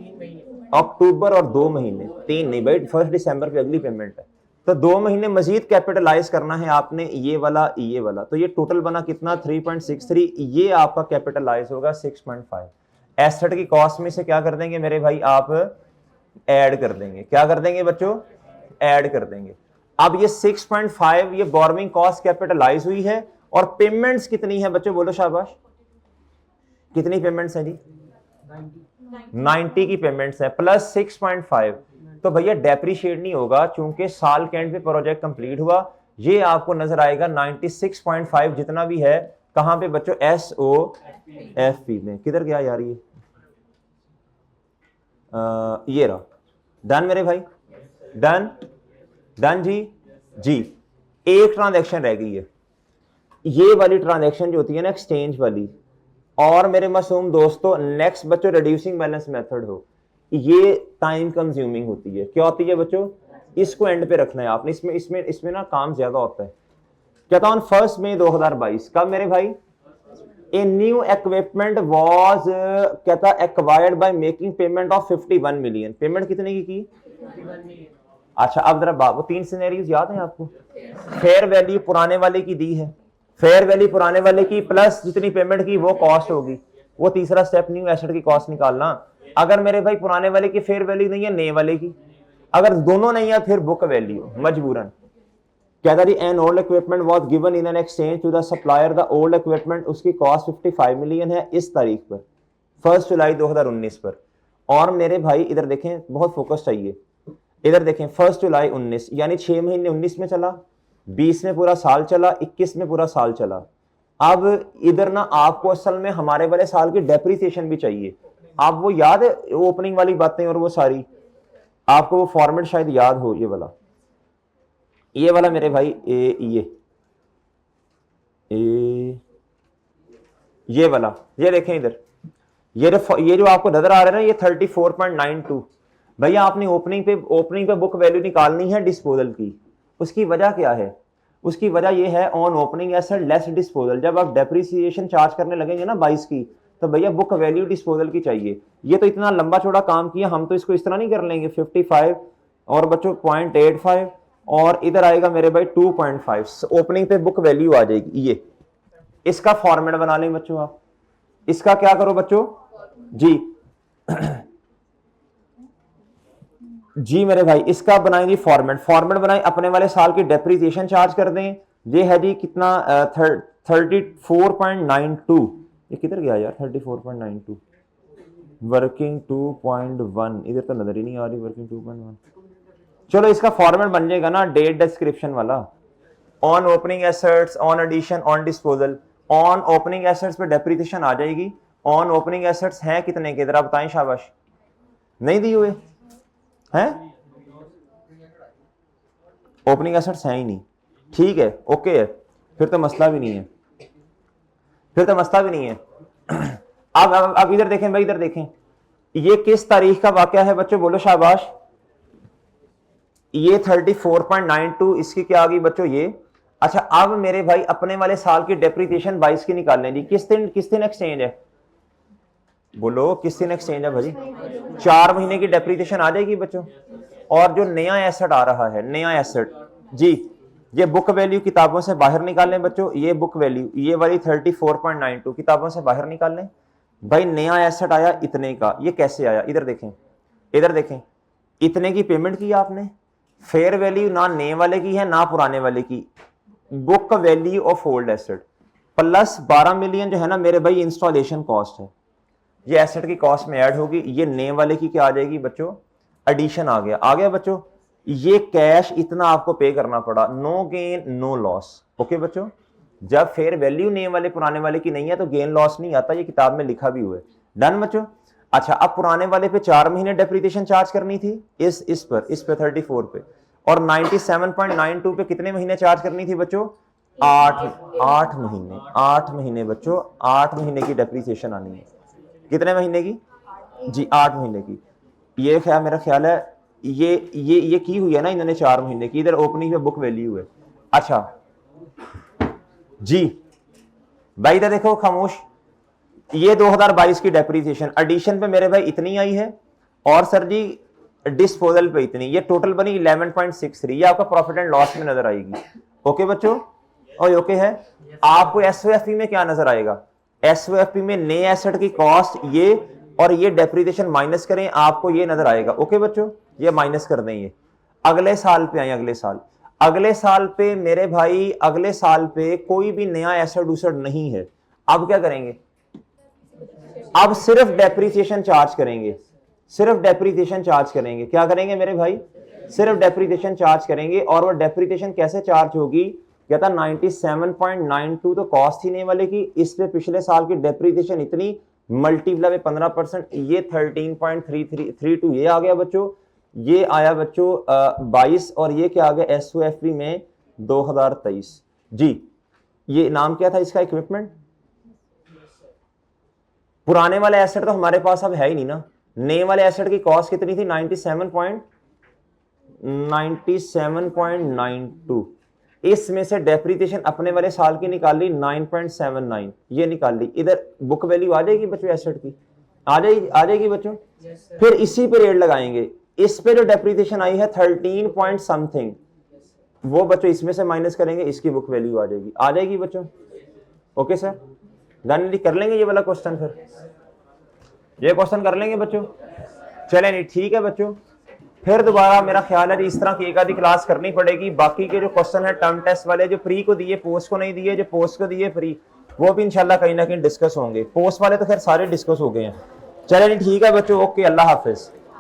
अक्टूबर और 2 महीने, 3 नहीं भाई, 1 दिसंबर पे अगली पेमेंट है, तो 2 महीने मजीद कैपिटलाइज करना है आपने, ये वाला, ये वाला। तो ये टोटल बना कितना? 3.63। ये आपका कैपिटलाइज होगा 6.5। एसेट की कॉस्ट में से क्या कर देंगे मेरे भाई? आप ऐड कर देंगे। क्या कर देंगे बच्चों? ऐड कर देंगे। अब ये 6.5 ये बोर्विंग कॉस्ट कैपिटलाइज हुई है, और पेमेंट्स कितनी है बच्चों बोलो शाबाश? कितनी पेमेंट्स है जी? 90 की पेमेंट्स है, प्लस 6.5। तो भैया डेप्रीशिएट नहीं होगा, चूंकि साल के एंड पे प्रोजेक्ट कंप्लीट हुआ। ये आपको नजर आएगा 96.5 जितना भी है, कहां पे बच्चों? SOFP में। किधर गया यार ये रहा। डन मेरे भाई? डन, डन जी। जी, एक ट्रांजैक्शन रह गई है, ये वाली ट्रांजैक्शन जो होती है ना एक्सचेंज वाली। और मेरे मासूम दोस्तों नेक्स्ट बच्चों रिड्यूसिंग बैलेंस मेथड हो, ये टाइम कंज्यूमिंग होती है। क्या होती है बच्चों? इसको एंड पे रखना है आपने, इसमें ना काम ज्यादा होता है। कहता हूं 1 मई 2022, कब मेरे भाई? ए न्यू इक्विपमेंट वाज कहता acquired by making payment of 51 million. Payment कितने की? 51 मिलियन। अच्छा, अब जरा वो 3 सिनेरियोस याद हैं आपको? फेयर वैल्यू पुराने वाले की दी है, फेयर वैल्यू पुराने वाले की प्लस जितनी पेमेंट की वो कॉस्ट होगी। वो तीसरा स्टेप न्यू एसेट की कॉस्ट निकालना। अगर मेरे भाई पुराने वाले की फेयर वैल्यू नहीं है, नए वाले की, अगर दोनों नहीं है फिर बुक वैल्यू मजबूरन। कहता जी an old equipment was given in an exchange to the supplier. The old equipment, उसकी कॉस्ट 55 मिलियन है इस तारीख पर, 1 जुलाई 2019 पर। और मेरे भाई इधर देखें, बहुत फोकस चाहिए, इधर देखें 1 जुलाई 19 यानी 6 महीने 19 में चला, 20 में पूरा साल चला, 21 में पूरा साल चला। अब इधर ना आपको असल में हमारे वाले साल की डेप्रिसिएशन भी चाहिए। आप वो याद है ओपनिंग वाली बातें और वो सारी, आपको वो फॉर्मेट शायद याद हो, ये वाला मेरे भाई ये वाला, ये देखें इधर, ये जो आपको नजर आ रहा है ना, ये 34.92। भैया आपने ओपनिंग पे बुक वैल्यू निकालनी है डिस्पोजल की। उसकी वजह क्या है? उसकी वजह यह है on opening asset less disposal. जब आप डेप्रिसिएशन चार्ज करने लगेंगे ना 22 की, तो भैया बुक वैल्यू डिस्पोजल की चाहिए। ये तो इतना लंबा चौड़ा काम किया, हम तो इसको इस तरह नहीं कर लेंगे। 55 और बच्चों 0.85 और इधर आएगा मेरे भाई 2.5, ओपनिंग पे बुक वैल्यू आ जाएगी। ये इसका फॉर्मेट बना लें बच्चों आप। इसका क्या करो बच्चों जी जी मेरे भाई, इसका बनाएंगे फॉर्मेट बनाए, अपने वाले साल की डेप्रिसिएशन चार्ज कर दें। ये है जी कितना 34.92। ये किधर गया यार 34.92? वर्किंग 2.1 इधर तो नजर ही नहीं आ रही, वर्किंग 2.1। चलो इसका फॉर्मेट बन जाएगा ना डेट डिस्क्रिप्शन वाला। On opening assets, on addition, on disposal. On opening assets पे डेप्रिसिएशन आ जाएगी। ऑन ओपनिंग एसेट्स हैं कितने के, जरा बताएं शाबाश। नहीं दिए हुए हैं, ओपनिंग एसेट्स हैं ही नहीं, ठीक है, ओके है, फिर तो मसला भी नहीं है, फिर तो मसला भी नहीं है। अब इधर देखें भाई, इधर देखें, ये किस तारीख का वाकया है बच्चों, बोलो शाबाश। ये 34.92, इसकी क्या आ गई बच्चों ये। अच्छा अब मेरे भाई अपने वाले साल की डेप्रिसिएशन 22 की निकाल लें जी। किस दिन एक्सचेंज है, बोलो किस दिन एक्सचेंज है भाई। 4 महीने की डेप्रिसिएशन आ जाएगी बच्चों। और जो नया एसेट आ रहा है, नया एसेट जी, ये बुक वैल्यू किताबों से बाहर निकाल लें बच्चों। ये बुक वैल्यू ये वाली 34.92 किताबों से बाहर निकाल लें भाई। नया एसेट आया इतने का, ये कैसे आया, इधर देखें, इधर देखें, इतने की पेमेंट की आपने। फेयर वैल्यू ना नए वाले की है ना पुराने वाले की, book value of old asset plus 12 million जो है ना मेरे भाई इंस्टॉलेशन कॉस्ट है, ये एसेट की कॉस्ट में ऐड होगी। ये नए वाले की क्या आ जाएगी बच्चों, एडिशन आ गया बच्चों। ये कैश इतना आपको पे करना पड़ा, no gain no loss. Okay बच्चों, जब फेयर वैल्यू नए वाले पुराने वाले की नहीं है तो गेन लॉस नहीं आता, ये किताब में लिखा भी हुआ है। डन बच्चों। अच्छा अब पुराने वाले पे 4 महीने डेप्रिसिएशन चार्ज करनी थी, इस पर 34 पे, और 97.92 पे कितने महीने चार्ज करनी थी बच्चों, 8 महीने। 8 महीने बच्चों, 8 महीने की डेप्रिसिएशन आनी है। कितने महीने की जी, 8 महीने की। ये ख्याल मेरा ख्याल है ये की हुई है ना इन्होंने 4 महीने की, इधर ओपनिंग पे बुक वैल्यू है। अच्छा जी भाई इधर देखो खामोश, ये 2022 की डेप्रिसिएशन एडिशन पे मेरे भाई इतनी आई है, और सर जी डिस्पोजल पे इतनी, ये टोटल बनी 11.63, ये आपका प्रॉफिट एंड लॉस में नजर आएगी। ओके बच्चों, और ओके है। आपको एसओएफपी में क्या नजर आएगा, एसओएफपी में नए एसेट की कॉस्ट ये, और ये डेप्रिसिएशन माइनस करें, आपको ये नजर आएगा। ओके बच्चों, ये माइनस कर दें। ये अगले साल पे आए, अगले साल पे मेरे भाई, अगले साल पे कोई भी नया एसेट उसेट नहीं है। अब क्या करेंगे, अब सिर्फ डेप्रिसिएशन चार्ज करेंगे, सिर्फ डेप्रिसिएशन चार्ज करेंगे। क्या करेंगे मेरे भाई, सिर्फ डेप्रिसिएशन चार्ज करेंगे। और वो डेप्रिसिएशन कैसे चार्ज होगी, कहता 97.92 तो कॉस्ट ही नहीं वाले की, इस पे पिछले साल की डेप्रिसिएशन इतनी, मल्टीप्लाई 15%, ये 13.3332 ये आ गया बच्चों। ये आया बच्चों 22, और ये क्या आ गया एसओएफपी में 2023 जी। ये नाम क्या था इसका, इक्विपमेंट। पुराने वाले एसेट तो हमारे पास अब है ही नहीं ना। नए वाले एसेट की कॉस्ट कितनी थी, 97.92, इसमें से डेप्रिसिएशन अपने वाले साल की निकाल ली 9.79, ये निकाल ली। इधर बुक वैल्यू आ जाएगी बच्चों, एसेट की आ जाएगी बच्चों। फिर इसी पे रेट लगाएंगे, इस पे जो डेप्रिसिएशन आई है 13 पॉइंट समथिंग, वो बच्चों इसमें से माइनस करेंगे, इसकी बुक वैल्यू आ जाएगी बच्चों। ओके सर, डन कर लेंगे ये वाला क्वेश्चन, फिर ये क्वेश्चन कर लेंगे बच्चों। चले नहीं, ठीक है बच्चों। फिर दोबारा मेरा ख्याल है इस तरह की एक आधी क्लास करनी पड़ेगी। बाकी के जो क्वेश्चन है टर्म टेस्ट वाले, जो प्री को दिए पोस्ट को नहीं दिए, जो पोस्ट को दिए प्री, वो भी इंशाल्लाह कहीं ना कहीं डिस्कस होंगे। पोस्ट वाले तो खैर सारे डिस्कस हो गए हैं। चले नहीं, ठीक है बच्चों, ओके, अल्लाह हाफिज।